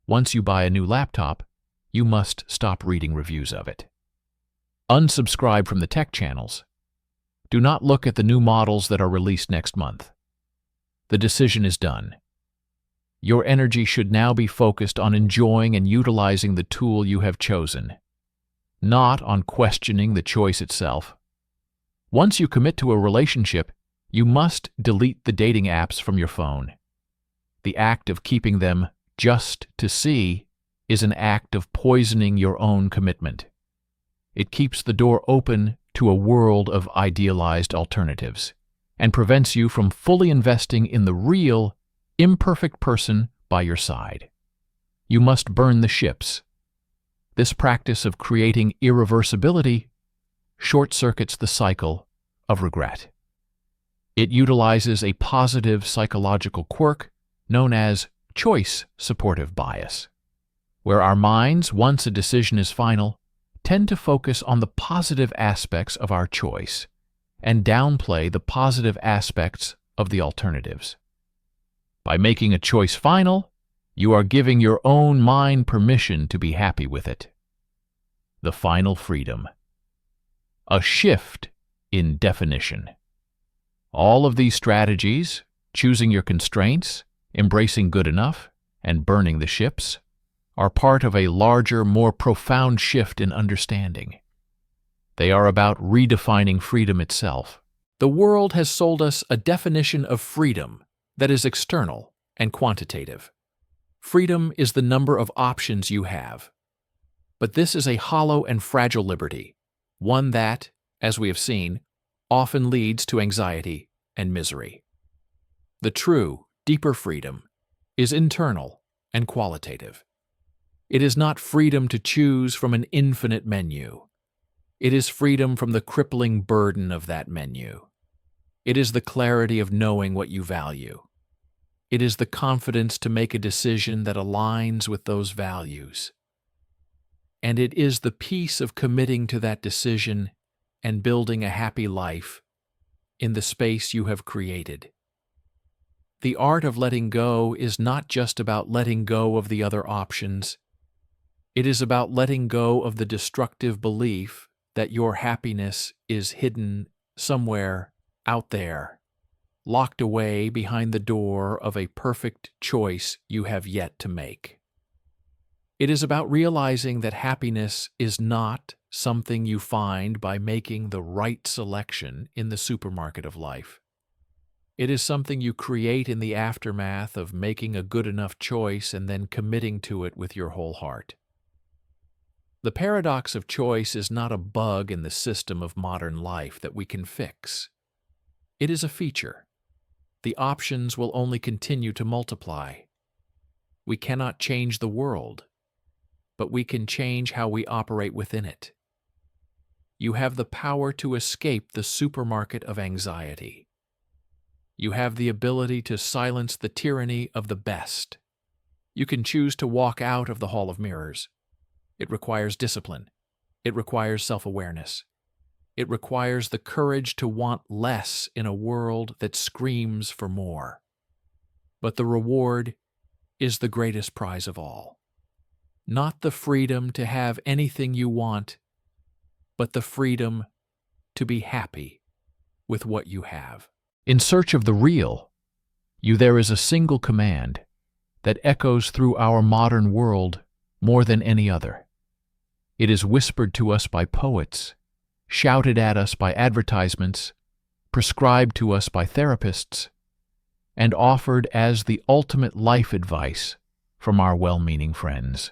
Once you buy a new laptop, you must stop reading reviews of it. Unsubscribe from the tech channels. Do not look at the new models that are released next month. The decision is done. Your energy should now be focused on enjoying and utilizing the tool you have chosen, not on questioning the choice itself. Once you commit to a relationship, you must delete the dating apps from your phone. The act of keeping them just to see is an act of poisoning your own commitment. It keeps the door open to a world of idealized alternatives and prevents you from fully investing in the real, imperfect person by your side. You must burn the ships. This practice of creating irreversibility short-circuits the cycle of regret. It utilizes a positive psychological quirk known as choice supportive bias, where our minds, once a decision is final, tend to focus on the positive aspects of our choice and downplay the positive aspects of the alternatives. By making a choice final, you are giving your own mind permission to be happy with it. The final freedom. A shift in definition. All of these strategies, choosing your constraints, embracing good enough, and burning the ships, are part of a larger, more profound shift in understanding. They are about redefining freedom itself. The world has sold us a definition of freedom that is external and quantitative. Freedom is the number of options you have. But this is a hollow and fragile liberty, one that, as we have seen, often leads to anxiety and misery. The true, deeper freedom is internal and qualitative. It is not freedom to choose from an infinite menu. It is freedom from the crippling burden of that menu. It is the clarity of knowing what you value. It is the confidence to make a decision that aligns with those values. And it is the peace of committing to that decision and building a happy life in the space you have created. The art of letting go is not just about letting go of the other options. It is about letting go of the destructive belief that your happiness is hidden somewhere out there, locked away behind the door of a perfect choice you have yet to make. It is about realizing that happiness is not something you find by making the right selection in the supermarket of life. It is something you create in the aftermath of making a good enough choice and then committing to it with your whole heart. The paradox of choice is not a bug in the system of modern life that we can fix. It is a feature. The options will only continue to multiply. We cannot change the world, but we can change how we operate within it. You have the power to escape the supermarket of anxiety. You have the ability to silence the tyranny of the best. You can choose to walk out of the Hall of Mirrors. It requires discipline. It requires self-awareness. It requires the courage to want less in a world that screams for more. But the reward is the greatest prize of all. Not the freedom to have anything you want, but the freedom to be happy with what you have. In search of the real, There is a single command that echoes through our modern world more than any other. It is whispered to us by poets, shouted at us by advertisements, prescribed to us by therapists, and offered as the ultimate life advice from our well-meaning friends.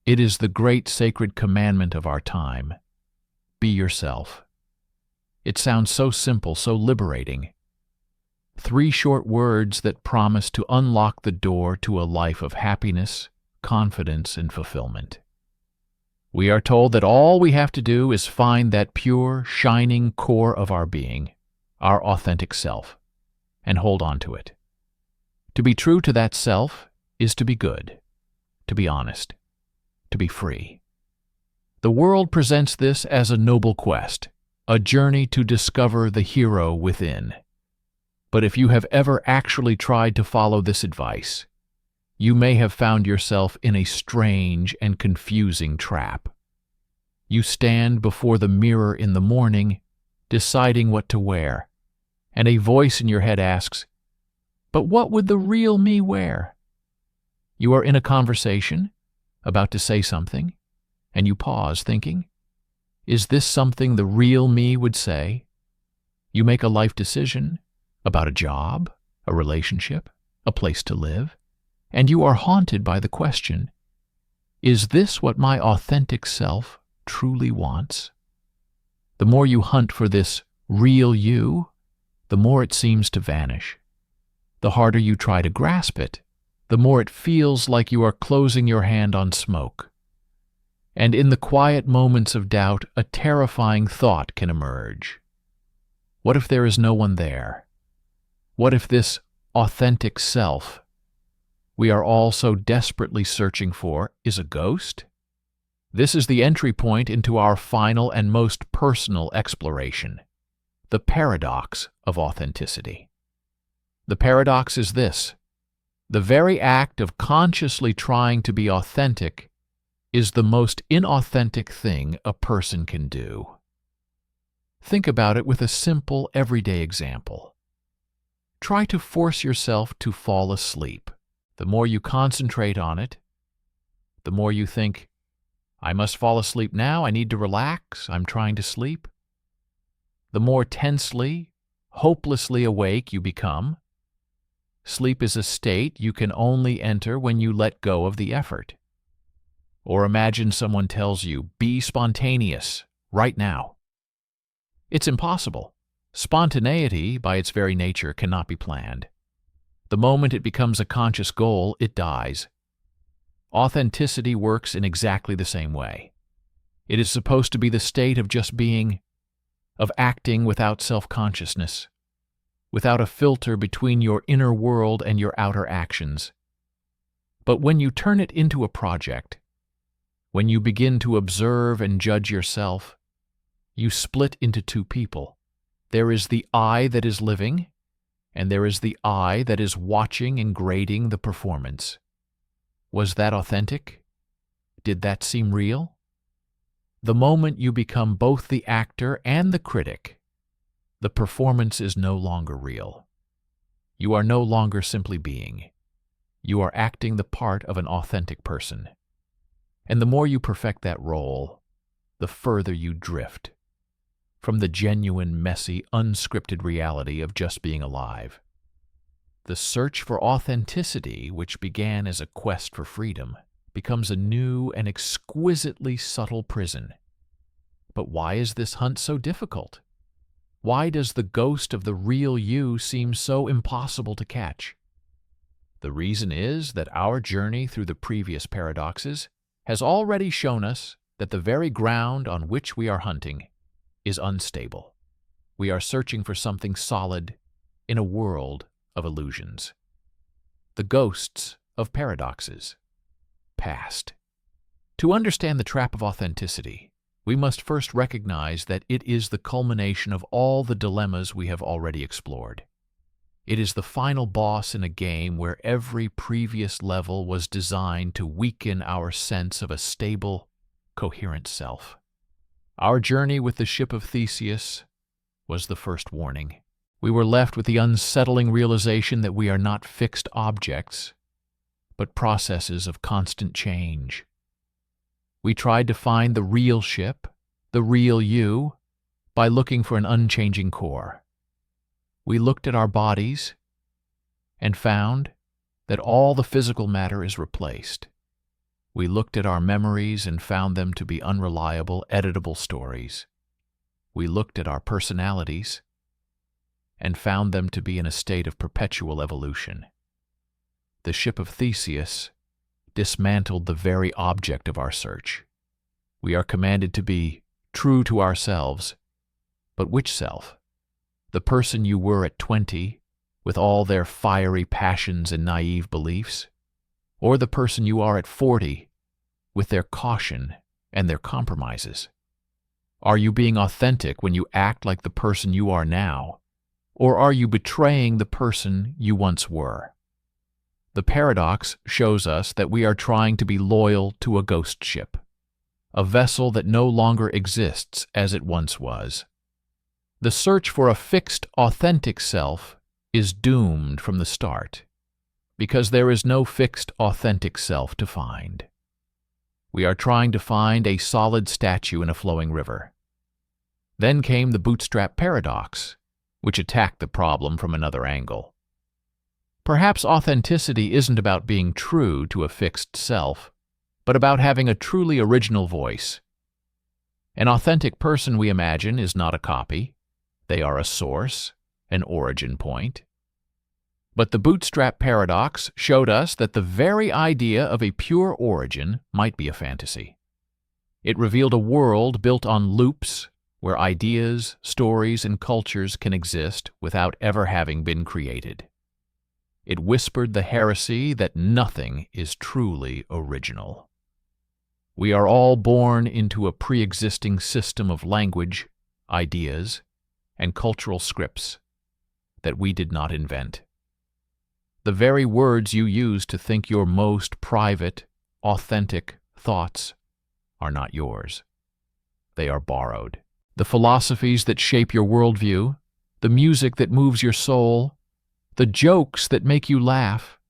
It is the great sacred commandment of our time: be yourself. It sounds so simple, so liberating. 3 short words that promise to unlock the door to a life of happiness, confidence, and fulfillment. We are told that all we have to do is find that pure, shining core of our being, our authentic self, and hold on to it. To be true to that self is to be good, to be honest, to be free. The world presents this as a noble quest, a journey to discover the hero within. But if you have ever actually tried to follow this advice, you may have found yourself in a strange and confusing trap. You stand before the mirror in the morning, deciding what to wear, and a voice in your head asks, "But what would the real me wear?" You are in a conversation, about to say something, and you pause, thinking, "Is this something the real me would say?" You make a life decision about a job, a relationship, a place to live, and you are haunted by the question, "Is this what my authentic self truly wants?" The more you hunt for this real you, the more it seems to vanish. The harder you try to grasp it, the more it feels like you are closing your hand on smoke. And in the quiet moments of doubt, a terrifying thought can emerge. What if there is no one there? What if this authentic self we are all so desperately searching for is a ghost? This is the entry point into our final and most personal exploration, the paradox of authenticity. The paradox is this: the very act of consciously trying to be authentic is the most inauthentic thing a person can do. Think about it with a simple, everyday example. Try to force yourself to fall asleep. The more you concentrate on it, the more you think, "I must fall asleep now, I need to relax, I'm trying to sleep." The more tensely, hopelessly awake you become. Sleep is a state you can only enter when you let go of the effort. Or imagine someone tells you, "Be spontaneous, right now." It's impossible. Spontaneity, by its very nature, cannot be planned. The moment it becomes a conscious goal, it dies. Authenticity works in exactly the same way. It is supposed to be the state of just being, of acting without self-consciousness, without a filter between your inner world and your outer actions. But when you turn it into a project, when you begin to observe and judge yourself, you split into 2 people. There is the I that is living, and there is the I that is watching and grading the performance. Was that authentic? Did that seem real? The moment you become both the actor and the critic, the performance is no longer real. You are no longer simply being. You are acting the part of an authentic person. And the more you perfect that role, the further you drift from the genuine, messy, unscripted reality of just being alive. The search for authenticity, which began as a quest for freedom, becomes a new and exquisitely subtle prison. But why is this hunt so difficult? Why does the ghost of the real you seem so impossible to catch? The reason is that our journey through the previous paradoxes has already shown us that the very ground on which we are hunting is unstable. We are searching for something solid in a world of illusions. The ghosts of paradoxes. Past. To understand the trap of authenticity, we must first recognize that it is the culmination of all the dilemmas we have already explored. It is the final boss in a game where every previous level was designed to weaken our sense of a stable, coherent self. Our journey with the ship of Theseus was the first warning. We were left with the unsettling realization that we are not fixed objects, but processes of constant change. We tried to find the real ship, the real you, by looking for an unchanging core. We looked at our bodies and found that all the physical matter is replaced. We looked at our memories and found them to be unreliable, editable stories. We looked at our personalities and found them to be in a state of perpetual evolution. The ship of Theseus dismantled the very object of our search. We are commanded to be true to ourselves, but which self? The person you were at 20, with all their fiery passions and naive beliefs? Or the person you are at 40, with their caution and their compromises? Are you being authentic when you act like the person you are now, or are you betraying the person you once were? The paradox shows us that we are trying to be loyal to a ghost ship, a vessel that no longer exists as it once was. The search for a fixed, authentic self is doomed from the start, because there is no fixed, authentic self to find. We are trying to find a solid statue in a flowing river. Then came the bootstrap paradox, which attacked the problem from another angle. Perhaps authenticity isn't about being true to a fixed self, but about having a truly original voice. An authentic person, we imagine, is not a copy. They are a source, an origin point. But the bootstrap paradox showed us that the very idea of a pure origin might be a fantasy. It revealed a world built on loops where ideas, stories, and cultures can exist without ever having been created. It whispered the heresy that nothing is truly original. We are all born into a pre-existing system of language, ideas, and cultural scripts that we did not invent. The very words you use to think your most private, authentic thoughts are not yours. They are borrowed. The philosophies that shape your worldview, the music that moves your soul, the jokes that make you laugh,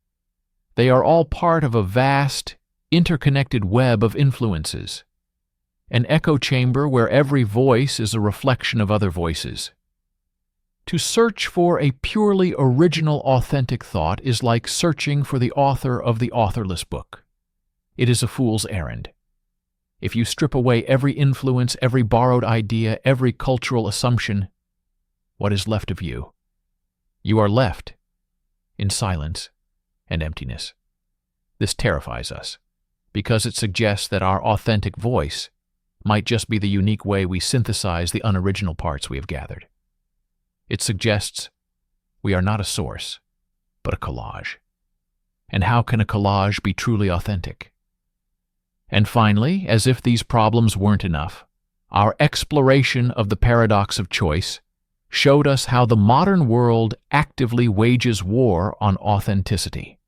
they are all part of a vast, interconnected web of influences, an echo chamber where every voice is a reflection of other voices. To search for a purely original, authentic thought is like searching for the author of the authorless book. It is a fool's errand. If you strip away every influence, every borrowed idea, every cultural assumption, what is left of you? You are left in silence and emptiness. This terrifies us, because it suggests that our authentic voice might just be the unique way we synthesize the unoriginal parts we have gathered. It suggests we are not a source, but a collage. And how can a collage be truly authentic? And finally, as if these problems weren't enough, our exploration of the paradox of choice showed us how the modern world actively wages war on authenticity.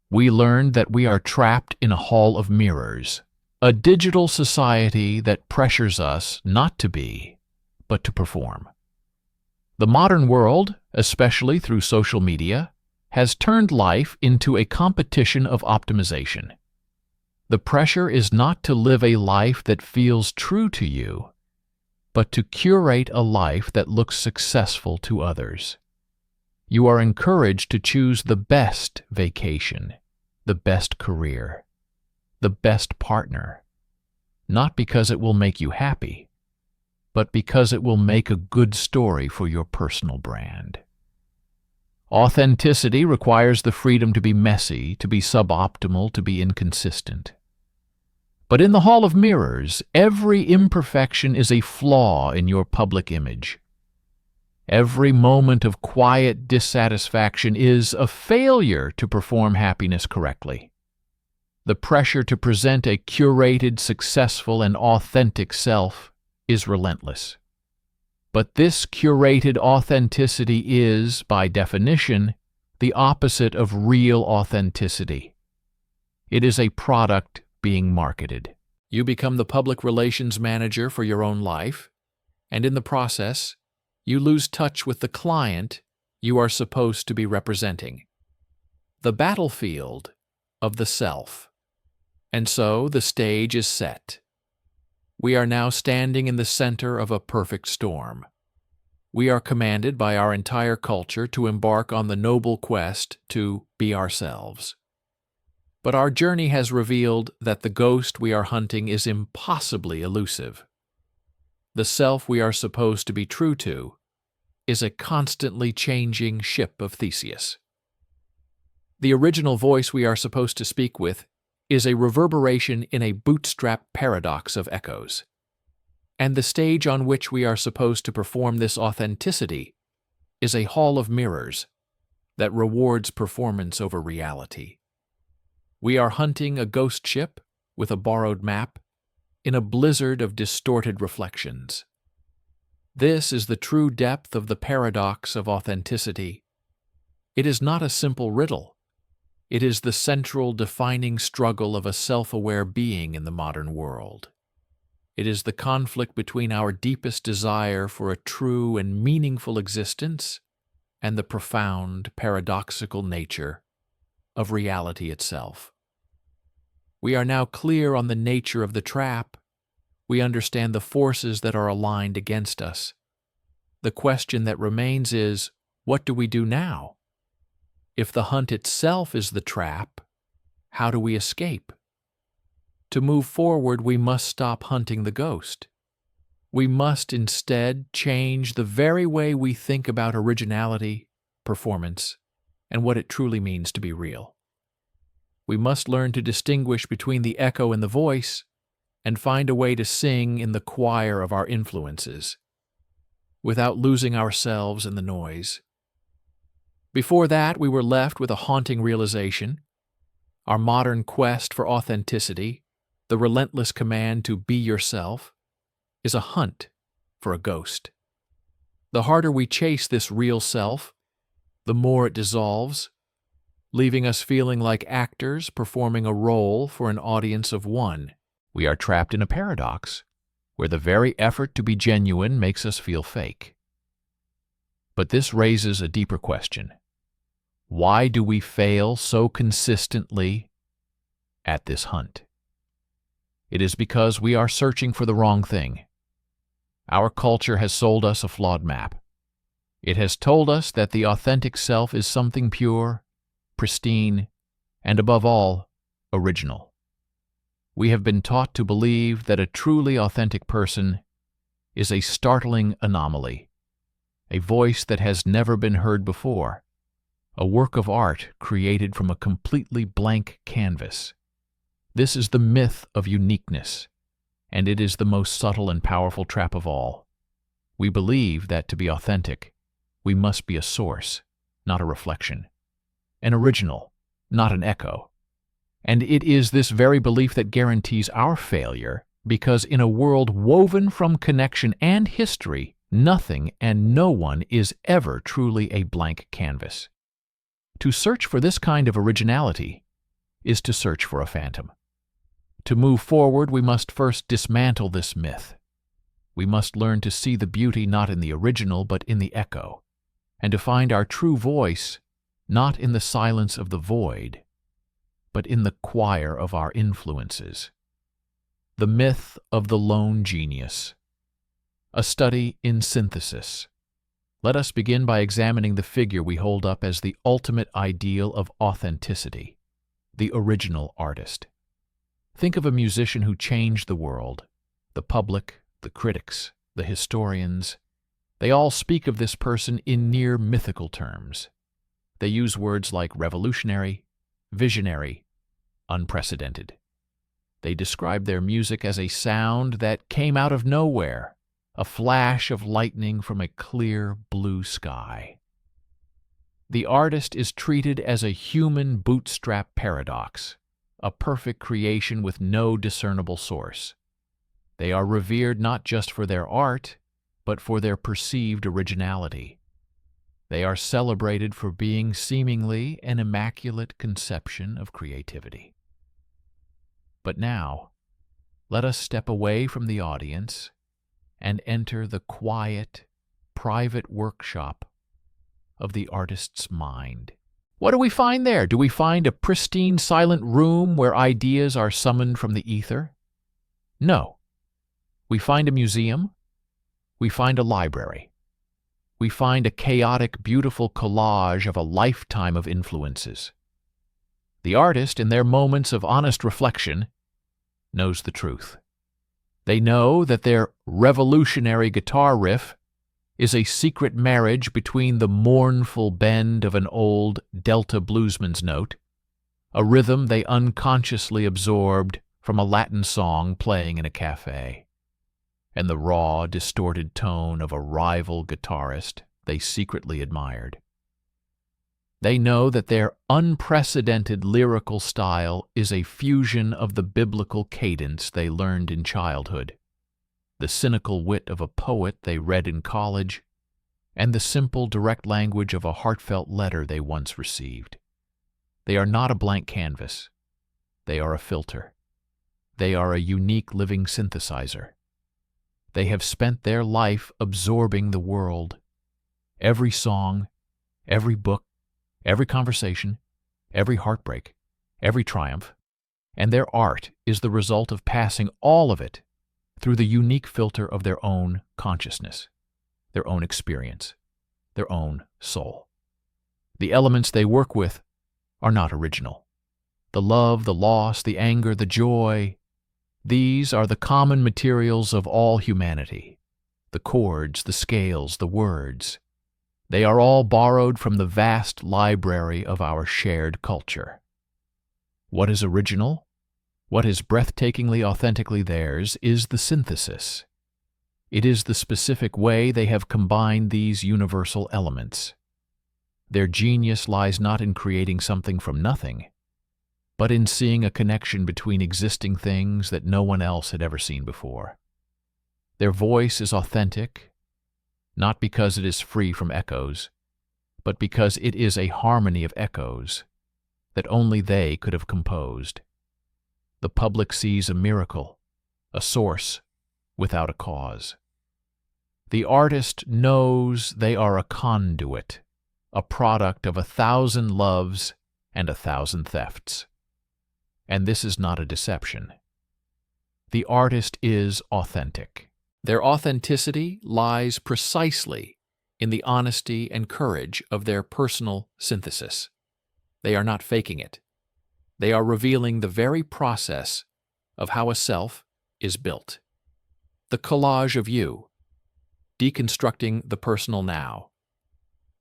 We learned that we are trapped in a hall of mirrors, a digital society that pressures us not to be, but to perform. The modern world, especially through social media, has turned life into a competition of optimization. The pressure is not to live a life that feels true to you, but to curate a life that looks successful to others. You are encouraged to choose the best vacation, the best career, the best partner, not because it will make you happy, but because it will make a good story for your personal brand. Authenticity requires the freedom to be messy, to be suboptimal, to be inconsistent. But in the Hall of Mirrors, every imperfection is a flaw in your public image. Every moment of quiet dissatisfaction is a failure to perform happiness correctly. The pressure to present a curated, successful, and authentic self is relentless. But this curated authenticity is, by definition, the opposite of real authenticity. It is a product being marketed. You become the public relations manager for your own life, and in the process, You lose touch with the client you are supposed to be representing, the battlefield of the self. And so the stage is set. We are now standing in the center of a perfect storm. We are commanded by our entire culture to embark on the noble quest to be ourselves. But our journey has revealed that the ghost we are hunting is impossibly elusive. The self we are supposed to be true to is a constantly changing ship of Theseus. The original voice we are supposed to speak with is a reverberation in a bootstrap paradox of echoes. And the stage on which we are supposed to perform this authenticity is a hall of mirrors that rewards performance over reality. We are hunting a ghost ship with a borrowed map in a blizzard of distorted reflections. This is the true depth of the paradox of authenticity. It is not a simple riddle. It is the central defining struggle of a self-aware being in the modern world. It is the conflict between our deepest desire for a true and meaningful existence and the profound, paradoxical nature of reality itself. We are now clear on the nature of the trap. We understand the forces that are aligned against us. The question that remains is, what do we do now? If the hunt itself is the trap, how do we escape? To move forward, we must stop hunting the ghost. We must instead change the very way we think about originality, performance, and what it truly means to be real. We must learn to distinguish between the echo and the voice, and find a way to sing in the choir of our influences, without losing ourselves in the noise. Before that, we were left with a haunting realization. Our modern quest for authenticity, the relentless command to be yourself, is a hunt for a ghost. The harder we chase this real self, the more it dissolves, leaving us feeling like actors performing a role for an audience of one. We are trapped in a paradox, where the very effort to be genuine makes us feel fake. But this raises a deeper question. Why do we fail so consistently at this hunt? It is because we are searching for the wrong thing. Our culture has sold us a flawed map. It has told us that the authentic self is something pure, pristine, and above all, original. We have been taught to believe that a truly authentic person is a startling anomaly, a voice that has never been heard before, a work of art created from a completely blank canvas. This is the myth of uniqueness, and it is the most subtle and powerful trap of all. We believe that to be authentic, we must be a source, not a reflection, an original, not an echo. And it is this very belief that guarantees our failure, because in a world woven from connection and history, nothing and no one is ever truly a blank canvas. To search for this kind of originality is to search for a phantom. To move forward, we must first dismantle this myth. We must learn to see the beauty not in the original but in the echo, and to find our true voice not in the silence of the void, but in the choir of our influences. The myth of the lone genius. A study in synthesis. Let us begin by examining the figure we hold up as the ultimate ideal of authenticity, the original artist. Think of a musician who changed the world. The public, the critics, the historians, they all speak of this person in near mythical terms. They use words like revolutionary, visionary, unprecedented. They describe their music as a sound that came out of nowhere, a flash of lightning from a clear blue sky. The artist is treated as a human bootstrap paradox, a perfect creation with no discernible source. They are revered not just for their art, but for their perceived originality. They are celebrated for being seemingly an immaculate conception of creativity. But now, let us step away from the audience and enter the quiet, private workshop of the artist's mind. What do we find there? Do we find a pristine, silent room where ideas are summoned from the ether? No. We find a museum. We find a library. We find a chaotic, beautiful collage of a lifetime of influences. The artist, in their moments of honest reflection, knows the truth. They know that their revolutionary guitar riff is a secret marriage between the mournful bend of an old Delta bluesman's note, a rhythm they unconsciously absorbed from a Latin song playing in a cafe, and the raw, distorted tone of a rival guitarist they secretly admired. They know that their unprecedented lyrical style is a fusion of the biblical cadence they learned in childhood, the cynical wit of a poet they read in college, and the simple, direct language of a heartfelt letter they once received. They are not a blank canvas. They are a filter. They are a unique living synthesizer. They have spent their life absorbing the world. Every song, every book, every conversation, every heartbreak, every triumph, and their art is the result of passing all of it through the unique filter of their own consciousness, their own experience, their own soul. The elements they work with are not original. The love, the loss, the anger, the joy, these are the common materials of all humanity. The chords, the scales, the words. They are all borrowed from the vast library of our shared culture. What is original, what is breathtakingly authentically theirs, is the synthesis. It is the specific way they have combined these universal elements. Their genius lies not in creating something from nothing, but in seeing a connection between existing things that no one else had ever seen before. Their voice is authentic, not because it is free from echoes, but because it is a harmony of echoes that only they could have composed. The public sees a miracle, a source without a cause. The artist knows they are a conduit, a product of 1,000 loves and 1,000 thefts. And this is not a deception. The artist is authentic. Their authenticity lies precisely in the honesty and courage of their personal synthesis. They are not faking it. They are revealing the very process of how a self is built. The collage of you, deconstructing the personal now.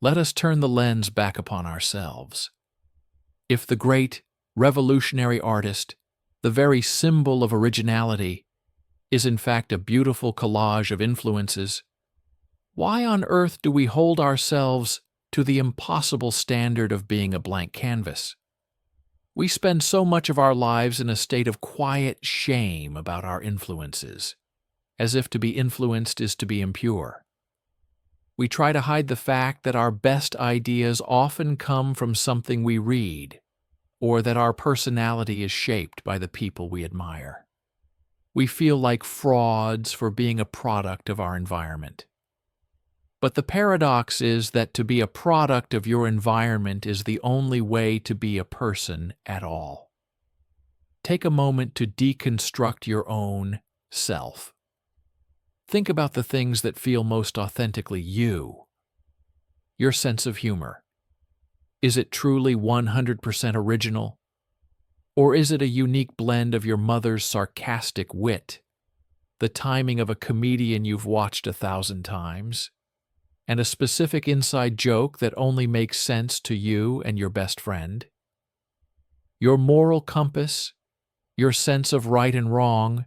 Let us turn the lens back upon ourselves. If the great revolutionary artist, the very symbol of originality, is in fact a beautiful collage of influences, why on earth do we hold ourselves to the impossible standard of being a blank canvas? We spend so much of our lives in a state of quiet shame about our influences, as if to be influenced is to be impure. We try to hide the fact that our best ideas often come from something we read, or that our personality is shaped by the people we admire. We feel like frauds for being a product of our environment. But the paradox is that to be a product of your environment is the only way to be a person at all. Take a moment to deconstruct your own self. Think about the things that feel most authentically you. Your sense of humor. Is it truly 100% original? Or is it a unique blend of your mother's sarcastic wit, the timing of a comedian you've watched 1,000 times, and a specific inside joke that only makes sense to you and your best friend? Your moral compass, your sense of right and wrong,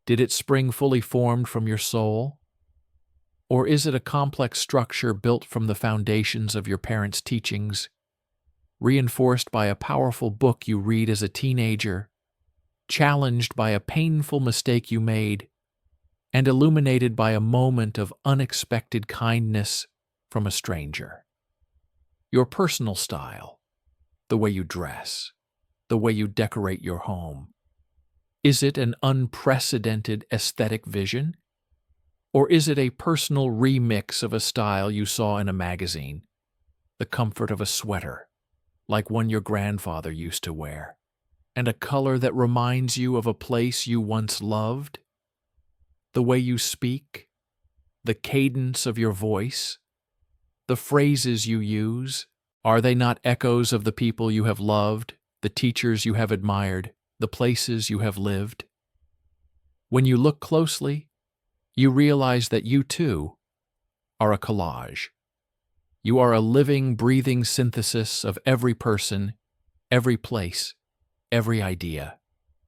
did it spring fully formed from your soul? Or is it a complex structure built from the foundations of your parents' teachings, reinforced by a powerful book you read as a teenager, challenged by a painful mistake you made, and illuminated by a moment of unexpected kindness from a stranger? Your personal style, the way you dress, the way you decorate your home, is it an unprecedented aesthetic vision? Or is it a personal remix of a style you saw in a magazine? The comfort of a sweater, like one your grandfather used to wear, and a color that reminds you of a place you once loved? The way you speak, the cadence of your voice, the phrases you use, are they not echoes of the people you have loved, the teachers you have admired, the places you have lived? When you look closely, you realize that you too are a collage. You are a living, breathing synthesis of every person, every place, every idea,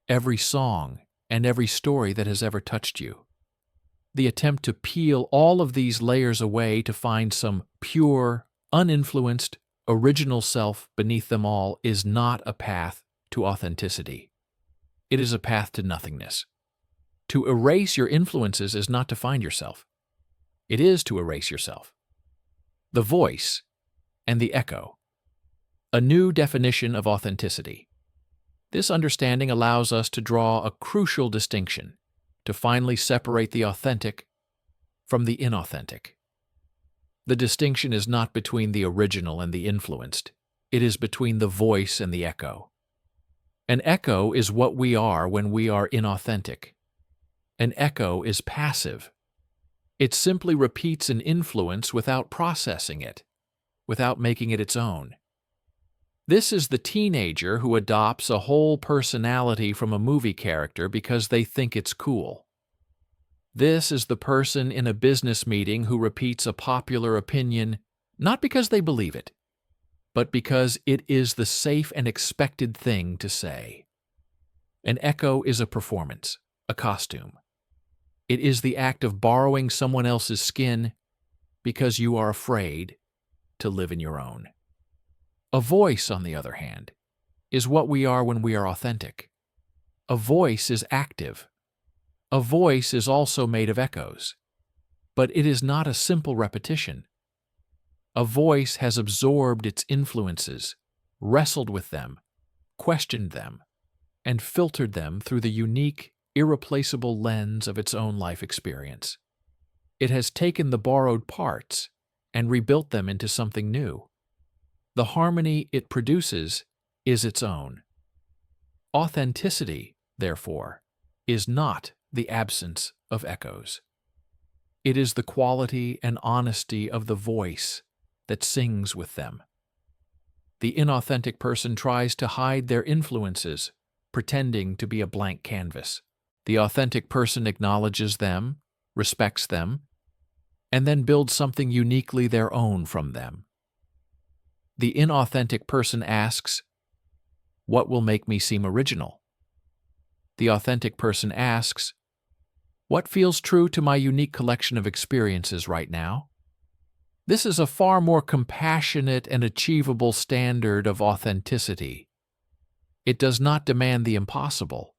every song, and every story that has ever touched you. The attempt to peel all of these layers away to find some pure, uninfluenced, original self beneath them all is not a path to authenticity. It is a path to nothingness. To erase your influences is not to find yourself. It is to erase yourself. The voice and the echo. A new definition of authenticity. This understanding allows us to draw a crucial distinction, to finally separate the authentic from the inauthentic. The distinction is not between the original and the influenced. It is between the voice and the echo. An echo is what we are when we are inauthentic. An echo is passive. It simply repeats an influence without processing it, without making it its own. This is the teenager who adopts a whole personality from a movie character because they think it's cool. This is the person in a business meeting who repeats a popular opinion not because they believe it, but because it is the safe and expected thing to say. An echo is a performance, a costume. It is the act of borrowing someone else's skin because you are afraid to live in your own. A voice, on the other hand, is what we are when we are authentic. A voice is active. A voice is also made of echoes, but it is not a simple repetition. A voice has absorbed its influences, wrestled with them, questioned them, and filtered them through the unique, irreplaceable lens of its own life experience. It has taken the borrowed parts and rebuilt them into something new. The harmony it produces is its own. Authenticity, therefore, is not the absence of echoes. It is the quality and honesty of the voice that sings with them. The inauthentic person tries to hide their influences, pretending to be a blank canvas. The authentic person acknowledges them, respects them, and then builds something uniquely their own from them. The inauthentic person asks, "What will make me seem original?" The authentic person asks, "What feels true to my unique collection of experiences right now?" This is a far more compassionate and achievable standard of authenticity. It does not demand the impossible.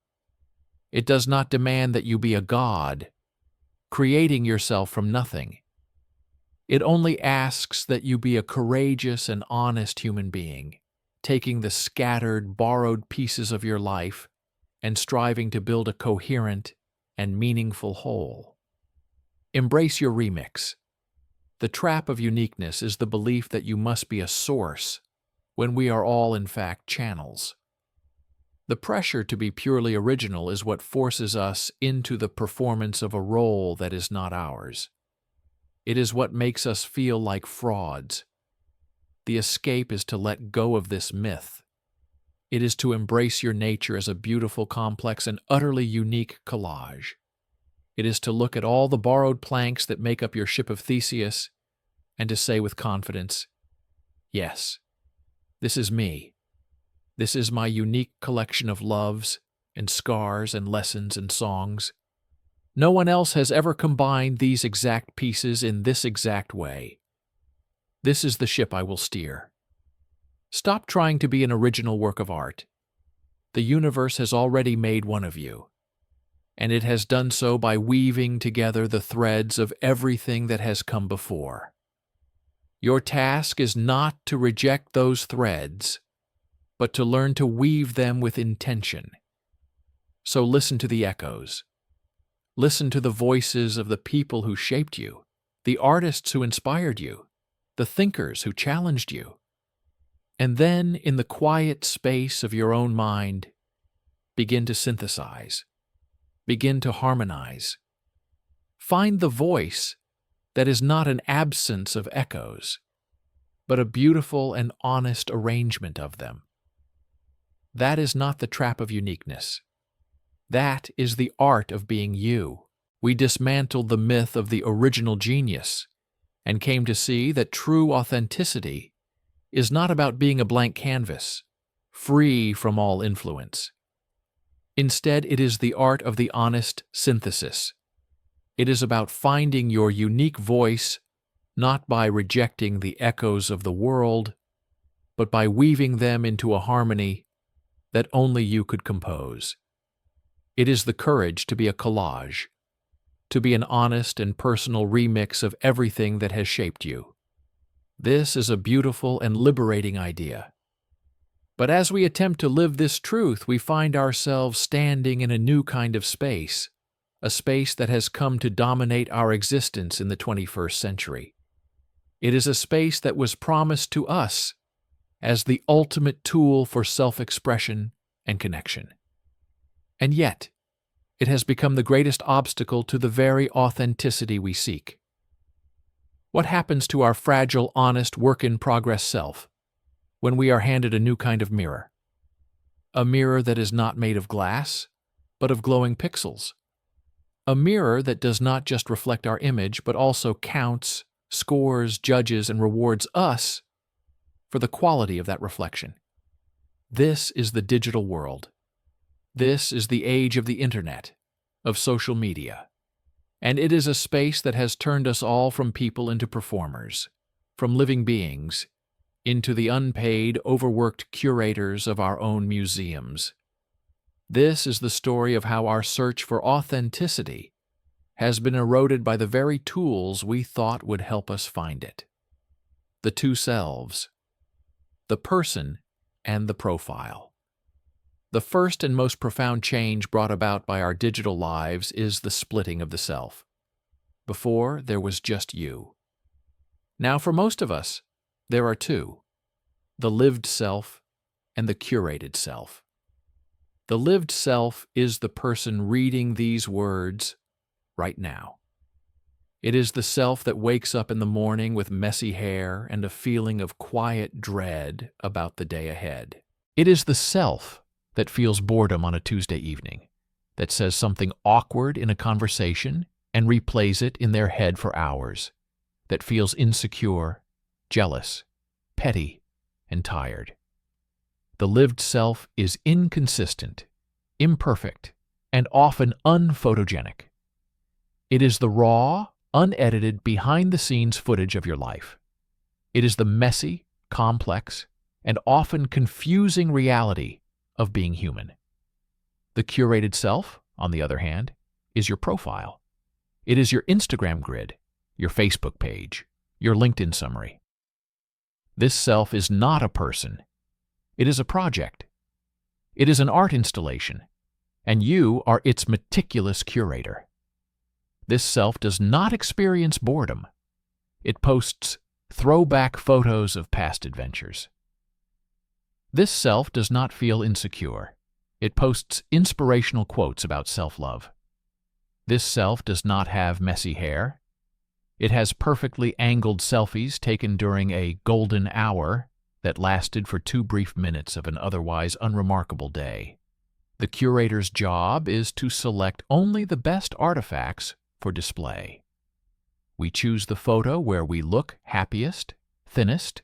It does not demand that you be a god, creating yourself from nothing. It only asks that you be a courageous and honest human being, taking the scattered, borrowed pieces of your life and striving to build a coherent and meaningful whole. Embrace your remix. The trap of uniqueness is the belief that you must be a source, when we are all, in fact, channels. The pressure to be purely original is what forces us into the performance of a role that is not ours. It is what makes us feel like frauds. The escape is to let go of this myth. It is to embrace your nature as a beautiful, complex, and utterly unique collage. It is to look at all the borrowed planks that make up your ship of Theseus and to say with confidence, "Yes, this is me. This is my unique collection of loves and scars and lessons and songs. No one else has ever combined these exact pieces in this exact way. This is the ship I will steer." Stop trying to be an original work of art. The universe has already made one of you, and it has done so by weaving together the threads of everything that has come before. Your task is not to reject those threads, but to learn to weave them with intention. So listen to the echoes. Listen to the voices of the people who shaped you, the artists who inspired you, the thinkers who challenged you. And then, in the quiet space of your own mind, begin to synthesize, begin to harmonize. Find the voice that is not an absence of echoes, but a beautiful and honest arrangement of them. That is not the trap of uniqueness. That is the art of being you. We dismantled the myth of the original genius and came to see that true authenticity is not about being a blank canvas, free from all influence. Instead, it is the art of the honest synthesis. It is about finding your unique voice, not by rejecting the echoes of the world, but by weaving them into a harmony that only you could compose. It is the courage to be a collage, to be an honest and personal remix of everything that has shaped you. This is a beautiful and liberating idea. But as we attempt to live this truth, we find ourselves standing in a new kind of space, a space that has come to dominate our existence in the 21st century. It is a space that was promised to us as the ultimate tool for self-expression and connection. And yet, it has become the greatest obstacle to the very authenticity we seek. What happens to our fragile, honest, work-in-progress self when we are handed a new kind of mirror? A mirror that is not made of glass, but of glowing pixels. A mirror that does not just reflect our image, but also counts, scores, judges, and rewards us for the quality of that reflection. This is the digital world. This is the age of the internet, of social media. And it is a space that has turned us all from people into performers, from living beings into the unpaid, overworked curators of our own museums. This is the story of how our search for authenticity has been eroded by the very tools we thought would help us find it. The two selves, the person and the profile. The first and most profound change brought about by our digital lives is the splitting of the self. Before, there was just you. Now, for most of us, there are two: the lived self and the curated self. The lived self is the person reading these words right now. It is the self that wakes up in the morning with messy hair and a feeling of quiet dread about the day ahead. It is the self that feels boredom on a Tuesday evening, that says something awkward in a conversation and replays it in their head for hours, that feels insecure, jealous, petty, and tired. The lived self is inconsistent, imperfect, and often unphotogenic. It is the raw, unedited, behind-the-scenes footage of your life. It is the messy, complex, and often confusing reality of being human. The curated self, on the other hand, is your profile. It is your Instagram grid, your Facebook page, your LinkedIn summary. This self is not a person. It is a project. It is an art installation, and you are its meticulous curator. This self does not experience boredom. It posts throwback photos of past adventures. This self does not feel insecure. It posts inspirational quotes about self-love. This self does not have messy hair. It has perfectly angled selfies taken during a golden hour that lasted for 2 brief minutes of an otherwise unremarkable day. The curator's job is to select only the best artifacts for display. We choose the photo where we look happiest, thinnest,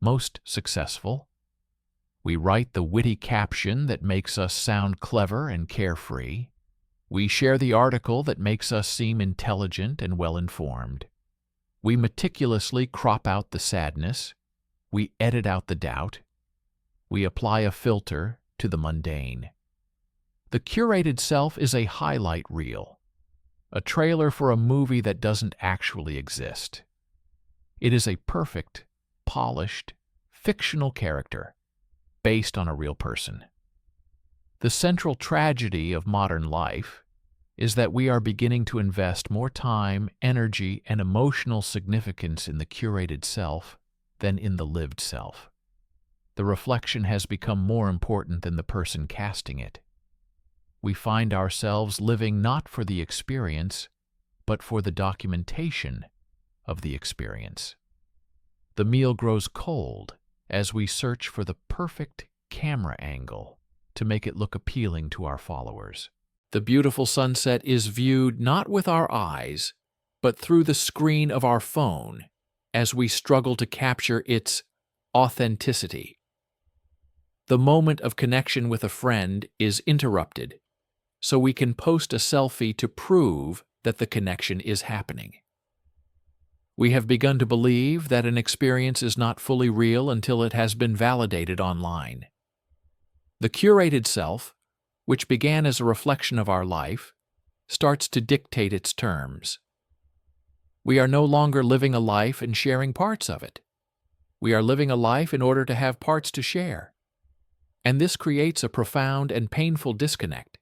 most successful. We write the witty caption that makes us sound clever and carefree. We share the article that makes us seem intelligent and well-informed. We meticulously crop out the sadness. We edit out the doubt. We apply a filter to the mundane. The curated self is a highlight reel, a trailer for a movie that doesn't actually exist. It is a perfect, polished, fictional character based on a real person. The central tragedy of modern life is that we are beginning to invest more time, energy, and emotional significance in the curated self than in the lived self. The reflection has become more important than the person casting it. We find ourselves living not for the experience, but for the documentation of the experience. The meal grows cold as we search for the perfect camera angle to make it look appealing to our followers. The beautiful sunset is viewed not with our eyes, but through the screen of our phone as we struggle to capture its authenticity. The moment of connection with a friend is interrupted, so we can post a selfie to prove that the connection is happening. We have begun to believe that an experience is not fully real until it has been validated online. The curated self, which began as a reflection of our life, starts to dictate its terms. We are no longer living a life and sharing parts of it. We are living a life in order to have parts to share. And this creates a profound and painful disconnect,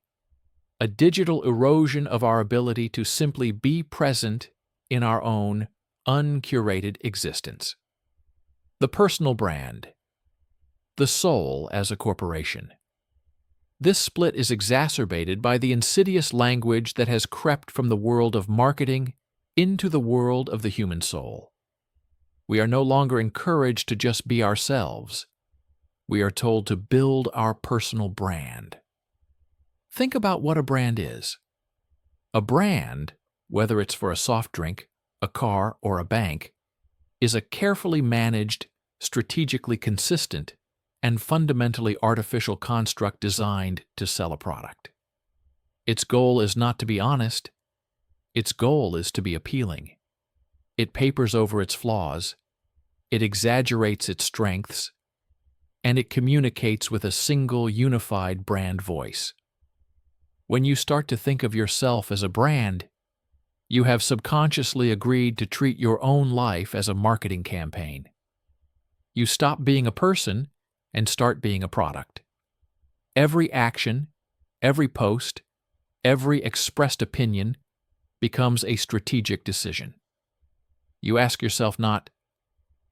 a digital erosion of our ability to simply be present in our own uncurated existence. The personal brand. The soul as a corporation. This split is exacerbated by the insidious language that has crept from the world of marketing into the world of the human soul. We are no longer encouraged to just be ourselves. We are told to build our personal brand. Think about what a brand is. A brand, whether it's for a soft drink, a car, or a bank, is a carefully managed, strategically consistent, and fundamentally artificial construct designed to sell a product. Its goal is not to be honest. Its goal is to be appealing. It papers over its flaws. It exaggerates its strengths. And it communicates with a single unified brand voice. When you start to think of yourself as a brand, you have subconsciously agreed to treat your own life as a marketing campaign. You stop being a person and start being a product. Every action, every post, every expressed opinion becomes a strategic decision. You ask yourself not,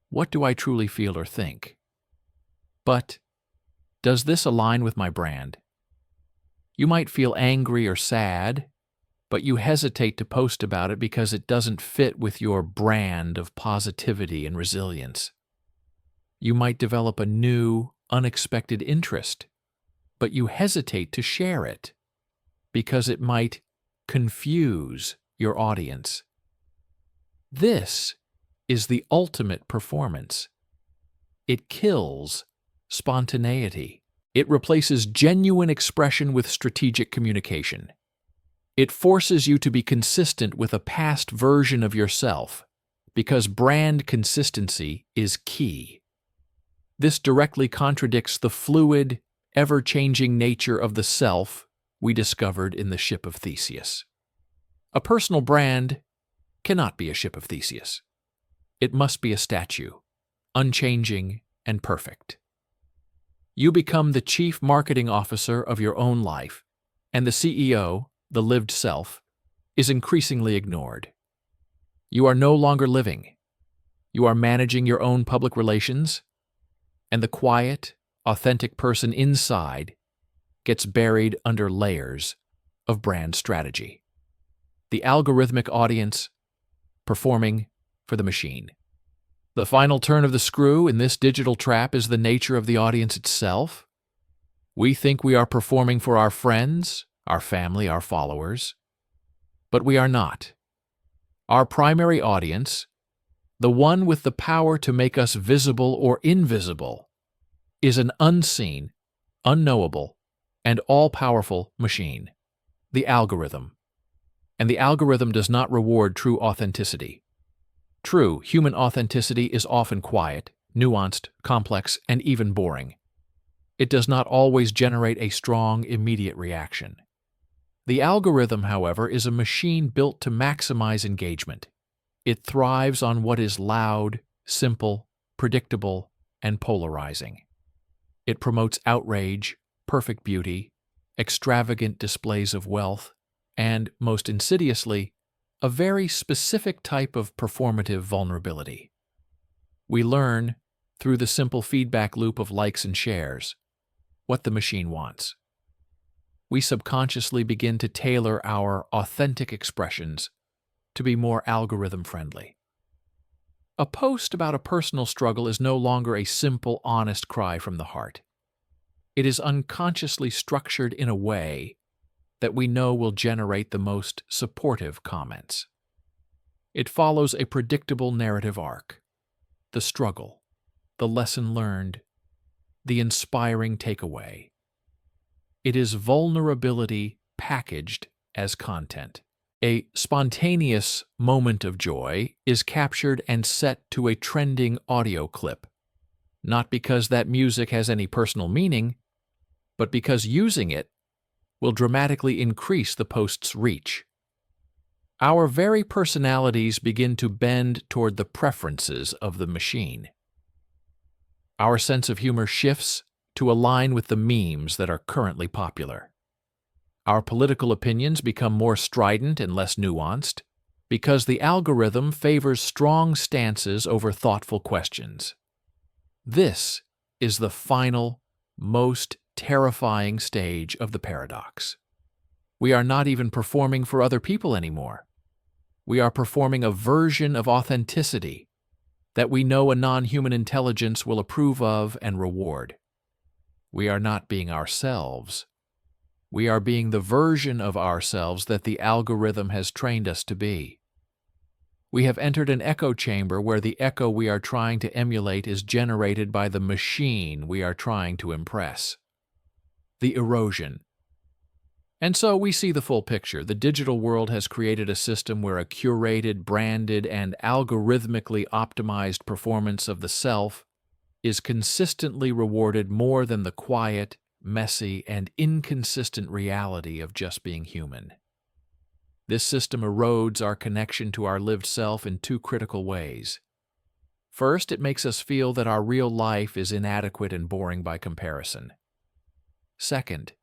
what do I truly feel or think? But, does this align with my brand? You might feel angry or sad, but you hesitate to post about it because it doesn't fit with your brand of positivity and resilience. You might develop a new, unexpected interest, but you hesitate to share it because it might confuse your audience. This is the ultimate performance. It kills spontaneity. It replaces genuine expression with strategic communication. It forces you to be consistent with a past version of yourself, because brand consistency is key. This directly contradicts the fluid, ever-changing nature of the self we discovered in the ship of Theseus. A personal brand cannot be a ship of Theseus. It must be a statue, unchanging and perfect. You become the chief marketing officer of your own life, and the CEO, the lived self, is increasingly ignored. You are no longer living. You are managing your own public relations, and the quiet, authentic person inside gets buried under layers of brand strategy. The algorithmic audience performing for the machine. The final turn of the screw in this digital trap is the nature of the audience itself. We think we are performing for our friends, our family, our followers, but we are not. Our primary audience, the one with the power to make us visible or invisible, is an unseen, unknowable, and all-powerful machine, the algorithm. And the algorithm does not reward true authenticity. True, human authenticity is often quiet, nuanced, complex, and even boring. It does not always generate a strong, immediate reaction. The algorithm, however, is a machine built to maximize engagement. It thrives on what is loud, simple, predictable, and polarizing. It promotes outrage, perfect beauty, extravagant displays of wealth, and, most insidiously, a very specific type of performative vulnerability. We learn, through the simple feedback loop of likes and shares, what the machine wants. We subconsciously begin to tailor our authentic expressions to be more algorithm-friendly. A post about a personal struggle is no longer a simple, honest cry from the heart. It is unconsciously structured in a way that we know will generate the most supportive comments. It follows a predictable narrative arc: the struggle, the lesson learned, the inspiring takeaway. It is vulnerability packaged as content. A spontaneous moment of joy is captured and set to a trending audio clip, not because that music has any personal meaning, but because using it will dramatically increase the post's reach. Our very personalities begin to bend toward the preferences of the machine. Our sense of humor shifts to align with the memes that are currently popular. Our political opinions become more strident and less nuanced because the algorithm favors strong stances over thoughtful questions. This is the final, most terrifying stage of the paradox. We are not even performing for other people anymore. We are performing a version of authenticity that we know a non-human intelligence will approve of and reward. We are not being ourselves. We are being the version of ourselves that the algorithm has trained us to be. We have entered an echo chamber where the echo we are trying to emulate is generated by the machine we are trying to impress. The erosion. And so we see the full picture. The digital world has created a system where a curated, branded, and algorithmically optimized performance of the self is consistently rewarded more than the quiet, messy, and inconsistent reality of just being human. This system erodes our connection to our lived self in two critical ways. First, it makes us feel that our real life is inadequate and boring by comparison. Second,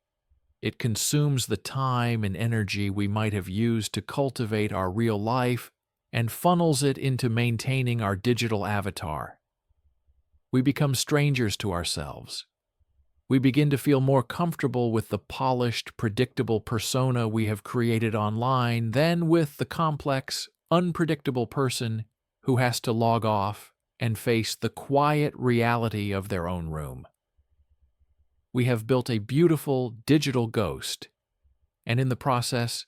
it consumes the time and energy we might have used to cultivate our real life and funnels it into maintaining our digital avatar. We become strangers to ourselves. We begin to feel more comfortable with the polished, predictable persona we have created online than with the complex, unpredictable person who has to log off and face the quiet reality of their own room. We have built a beautiful digital ghost, and in the process,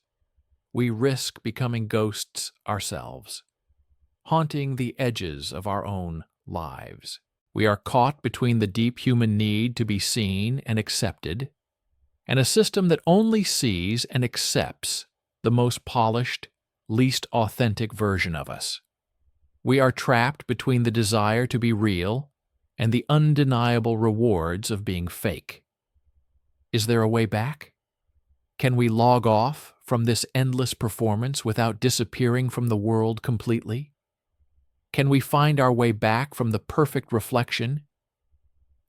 we risk becoming ghosts ourselves, haunting the edges of our own lives. We are caught between the deep human need to be seen and accepted, and a system that only sees and accepts the most polished, least authentic version of us. We are trapped between the desire to be real and the undeniable rewards of being fake. Is there a way back? Can we log off from this endless performance without disappearing from the world completely? Can we find our way back from the perfect reflection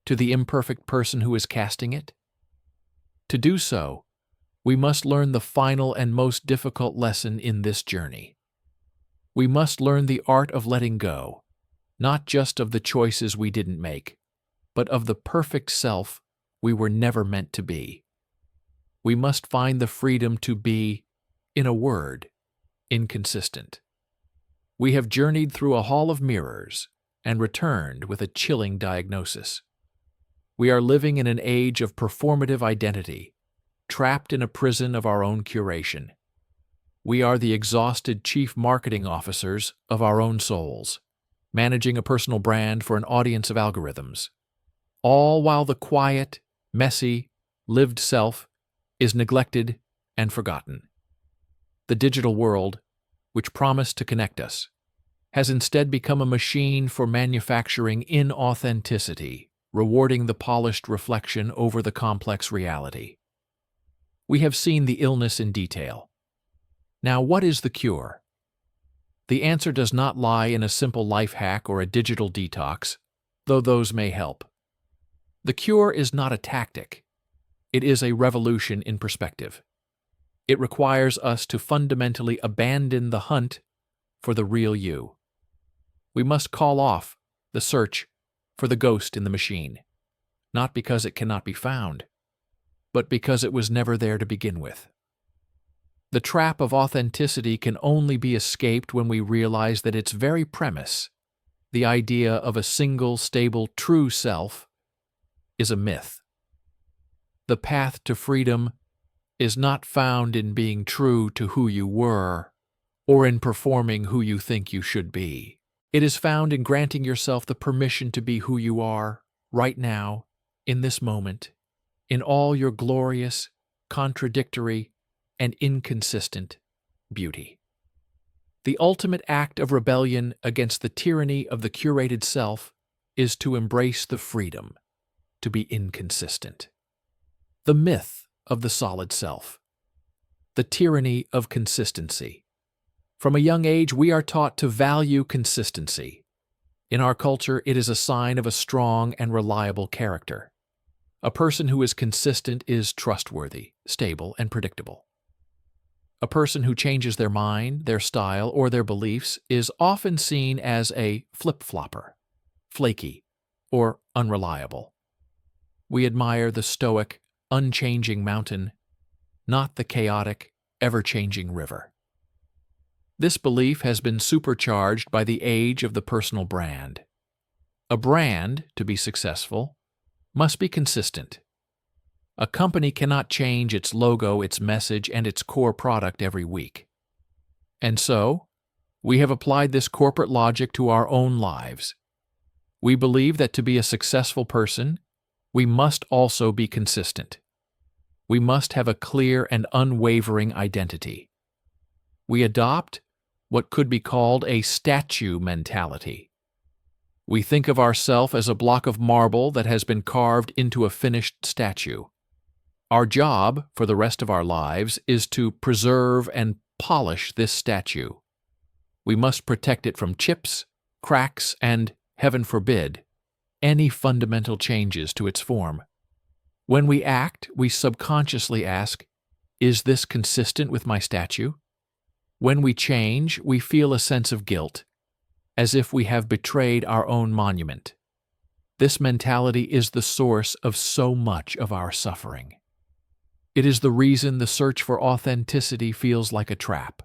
to the imperfect person who is casting it? To do so, we must learn the final and most difficult lesson in this journey. We must learn the art of letting go, not just of the choices we didn't make, but of the perfect self we were never meant to be. We must find the freedom to be, in a word, inconsistent. We have journeyed through a hall of mirrors and returned with a chilling diagnosis. We are living in an age of performative identity, trapped in a prison of our own curation. We are the exhausted chief marketing officers of our own souls, managing a personal brand for an audience of algorithms, all while the quiet, messy, lived self is neglected and forgotten. The digital world, which promised to connect us, has instead become a machine for manufacturing inauthenticity, rewarding the polished reflection over the complex reality. We have seen the illness in detail. Now, what is the cure? The answer does not lie in a simple life hack or a digital detox, though those may help. The cure is not a tactic. It is a revolution in perspective. It requires us to fundamentally abandon the hunt for the real you. We must call off the search for the ghost in the machine, not because it cannot be found, but because it was never there to begin with. The trap of authenticity can only be escaped when we realize that its very premise, the idea of a single, stable, true self, is a myth. The path to freedom is not found in being true to who you were or in performing who you think you should be. It is found in granting yourself the permission to be who you are right now, in this moment, in all your glorious, contradictory, and inconsistent beauty. The ultimate act of rebellion against the tyranny of the curated self is to embrace the freedom to be inconsistent. The myth of the solid self. The tyranny of consistency. From a young age, we are taught to value consistency. In our culture, it is a sign of a strong and reliable character. A person who is consistent is trustworthy, stable, and predictable. A person who changes their mind, their style, or their beliefs is often seen as a flip-flopper, flaky, or unreliable. We admire the stoic, unchanging mountain, not the chaotic, ever-changing river. This belief has been supercharged by the age of the personal brand. A brand, to be successful, must be consistent. A company cannot change its logo, its message, and its core product every week. And so, we have applied this corporate logic to our own lives. We believe that to be a successful person, we must also be consistent. We must have a clear and unwavering identity. We adopt what could be called a statue mentality. We think of ourselves as a block of marble that has been carved into a finished statue. Our job for the rest of our lives is to preserve and polish this statue. We must protect it from chips, cracks, and, heaven forbid, any fundamental changes to its form. When we act, we subconsciously ask, is this consistent with my statue? When we change, we feel a sense of guilt, as if we have betrayed our own monument. This mentality is the source of so much of our suffering. It is the reason the search for authenticity feels like a trap.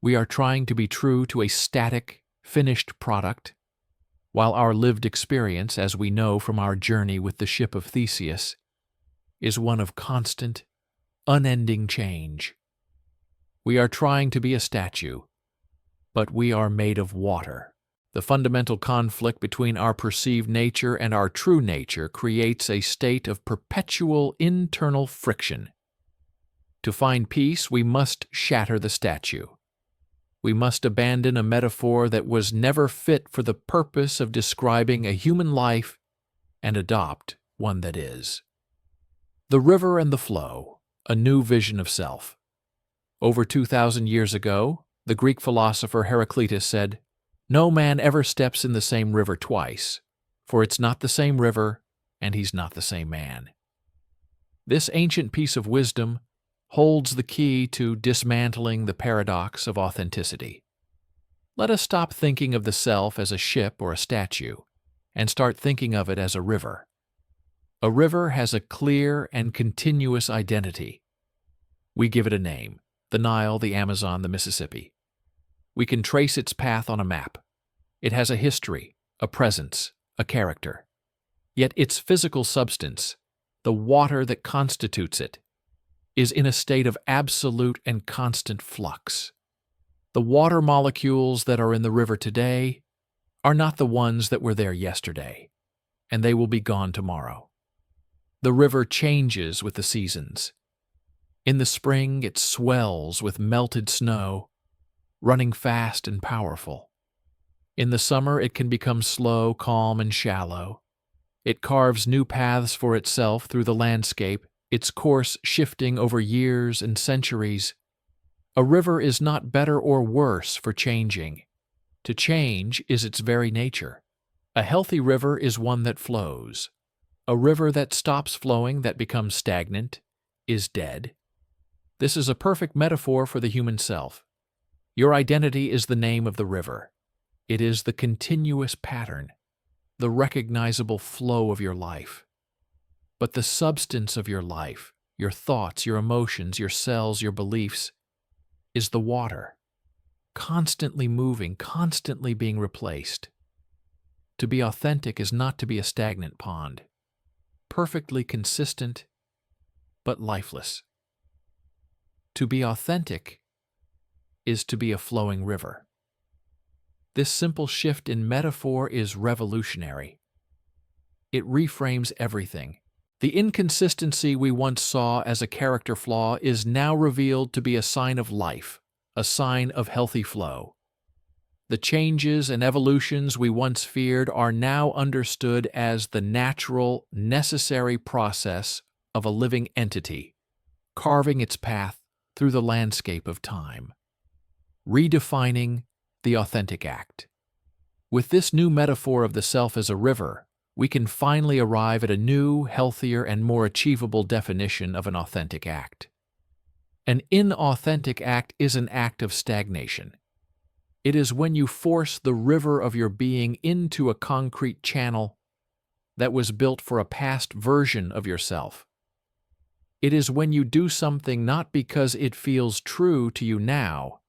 We are trying to be true to a static, finished product, while our lived experience, as we know from our journey with the ship of Theseus, is one of constant, unending change. We are trying to be a statue, but we are made of water. The fundamental conflict between our perceived nature and our true nature creates a state of perpetual internal friction. To find peace, we must shatter the statue. We must abandon a metaphor that was never fit for the purpose of describing a human life and adopt one that is. The river and the flow, a new vision of self. Over 2,000 years ago, the Greek philosopher Heraclitus said, "No man ever steps in the same river twice, for it's not the same river, and he's not the same man." This ancient piece of wisdom holds the key to dismantling the paradox of authenticity. Let us stop thinking of the self as a ship or a statue, and start thinking of it as a river. A river has a clear and continuous identity. We give it a name: the Nile, the Amazon, the Mississippi. We can trace its path on a map. It has a history, a presence, a character. Yet its physical substance, the water that constitutes it, is in a state of absolute and constant flux. The water molecules that are in the river today are not the ones that were there yesterday, and they will be gone tomorrow. The river changes with the seasons. In the spring, it swells with melted snow, running fast and powerful. In the summer, it can become slow, calm, and shallow. It carves new paths for itself through the landscape, its course shifting over years and centuries. A river is not better or worse for changing. To change is its very nature. A healthy river is one that flows. A river that stops flowing, that becomes stagnant, is dead. This is a perfect metaphor for the human self. Your identity is the name of the river. It is the continuous pattern, the recognizable flow of your life. But the substance of your life, your thoughts, your emotions, your cells, your beliefs, is the water, constantly moving, constantly being replaced. To be authentic is not to be a stagnant pond, perfectly consistent, but lifeless. To be authentic is to be a flowing river. This simple shift in metaphor is revolutionary. It reframes everything. The inconsistency we once saw as a character flaw is now revealed to be a sign of life, a sign of healthy flow. The changes and evolutions we once feared are now understood as the natural, necessary process of a living entity, carving its path through the landscape of time, redefining the authentic act. With this new metaphor of the self as a river, we can finally arrive at a new, healthier, and more achievable definition of an authentic act. An inauthentic act is an act of stagnation. It is when you force the river of your being into a concrete channel that was built for a past version of yourself. It is when you do something not because it feels true to you now,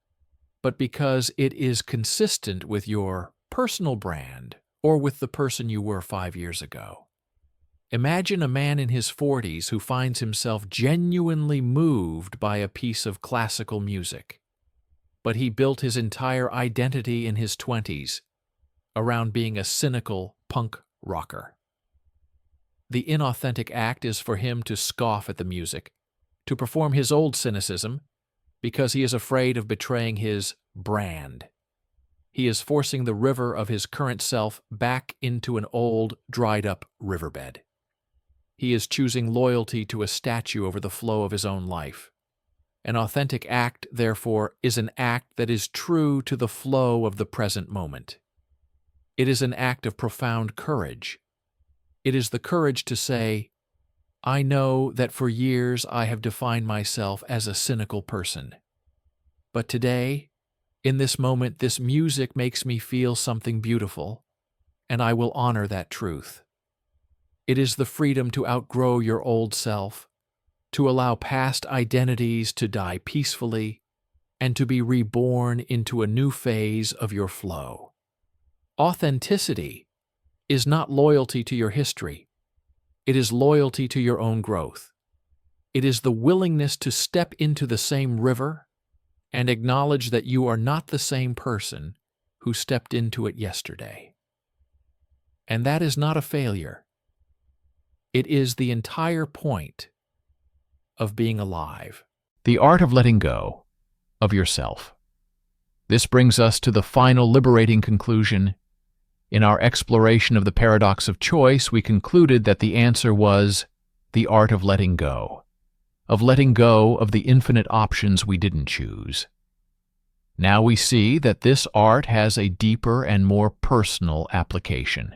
but because it is consistent with your personal brand or with the person you were 5 years ago. Imagine a man in his 40s who finds himself genuinely moved by a piece of classical music, but he built his entire identity in his 20s around being a cynical punk rocker. The inauthentic act is for him to scoff at the music, to perform his old cynicism, because he is afraid of betraying his brand. He is forcing the river of his current self back into an old, dried-up riverbed. He is choosing loyalty to a statue over the flow of his own life. An authentic act, therefore, is an act that is true to the flow of the present moment. It is an act of profound courage. It is the courage to say, I know that for years I have defined myself as a cynical person. But today, in this moment, this music makes me feel something beautiful, and I will honor that truth. It is the freedom to outgrow your old self, to allow past identities to die peacefully, and to be reborn into a new phase of your flow. Authenticity is not loyalty to your history. It is loyalty to your own growth. It is the willingness to step into the same river and acknowledge that you are not the same person who stepped into it yesterday. And that is not a failure. It is the entire point of being alive. The art of letting go of yourself. This brings us to the final liberating conclusion. In our exploration of the paradox of choice, we concluded that the answer was the art of letting go of the infinite options we didn't choose. Now we see that this art has a deeper and more personal application.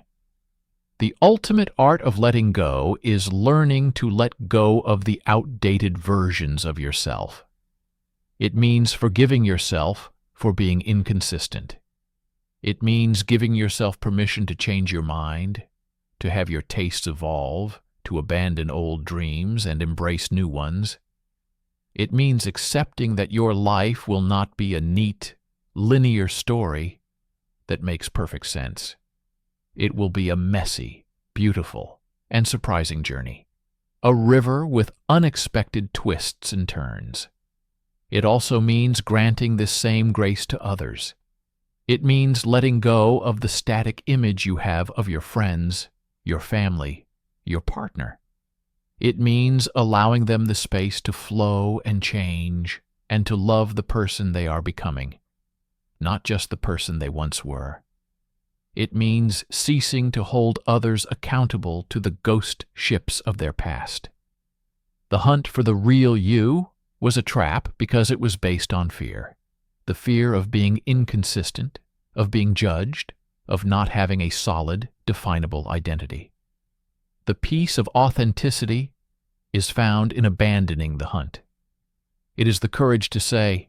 The ultimate art of letting go is learning to let go of the outdated versions of yourself. It means forgiving yourself for being inconsistent. It means giving yourself permission to change your mind, to have your tastes evolve, to abandon old dreams and embrace new ones. It means accepting that your life will not be a neat, linear story that makes perfect sense. It will be a messy, beautiful, and surprising journey. A river with unexpected twists and turns. It also means granting this same grace to others. It means letting go of the static image you have of your friends, your family, your partner. It means allowing them the space to flow and change and to love the person they are becoming, not just the person they once were. It means ceasing to hold others accountable to the ghost ships of their past. The hunt for the real you was a trap because it was based on fear. The fear of being inconsistent, of being judged, of not having a solid, definable identity. The peace of authenticity is found in abandoning the hunt. It is the courage to say,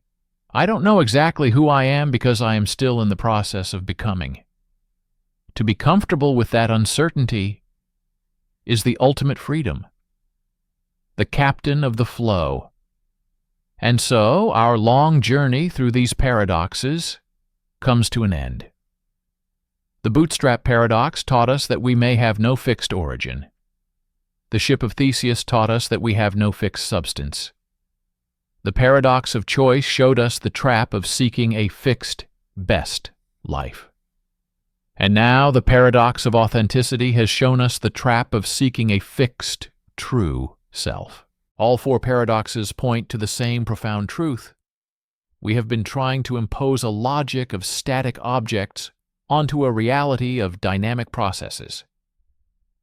I don't know exactly who I am because I am still in the process of becoming. To be comfortable with that uncertainty is the ultimate freedom, the captain of the flow. And so our long journey through these paradoxes comes to an end. The bootstrap paradox taught us that we may have no fixed origin. The ship of Theseus taught us that we have no fixed substance. The paradox of choice showed us the trap of seeking a fixed, best life. And now the paradox of authenticity has shown us the trap of seeking a fixed, true self. All four paradoxes point to the same profound truth. We have been trying to impose a logic of static objects onto a reality of dynamic processes.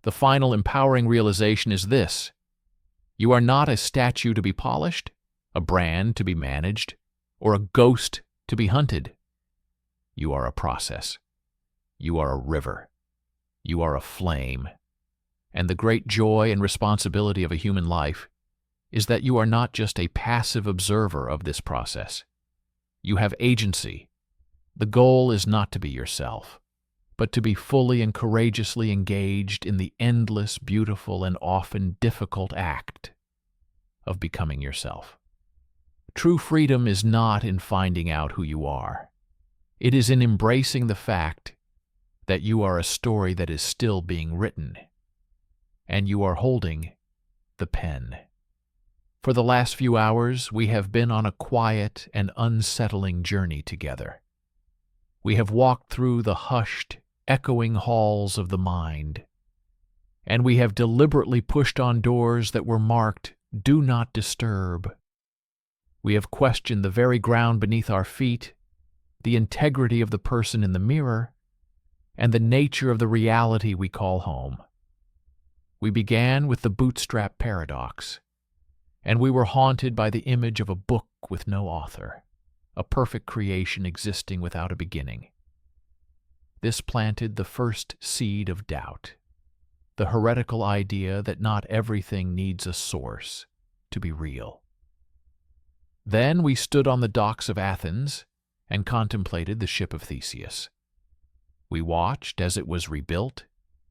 The final empowering realization is this: you are not a statue to be polished, a brand to be managed, or a ghost to be hunted. You are a process. You are a river. You are a flame. And the great joy and responsibility of a human life is that you are not just a passive observer of this process. You have agency. The goal is not to be yourself, but to be fully and courageously engaged in the endless, beautiful, and often difficult act of becoming yourself. True freedom is not in finding out who you are. It is in embracing the fact that you are a story that is still being written, and you are holding the pen. For the last few hours, we have been on a quiet and unsettling journey together. We have walked through the hushed, echoing halls of the mind, and we have deliberately pushed on doors that were marked, "Do not disturb." We have questioned the very ground beneath our feet, the integrity of the person in the mirror, and the nature of the reality we call home. We began with the bootstrap paradox, and we were haunted by the image of a book with no author, a perfect creation existing without a beginning. This planted the first seed of doubt, the heretical idea that not everything needs a source to be real. Then we stood on the docks of Athens and contemplated the ship of Theseus. We watched as it was rebuilt,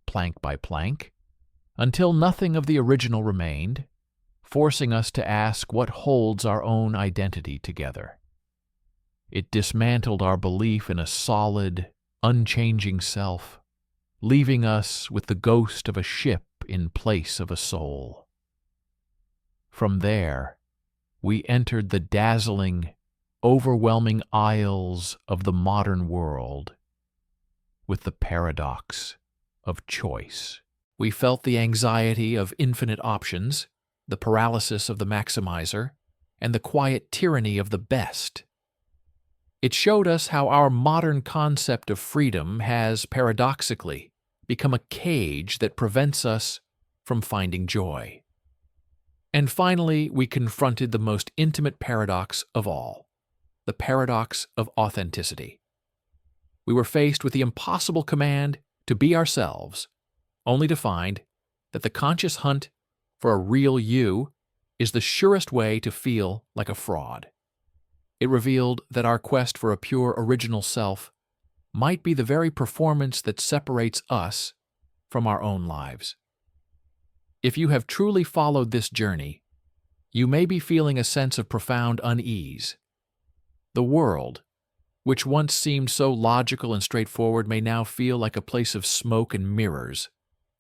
plank by plank, until nothing of the original remained, forcing us to ask what holds our own identity together. It dismantled our belief in a solid, unchanging self, leaving us with the ghost of a ship in place of a soul. From there, we entered the dazzling, overwhelming aisles of the modern world with the paradox of choice. We felt the anxiety of infinite options, the paralysis of the maximizer, and the quiet tyranny of the best. It showed us how our modern concept of freedom has, paradoxically, become a cage that prevents us from finding joy. And finally, we confronted the most intimate paradox of all, the paradox of authenticity. We were faced with the impossible command to be ourselves, only to find that the conscious hunt for a real you is the surest way to feel like a fraud. It revealed that our quest for a pure original self might be the very performance that separates us from our own lives. If you have truly followed this journey, you may be feeling a sense of profound unease. The world, which once seemed so logical and straightforward, may now feel like a place of smoke and mirrors,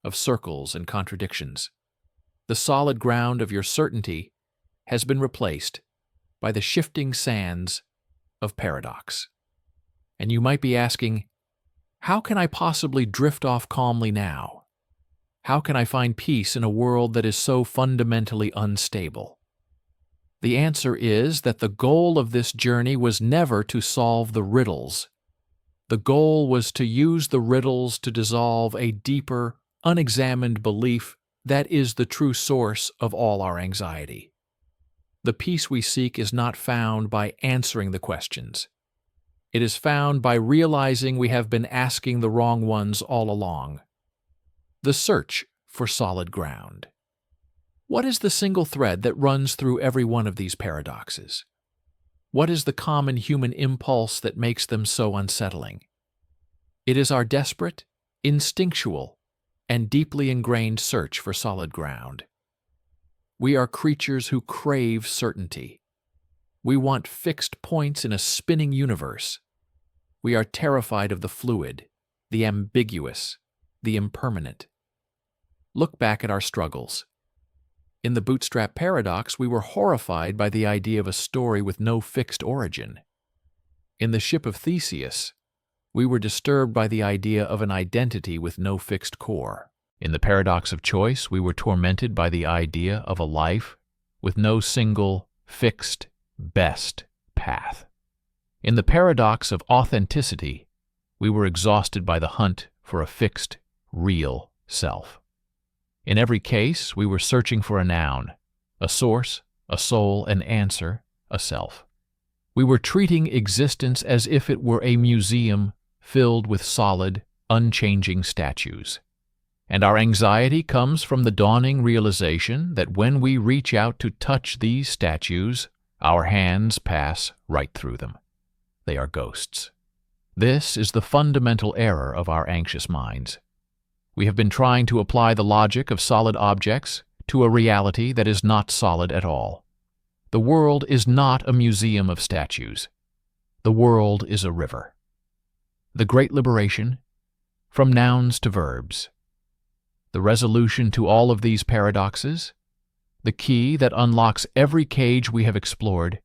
of circles and contradictions. The solid ground of your certainty has been replaced by the shifting sands of paradox. And you might be asking, how can I possibly drift off calmly now? How can I find peace in a world that is so fundamentally unstable? The answer is that the goal of this journey was never to solve the riddles. The goal was to use the riddles to dissolve a deeper, unexamined belief that is the true source of all our anxiety. The peace we seek is not found by answering the questions. It is found by realizing we have been asking the wrong ones all along. The search for solid ground. What is the single thread that runs through every one of these paradoxes? What is the common human impulse that makes them so unsettling? It is our desperate, instinctual, and deeply ingrained search for solid ground. We are creatures who crave certainty. We want fixed points in a spinning universe. We are terrified of the fluid, the ambiguous, the impermanent. Look back at our struggles. In the bootstrap paradox, we were horrified by the idea of a story with no fixed origin. In the ship of Theseus, we were disturbed by the idea of an identity with no fixed core. In the paradox of choice, we were tormented by the idea of a life with no single, fixed, best path. In the paradox of authenticity, we were exhausted by the hunt for a fixed, real self. In every case, we were searching for a noun, a source, a soul, an answer, a self. We were treating existence as if it were a museum filled with solid, unchanging statues. And our anxiety comes from the dawning realization that when we reach out to touch these statues, our hands pass right through them. They are ghosts. This is the fundamental error of our anxious minds. We have been trying to apply the logic of solid objects to a reality that is not solid at all. The world is not a museum of statues. The world is a river. The great liberation, from nouns to verbs. The resolution to all of these paradoxes, the key that unlocks every cage we have explored,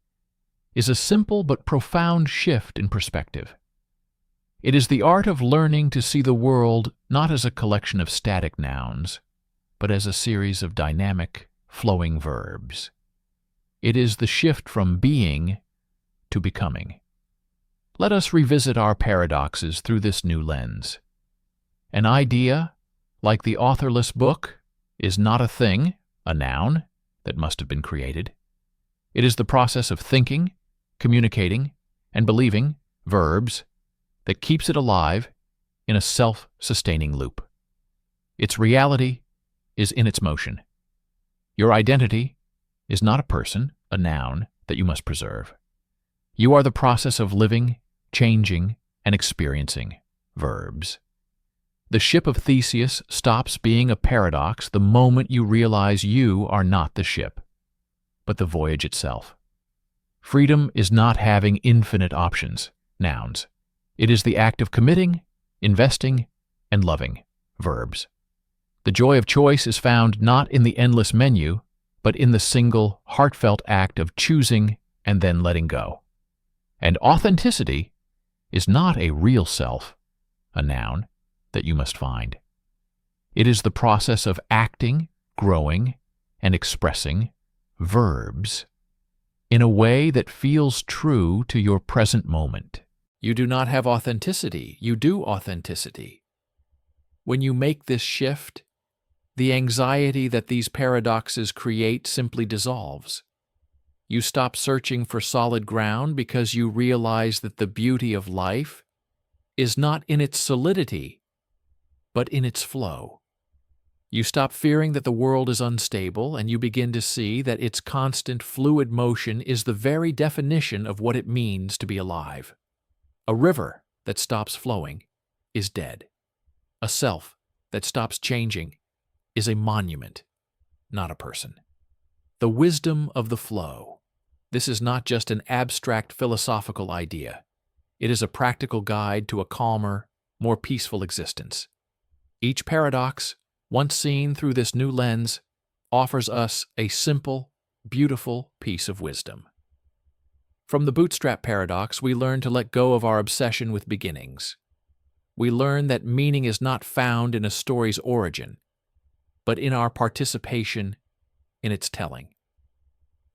is a simple but profound shift in perspective. It is the art of learning to see the world not as a collection of static nouns, but as a series of dynamic, flowing verbs. It is the shift from being to becoming. Let us revisit our paradoxes through this new lens. An idea, like the authorless book, is not a thing, a noun, that must have been created. It is the process of thinking, communicating, and believing, verbs, that keeps it alive in a self-sustaining loop. Its reality is in its motion. Your identity is not a person, a noun, that you must preserve. You are the process of living, changing, and experiencing, verbs. The ship of Theseus stops being a paradox the moment you realize you are not the ship, but the voyage itself. Freedom is not having infinite options, nouns. It is the act of committing, investing, and loving, verbs. The joy of choice is found not in the endless menu, but in the single, heartfelt act of choosing and then letting go. And authenticity is not a real self, a noun, that you must find. It is the process of acting, growing, and expressing, verbs, in a way that feels true to your present moment. You do not have authenticity, you do authenticity. When you make this shift, the anxiety that these paradoxes create simply dissolves. You stop searching for solid ground because you realize that the beauty of life is not in its solidity, but in its flow. You stop fearing that the world is unstable, and you begin to see that its constant, fluid motion is the very definition of what it means to be alive. A river that stops flowing is dead. A self that stops changing is a monument, not a person. The wisdom of the flow. This is not just an abstract philosophical idea. It is a practical guide to a calmer, more peaceful existence. Each paradox, once seen through this new lens, offers us a simple, beautiful piece of wisdom. From the bootstrap paradox, we learn to let go of our obsession with beginnings. We learn that meaning is not found in a story's origin, but in our participation in its telling.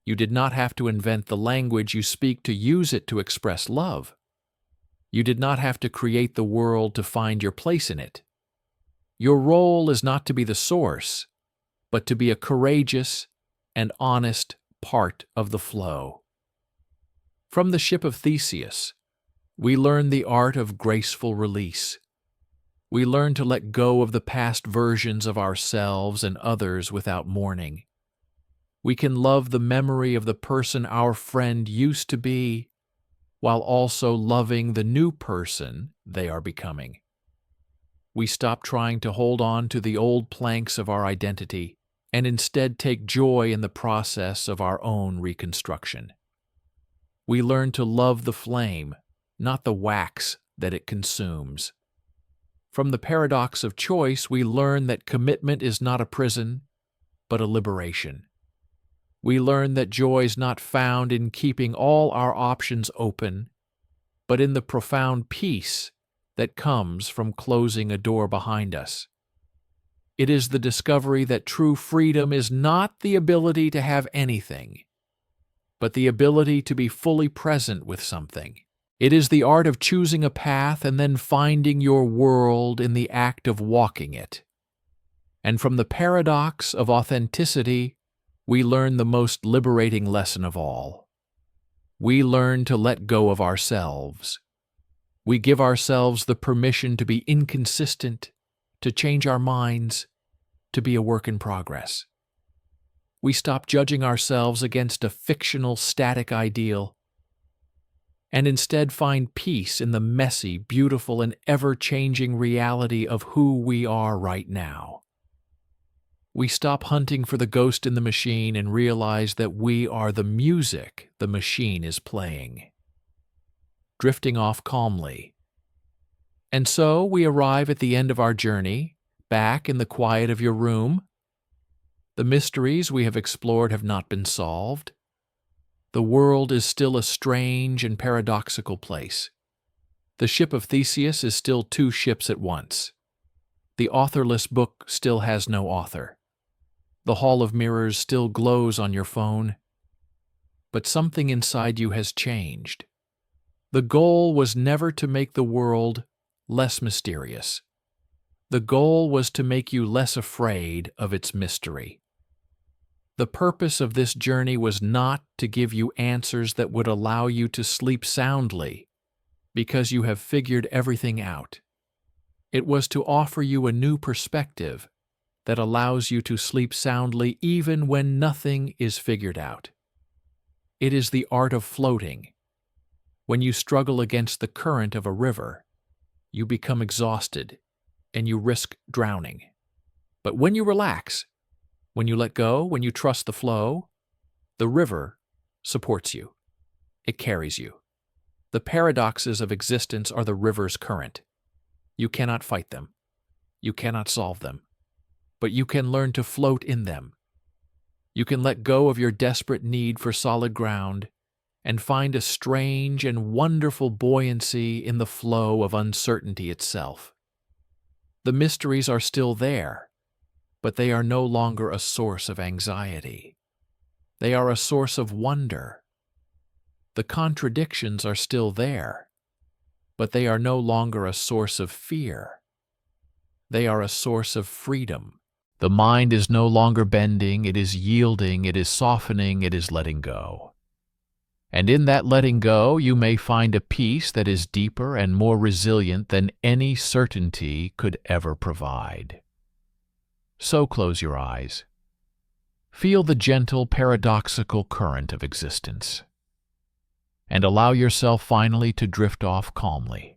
You did not have to invent the language you speak to use it to express love. You did not have to create the world to find your place in it. Your role is not to be the source, but to be a courageous and honest part of the flow. From the ship of Theseus, we learn the art of graceful release. We learn to let go of the past versions of ourselves and others without mourning. We can love the memory of the person our friend used to be, while also loving the new person they are becoming. We stop trying to hold on to the old planks of our identity and instead take joy in the process of our own reconstruction. We learn to love the flame, not the wax that it consumes. From the paradox of choice, we learn that commitment is not a prison, but a liberation. We learn that joy is not found in keeping all our options open, but in the profound peace that comes from closing a door behind us. It is the discovery that true freedom is not the ability to have anything, but the ability to be fully present with something. It is the art of choosing a path and then finding your world in the act of walking it. And from the paradox of authenticity, we learn the most liberating lesson of all. We learn to let go of ourselves. We give ourselves the permission to be inconsistent, to change our minds, to be a work in progress. We stop judging ourselves against a fictional, static ideal, and instead find peace in the messy, beautiful, and ever-changing reality of who we are right now. We stop hunting for the ghost in the machine and realize that we are the music the machine is playing, drifting off calmly. And so we arrive at the end of our journey, back in the quiet of your room. The mysteries we have explored have not been solved. The world is still a strange and paradoxical place. The ship of Theseus is still two ships at once. The authorless book still has no author. The Hall of Mirrors still glows on your phone. But something inside you has changed. The goal was never to make the world less mysterious. The goal was to make you less afraid of its mystery. The purpose of this journey was not to give you answers that would allow you to sleep soundly because you have figured everything out. It was to offer you a new perspective that allows you to sleep soundly even when nothing is figured out. It is the art of floating. When you struggle against the current of a river, you become exhausted and you risk drowning. But when you relax, when you let go, when you trust the flow, the river supports you. It carries you. The paradoxes of existence are the river's current. You cannot fight them. You cannot solve them. But you can learn to float in them. You can let go of your desperate need for solid ground and find a strange and wonderful buoyancy in the flow of uncertainty itself. The mysteries are still there, but they are no longer a source of anxiety. They are a source of wonder. The contradictions are still there, but they are no longer a source of fear. They are a source of freedom. The mind is no longer bending, it is yielding, it is softening, it is letting go. And in that letting go, you may find a peace that is deeper and more resilient than any certainty could ever provide. So close your eyes. Feel the gentle, paradoxical current of existence, and allow yourself finally to drift off calmly.